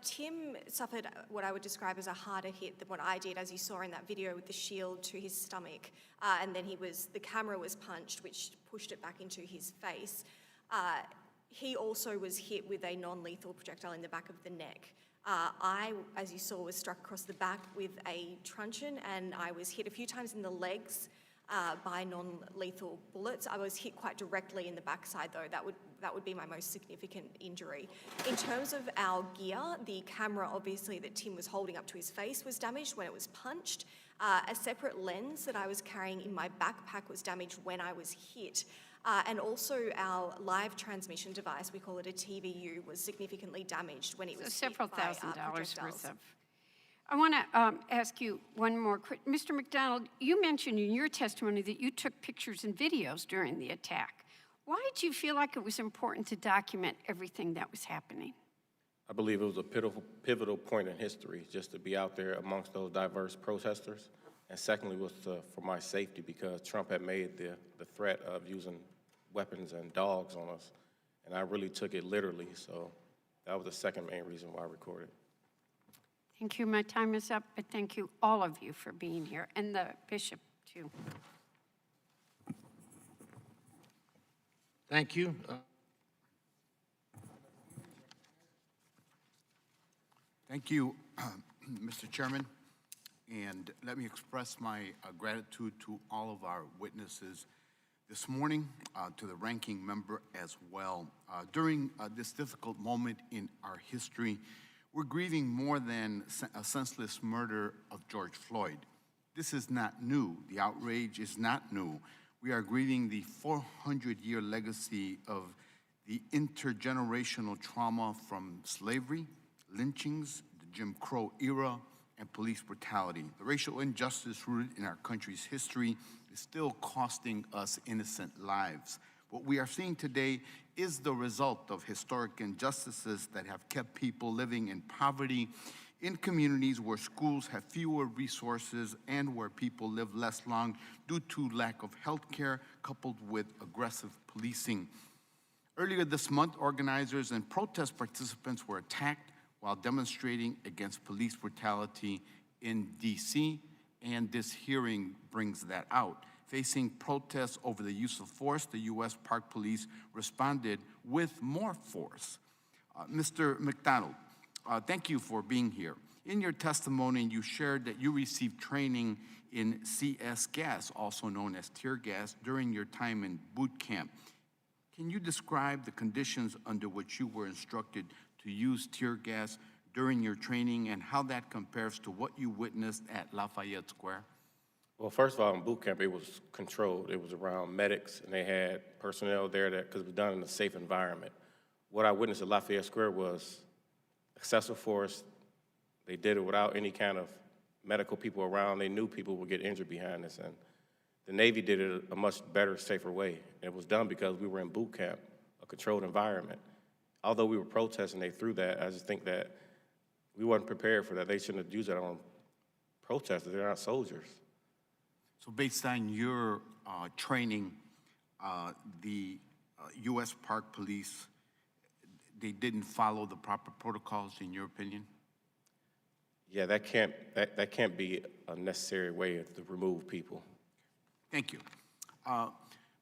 Tim suffered what I would describe as a harder hit than what I did, as you saw in that video, with the shield to his stomach. And then the camera was punched, which pushed it back into his face. He also was hit with a non-lethal projectile in the back of the neck. I, as you saw, was struck across the back with a truncheon, and I was hit a few times in the legs by non-lethal bullets. I was hit quite directly in the backside, though. That would be my most significant injury. In terms of our gear, the camera, obviously, that Tim was holding up to his face was damaged when it was punched. A separate lens that I was carrying in my backpack was damaged when I was hit. And also our live transmission device, we call it a TVU, was significantly damaged when it was several hit by, $1,000s projectiles. worth of. I want to ask you one more quick. Mr. McDonald, you mentioned in your testimony that you took pictures and videos during the attack. Why did you feel like it was important to document everything that was happening? I believe it was a pivotal point in history, just to be out there amongst those diverse protesters. And secondly was for my safety, because Trump had made the threat of using weapons and dogs on us. And I really took it literally, so that was the second main reason why I recorded. Thank you. My time is up, but thank you, all of you, for being here, and the bishop, too. Thank you. Thank you, Mr. Chairman. And let me express my gratitude to all of our witnesses this morning, to the ranking member as well. During this difficult moment in our history, we're grieving more than a senseless murder of George Floyd. This is not new. The outrage is not new. We are grieving the 400-year legacy of the intergenerational trauma from slavery, lynchings, the Jim Crow era, and police brutality. The racial injustice rooted in our country's history is still costing us innocent lives. What we are seeing today is the result of historic injustices that have kept people living in poverty in communities where schools have fewer resources and where people live less long due to lack of health care coupled with aggressive policing. Earlier this month, organizers and protest participants were attacked while demonstrating against police brutality in D.C., and this hearing brings that out. Facing protests over the use of force, the U.S. Park Police responded with more force. Mr. McDonald, thank you for being here. In your testimony, you shared that you received training in CS gas, also known as tear gas, during your time in boot camp. Can you describe the conditions under which you were instructed to use tear gas during your training and how that compares to what you witnessed at Lafayette Square? Well, first of all, in boot camp, it was controlled. It was around medics, and they had personnel there because it was done in a safe environment. What I witnessed at Lafayette Square was excessive force. They did it without any kind of medical people around. They knew people would get injured behind this, and the Navy did it a much better, safer way. It was done because we were in boot camp, a controlled environment. Although we were protesting, they threw that. I just think that we weren't prepared for that. They shouldn't have used that on protesters. They're not soldiers. So based on your training, the U.S. Park Police, they didn't follow the proper protocols, in your opinion? Yeah, that can't be a necessary way to remove people. Thank you.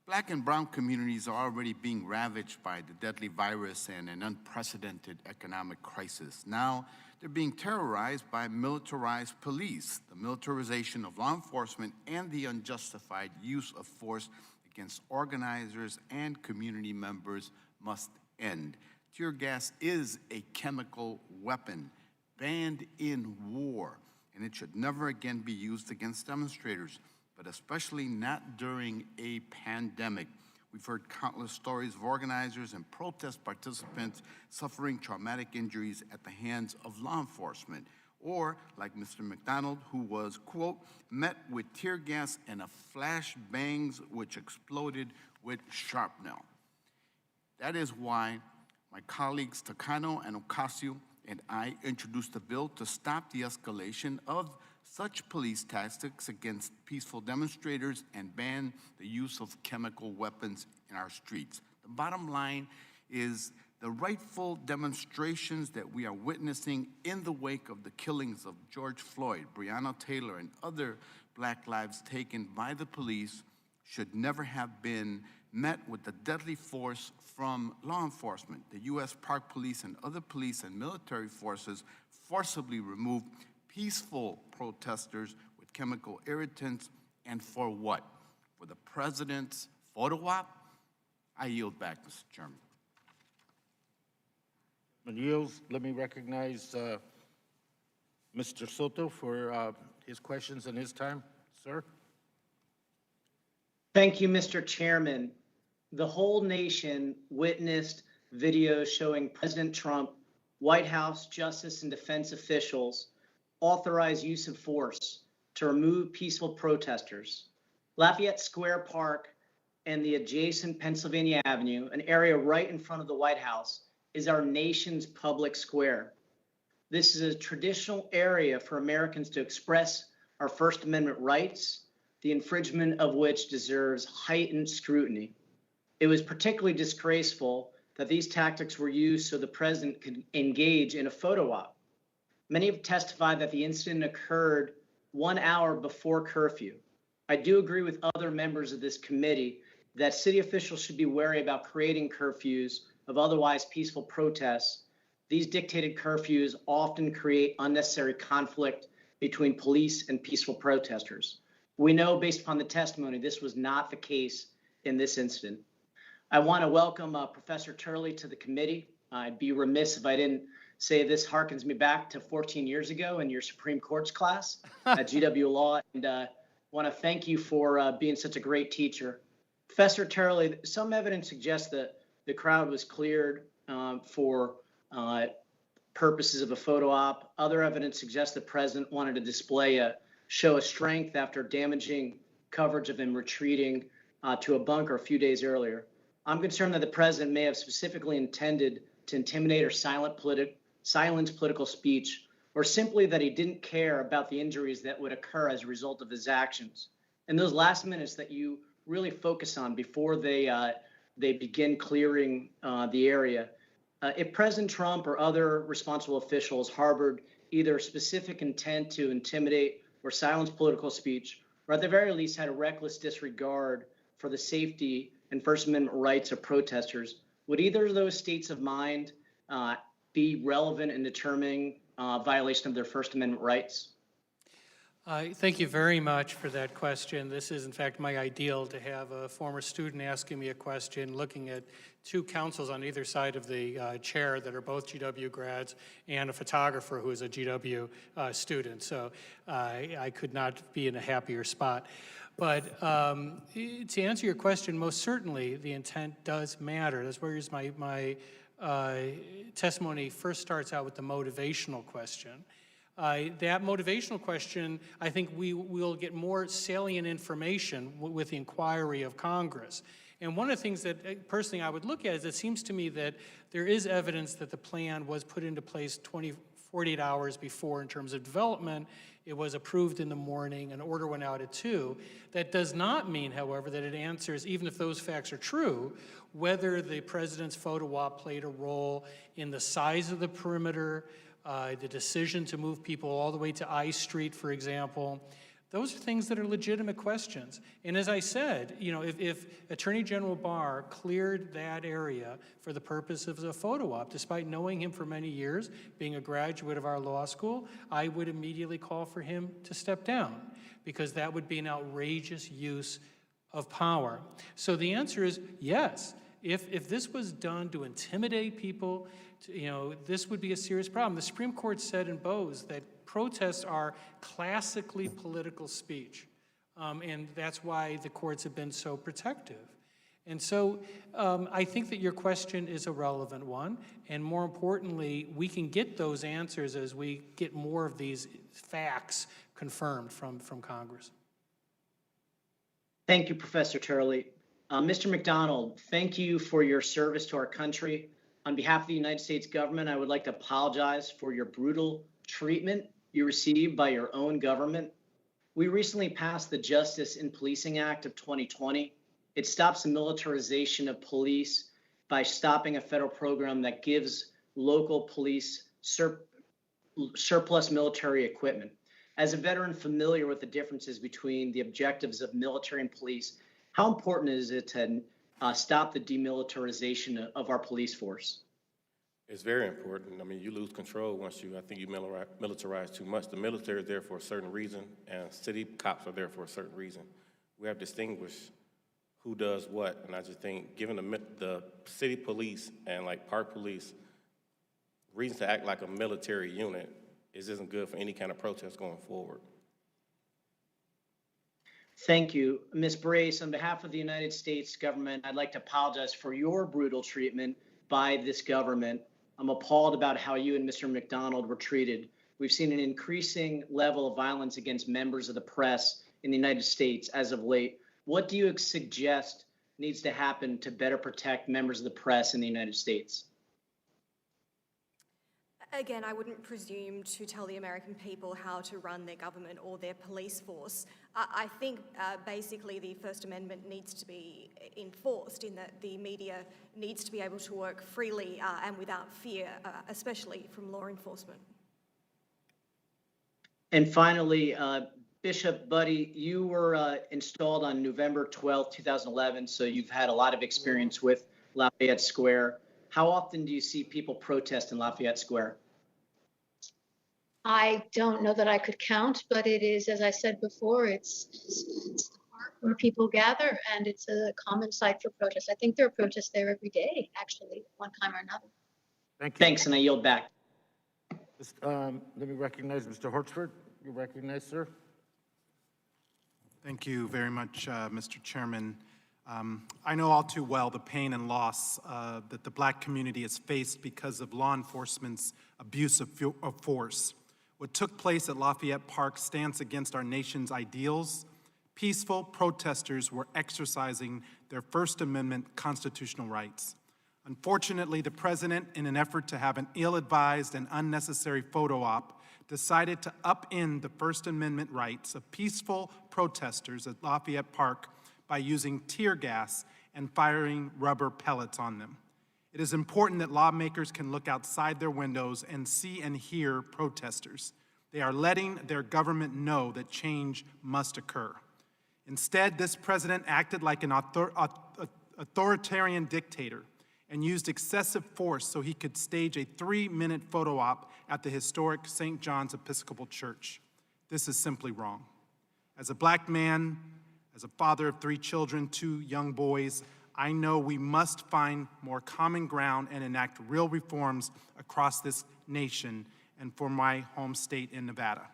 Black and brown communities are already being ravaged by the deadly virus and an unprecedented economic crisis. Now, they're being terrorized by militarized police. The militarization of law enforcement and the unjustified use of force against organizers and community members must end. Tear gas is a chemical weapon banned in war, and it should never again be used against demonstrators, but especially not during a pandemic. We've heard countless stories of organizers and protest participants suffering traumatic injuries at the hands of law enforcement, or like Mr. McDonald, who was, quote, met with tear gas and a flash bangs which exploded with shrapnel. That is why my colleagues Takano and Ocasio and I introduced a bill to stop the escalation of such police tactics against peaceful demonstrators and ban the use of chemical weapons in our streets. The bottom line is the rightful demonstrations that we are witnessing in the wake of the killings of George Floyd, Breonna Taylor, and other Black lives taken by the police should never have been met with the deadly force from law enforcement. The U.S. Park Police and other police and military forces forcibly removed peaceful protesters with chemical irritants, and for what? For the president's photo op? I yield back, Mr. Chairman. Let me recognize Mr. Soto for his questions and his time. Sir? Thank you, Mr. Chairman. The whole nation witnessed videos showing President Trump, White House justice and defense officials authorize use of force to remove peaceful protesters. Lafayette Square Park and the adjacent Pennsylvania Avenue, an area right in front of the White House, is our nation's public square. This is a traditional area for Americans to express our First Amendment rights, the infringement of which deserves heightened scrutiny. It was particularly disgraceful that these tactics were used so the president could engage in a photo op. Many have testified that the incident occurred 1 hour before curfew. I do agree with other members of this committee that city officials should be wary about creating curfews of otherwise peaceful protests. These dictated curfews often create unnecessary conflict between police and peaceful protesters. We know based upon the testimony, this was not the case in this incident. I want to welcome Professor Turley to the committee. I'd be remiss if I didn't say this harkens me back to 14 years ago in your Supreme Court's class at GW Law, and want to thank you for being such a great teacher. Professor Turley, some evidence suggests that the the crowd was cleared for purposes of a photo op. Other evidence suggests the president wanted to display a show of strength after damaging coverage of him retreating to a bunker a few days earlier. I'm concerned that the president may have specifically intended to intimidate or silence political speech, or simply that he didn't care about the injuries that would occur as a result of his actions. And those last minutes that you really focus on before they begin clearing the area, if President Trump or other responsible officials harbored either specific intent to intimidate or silence political speech, or at the very least had a reckless disregard for the safety and First Amendment rights of protesters, would either of those states of mind be relevant in determining violation of their First Amendment rights? Thank you very much for that question. This is, in fact, my ideal, to have a former student asking me a question, looking at two counsels on either side of the chair that are both GW grads, and a photographer who is a GW student. So I could not be in a happier spot. But to answer your question, most certainly the intent does matter. That's where my testimony first starts out with the motivational question. That motivational question, I think we will get more salient information with the inquiry of Congress. And one of the things that personally I would look at is it seems to me that there is evidence that the plan was put into place 48 hours before in terms of development. It was approved in the morning, an order went out at 2. That does not mean, however, that it answers, even if those facts are true, whether the president's photo op played a role in the size of the perimeter, the decision to move people all the way to I Street, for example. Those are things that are legitimate questions. And as I said, you know, if Attorney General Barr cleared that area for the purpose of a photo op, despite knowing him for many years, being a graduate of our law school, I would immediately call for him to step down, because that would be an outrageous use of power. So the answer is yes. If this was done to intimidate people, this would be a serious problem. The Supreme Court said in Bose that protests are classically political speech, and that's why the courts have been so protective. And so I think that your question is a relevant one, and more importantly, we can get those answers as we get more of these facts confirmed from Congress. Thank you, Professor Turley. Mr. McDonald, thank you for your service to our country. On behalf of the United States government, I would like to apologize for your brutal treatment you received by your own government. We recently passed the Justice in Policing Act of 2020. It stops the militarization of police by stopping a federal program that gives local police surplus military equipment. As a veteran familiar with the differences between the objectives of military and police, how important is it to stop the demilitarization of our police force? It's very important. I mean, you lose control once I think you militarize too much. The military is there for a certain reason, and city cops are there for a certain reason. We have distinguished who does what, and I just think given the city police and like park police, reasons to act like a military unit isn't good for any kind of protest going forward. Thank you. Ms. Brace, on behalf of the United States government, I'd like to apologize for your brutal treatment by this government. I'm appalled about how you and Mr. McDonald were treated. We've seen an increasing level of violence against members of the press in the United States as of late. What do you suggest needs to happen to better protect members of the press in the United States? Again, I wouldn't presume to tell the American people how to run their government or their police force. I think basically the First Amendment needs to be enforced in that the media needs to be able to work freely and without fear, especially from law enforcement. And finally, Bishop Budde, you were installed on November 12, 2011, so you've had a lot of experience with Lafayette Square. How often do you see people protest in Lafayette Square? I don't know that I could count, but it is, as I said before, it's the park where people gather, and it's a common site for protest. I think there are protests there every day, actually, one time or another. Thank you. Thanks, and I yield back. Let me recognize Mr. Horsford. You're recognized, sir. Thank you very much, Mr. Chairman. I know all too well the pain and loss that the Black community has faced because of law enforcement's abuse of force. What took place at Lafayette Park stands against our nation's ideals. Peaceful protesters were exercising their First Amendment constitutional rights. Unfortunately, the president, in an effort to have an ill-advised and unnecessary photo op, decided to upend the First Amendment rights of peaceful protesters at Lafayette Park by using tear gas and firing rubber pellets on them. It is important that lawmakers can look outside their windows and see and hear protesters. They are letting their government know that change must occur. Instead, this president acted like an authoritarian dictator and used excessive force so he could stage a 3-minute photo op at the historic St. John's Episcopal Church. This is simply wrong. As a Black man, as a father of 3 children, 2 young boys, I know we must find more common ground and enact real reforms across this nation and for my home state in Nevada.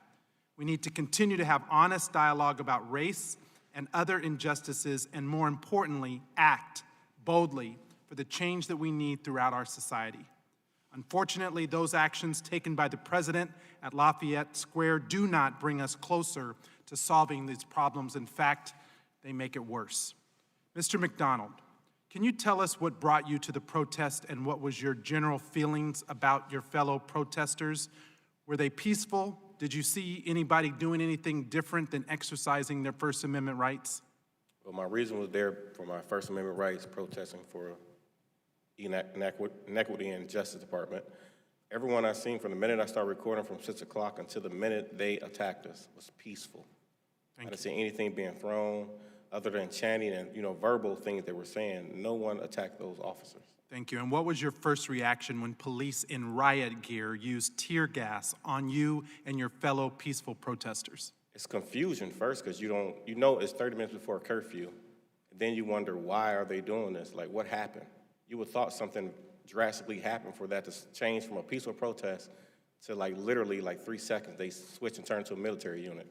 We need to continue to have honest dialogue about race and other injustices, and more importantly, act boldly for the change that we need throughout our society. Unfortunately, those actions taken by the president at Lafayette Square do not bring us closer to solving these problems. In fact, they make it worse. Mr. McDonald, can you tell us what brought you to the protest and what was your general feelings about your fellow protesters? Were they peaceful? Did you see anybody doing anything different than exercising their First Amendment rights? Well, my reason was there for my First Amendment rights, protesting for inequity in the Justice Department. Everyone I've seen from the minute I started recording from 6 o'clock until the minute they attacked us was peaceful. I didn't see anything being thrown other than chanting and, verbal things they were saying. No one attacked those officers. Thank you. And what was your first reaction when police in riot gear used tear gas on you and your fellow peaceful protesters? It's confusion first, because you know it's 30 minutes before curfew. Then you wonder, why are they doing this? Like, what happened? You would have thought something drastically happened for that to change from a peaceful protest to literally 3 seconds. They switched and turned to a military unit.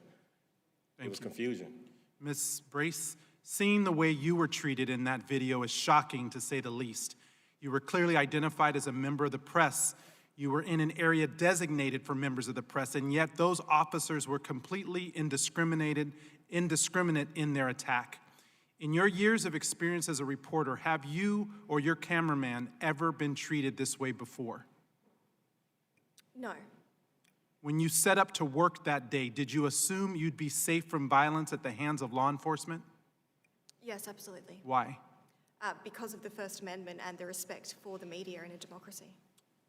It was confusion. Ms. Brace, seeing the way you were treated in that video is shocking, to say the least. You were clearly identified as a member of the press. You were in an area designated for members of the press, and yet those officers were completely indiscriminate in their attack. In your years of experience as a reporter, have you or your cameraman ever been treated this way before? No. When you set up to work that day, did you assume you'd be safe from violence at the hands of law enforcement? Yes, absolutely. Why? Because of the First Amendment and the respect for the media in a democracy.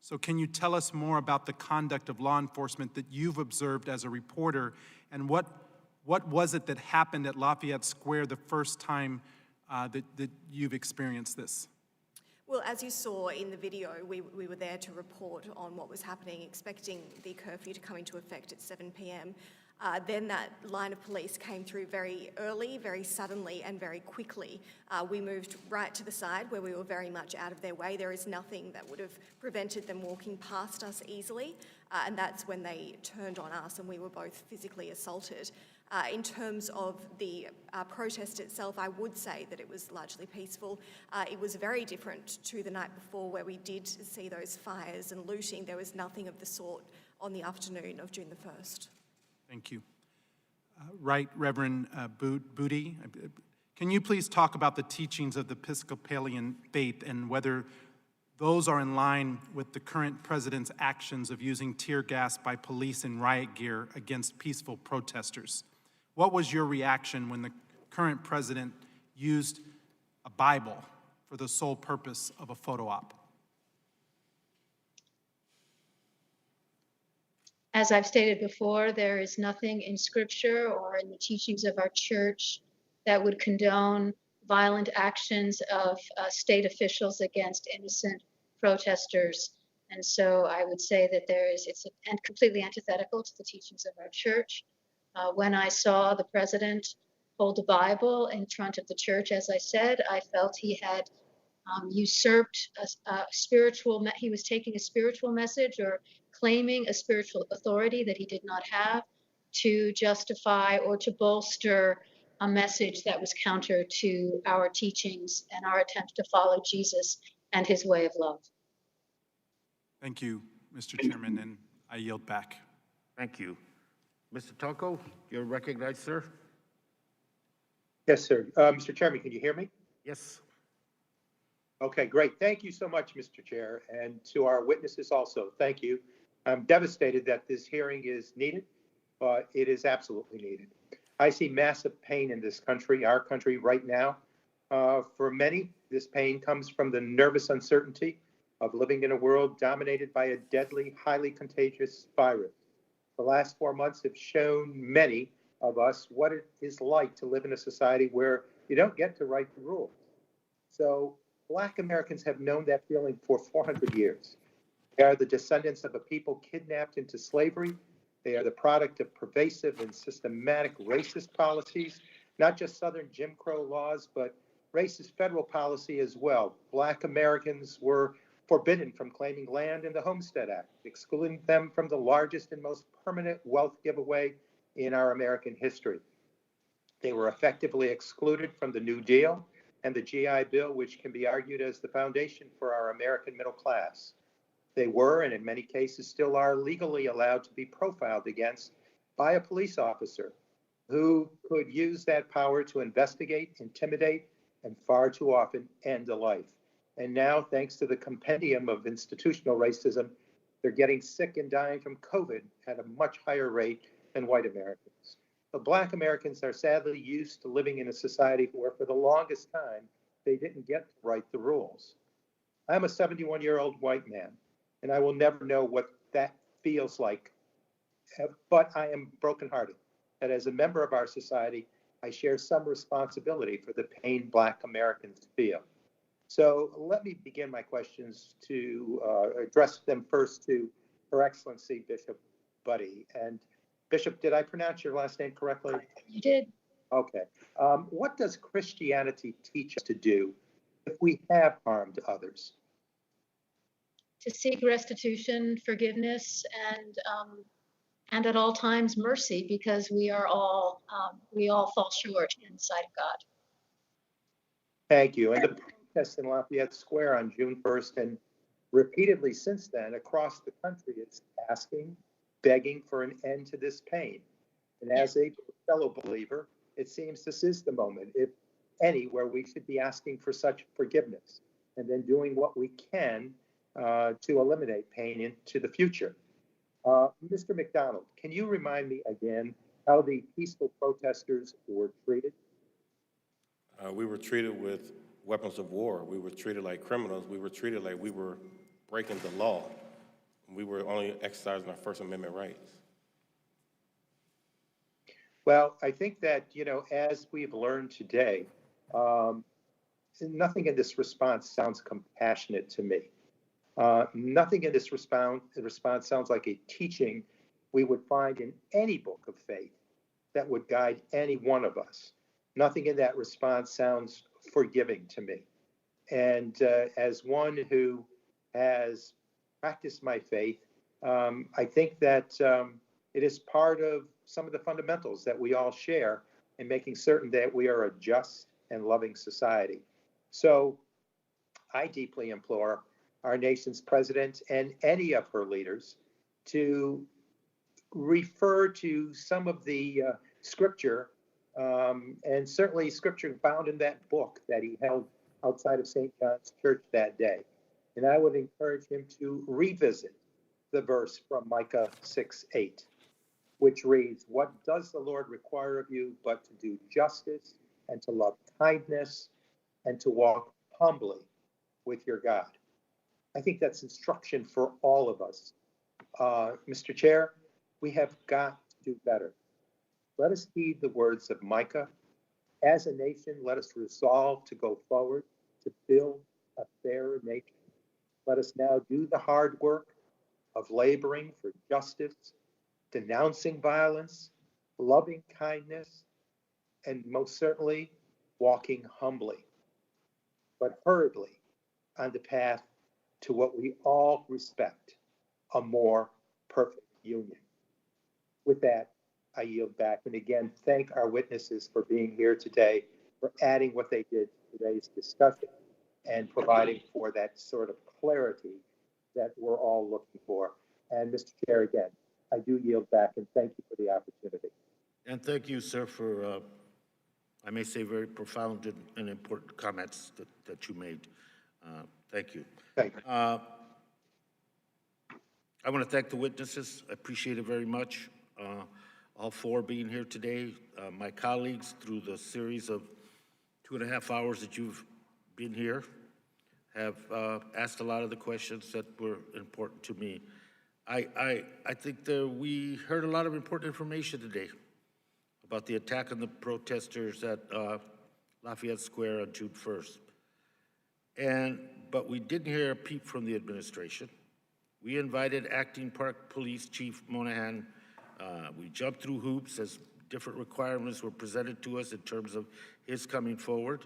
So can you tell us more about the conduct of law enforcement that you've observed as a reporter, and what was it that happened at Lafayette Square the first time that you've experienced this? Well, as you saw in the video, we were there to report on what was happening, expecting the curfew to come into effect at 7 p.m. Then that line of police came through very early, very suddenly, and very quickly. We moved right to the side where we were very much out of their way. There is nothing that would have prevented them walking past us easily, and that's when they turned on us and we were both physically assaulted. In terms of the protest itself, I would say that it was largely peaceful. It was very different to the night before, where we did see those fires and looting. There was nothing of the sort on the afternoon of June the 1st. Thank you. Right Reverend Budde, can you please talk about the teachings of the Episcopalian faith and whether those are in line with the current president's actions of using tear gas by police in riot gear against peaceful protesters? What was your reaction when the current president used a Bible for the sole purpose of a photo op? As I've stated before, there is nothing in Scripture or in the teachings of our church that would condone violent actions of state officials against innocent protesters. And so I would say that it's completely antithetical to the teachings of our church. When I saw the president hold a Bible in front of the church, as I said, I felt he had usurped he was taking a spiritual message or claiming a spiritual authority that he did not have to justify or to bolster a message that was counter to our teachings and our attempts to follow Jesus and his way of love. Thank you, Mr. Chairman, and I yield back. Thank you. Mr. Tonko, you're recognized, sir. Yes, sir. Mr. Chairman, can you hear me? Yes. Okay, great. Thank you so much, Mr. Chair, and to our witnesses also, thank you. I'm devastated that this hearing is needed, but it is absolutely needed. I see massive pain in this country, our country right now. For many, this pain comes from the nervous uncertainty of living in a world dominated by a deadly, highly contagious virus. The last 4 months have shown many of us what it is like to live in a society where you don't get to write the rules. So Black Americans have known that feeling for 400 years. They are the descendants of a people kidnapped into slavery. They are the product of pervasive and systematic racist policies, not just Southern Jim Crow laws, but racist federal policy as well. Black Americans were forbidden from claiming land in the Homestead Act, excluding them from the largest and most permanent wealth giveaway in our American history. They were effectively excluded from the New Deal and the GI Bill, which can be argued as the foundation for our American middle class. They were, and in many cases still are, legally allowed to be profiled against by a police officer who could use that power to investigate, intimidate, and far too often end a life. And now, thanks to the compendium of institutional racism, they're getting sick and dying from COVID at a much higher rate than white Americans. But Black Americans are sadly used to living in a society where, for the longest time, they didn't get to write the rules. I'm a 71-year-old white man, and I will never know what that feels like. But I am brokenhearted that as a member of our society, I share some responsibility for the pain Black Americans feel. So let me begin my questions to address them first to Her Excellency Bishop Budde. And Bishop, did I pronounce your last name correctly? You did. Okay. What does Christianity teach us to do if we have harmed others? To seek restitution, forgiveness, and at all times mercy, because we all fall short in the sight of God. Thank you. And the protest in Lafayette Square on June 1st and repeatedly since then across the country is asking, begging for an end to this pain. And as a fellow believer, it seems this is the moment, if any, where we should be asking for such forgiveness and then doing what we can to eliminate pain into the future. Mr. McDonald, can you remind me again how the peaceful protesters were treated? We were treated with weapons of war. We were treated like criminals. We were treated like we were breaking the law. We were only exercising our First Amendment rights. Well, I think that, as we've learned today, nothing in this response sounds compassionate to me. Nothing in this response sounds like a teaching we would find in any book of faith that would guide any one of us. Nothing in that response sounds forgiving to me. And as one who has practiced my faith, I think that it is part of some of the fundamentals that we all share in making certain that we are a just and loving society. So I deeply implore our nation's president and any of her leaders to refer to some of the scripture and certainly scripture found in that book that he held outside of St. John's Church that day. And I would encourage him to revisit the verse from Micah 6:8, which reads, "What does the Lord require of you but to do justice and to love kindness and to walk humbly with your God?" I think that's instruction for all of us. Mr. Chair, we have got to do better. Let us heed the words of Micah. As a nation, let us resolve to go forward to build a fairer nation. Let us now do the hard work of laboring for justice, denouncing violence, loving kindness, and most certainly walking humbly, but hurriedly on the path to what we all respect, a more perfect union. With that, I yield back. And again, thank our witnesses for being here today, for adding what they did to today's discussion and providing for that sort of clarity that we're all looking for. And Mr. Chair, again, I do yield back and thank you for the opportunity. And thank you, sir, for, I may say, very profound and important comments that you made. Thank you. Thank you. I want to thank the witnesses. I appreciate it very much. All four being here today. My colleagues, through the series of 2.5 hours that you've been here, have asked a lot of the questions that were important to me. I think that we heard a lot of important information today about the attack on the protesters at Lafayette Square on June 1st. But we didn't hear a peep from the administration. We invited Acting Park Police Chief Monahan. We jumped through hoops as different requirements were presented to us in terms of his coming forward.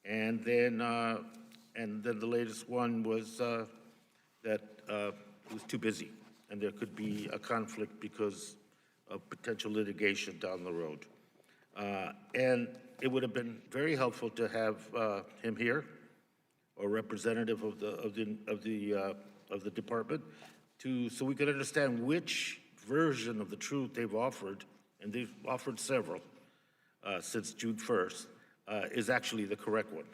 And then the latest one was that he was too busy and there could be a conflict because of potential litigation down the road. And it would have been very helpful to have him here, or representative of the department, so we could understand which version of the truth they've offered, and they've offered several since June 1st, is actually the correct one.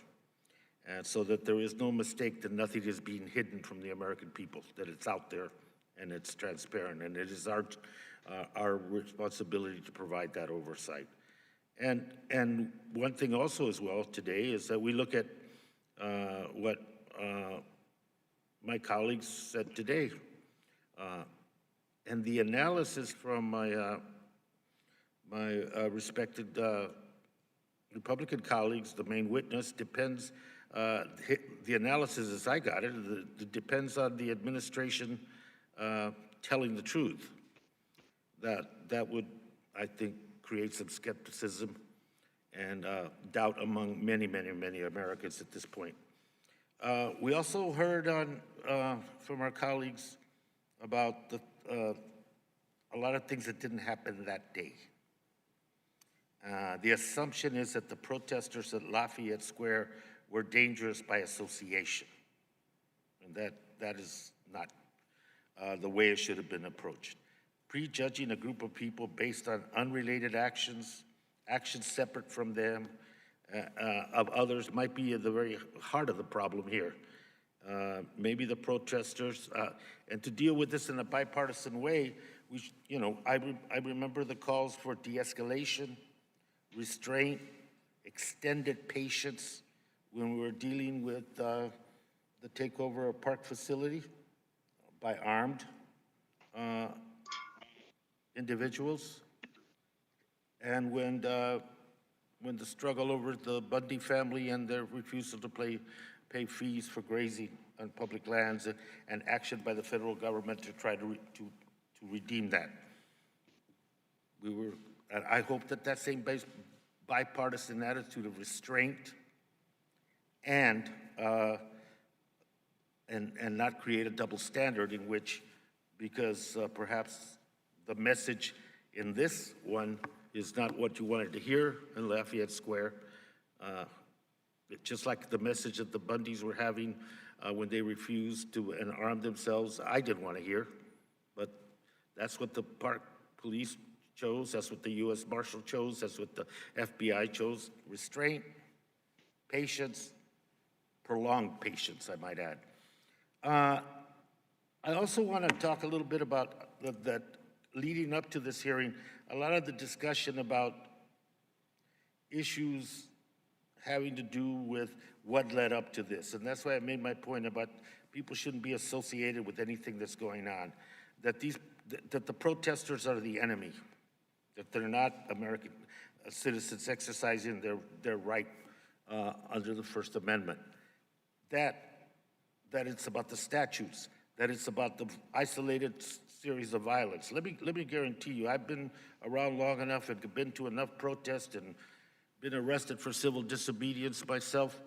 And so that there is no mistake that nothing is being hidden from the American people, that it's out there and it's transparent, and it is our responsibility to provide that oversight. And one thing also as well today is that we look at what my colleagues said today, and the analysis from my respected Republican colleagues, the main witness, depends. The analysis, as I got it, depends on the administration telling the truth. That would, I think, create some skepticism and doubt among many, many, many Americans at this point. We also heard from our colleagues about a lot of things that didn't happen that day. The assumption is that the protesters at Lafayette Square were dangerous by association, and that is not the way it should have been approached. Prejudging a group of people based on unrelated actions separate from them, of others, might be at the very heart of the problem here. Maybe the protesters, and to deal with this in a bipartisan way, I remember the calls for de-escalation, restraint, extended patience when we were dealing with the takeover of Park facility by armed individuals, and when the struggle over the Budde family and their refusal to pay fees for grazing on public lands, and action by the federal government to try to redeem that. And I hope that same bipartisan attitude of restraint and not create a double standard in which, because perhaps the message in this one is not what you wanted to hear in Lafayette Square, just like the message that the Bundys were having when they refused to arm themselves, I didn't want to hear, but that's what the Park Police chose, that's what the U.S. Marshal chose, that's what the FBI chose: restraint, patience, prolonged patience, I might add. I also want to talk a little bit about that leading up to this hearing, a lot of the discussion about issues having to do with what led up to this. And that's why I made my point about people shouldn't be associated with anything that's going on, that the protesters are the enemy, that they're not American citizens exercising their right under the First Amendment, that it's about the statutes, that it's about the isolated series of violence. Let me guarantee you, I've been around long enough and been to enough protests and been arrested for civil disobedience myself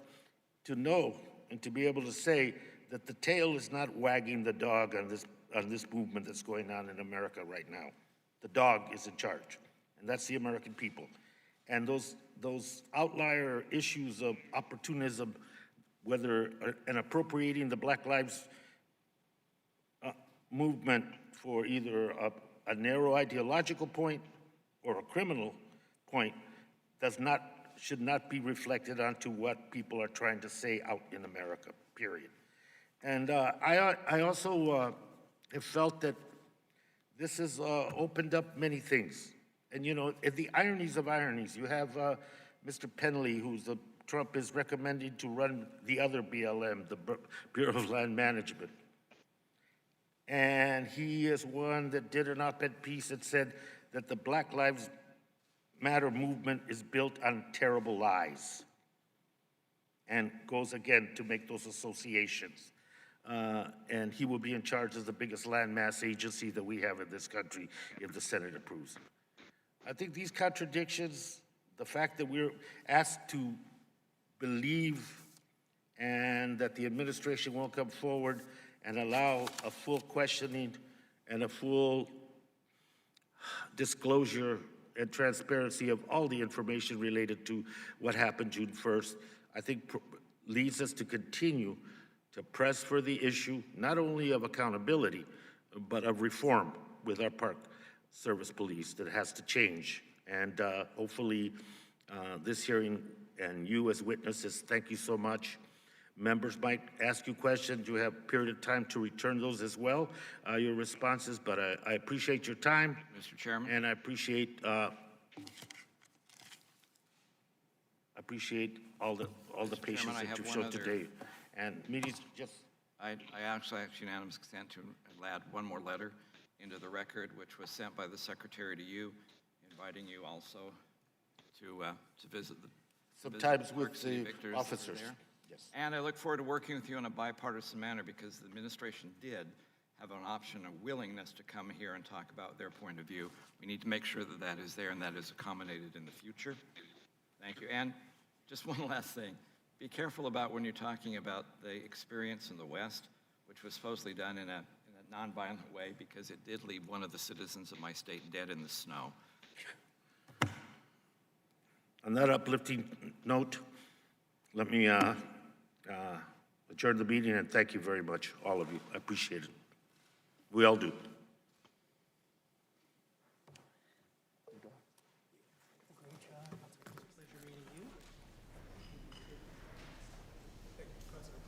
to know and to be able to say that the tail is not wagging the dog on this movement that's going on in America right now. The dog is in charge. and that's the American people. And those outlier issues of opportunism, whether an appropriating the Black Lives movement for either a narrow ideological point or a criminal point, should not be reflected onto what people are trying to say out in America, period. And I also have felt that this has opened up many things. And you know, the ironies of ironies, you have Mr. Penley, Trump is recommending to run the other BLM, the Bureau of Land Management. And he is one that did an op-ed piece that said that the Black Lives Matter movement is built on terrible lies, and goes again to make those associations. And he will be in charge of the biggest landmass agency that we have in this country if the Senate approves. I think these contradictions, the fact that we're asked to believe and that the administration won't come forward and allow a full questioning and a full disclosure and transparency of all the information related to what happened June 1st, I think leads us to continue to press for the issue, not only of accountability, but of reform with our park service police that has to change. And hopefully this hearing and you as witnesses, thank you so much. Members might ask you questions. You have a period of time to return those as well, your responses, but I appreciate your time. Mr. Chairman. And I appreciate all the patience Chairman, that you've shown today. And meetings just... I actually ask unanimous consent to add one more letter into the record, which was sent by the Secretary to you, inviting you also to visit the sometimes with City the victors officers. there. Yes. And I look forward to working with you in a bipartisan manner, because the administration did have an option, a willingness to come here and talk about their point of view. We need to make sure that that is there and that is accommodated in the future. Thank you. And just one last thing. Be careful about when you're talking about the experience in the West, which was supposedly done in a nonviolent way, because it did leave one of the citizens of my state dead in the snow. On that uplifting note, let me adjourn the meeting, and thank you very much, all of you. I appreciate it. We all do.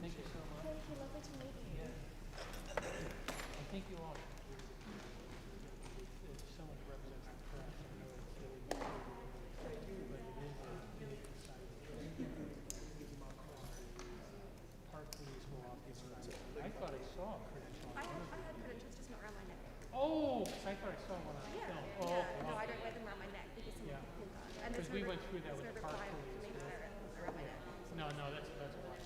Thank you so much. Thank you, lovely to meet you. I think you all. If someone represents the press, I know it's really but it is a unique assignment. Give them a call. Park police will all be around. I thought I saw a credential. I had credentials, just not around my neck. Oh, I thought I saw one on film. Oh, Yeah, no, I don't wear them around my neck because someone pulled that. Because we went through that with the park police. Around my neck. No, that's why.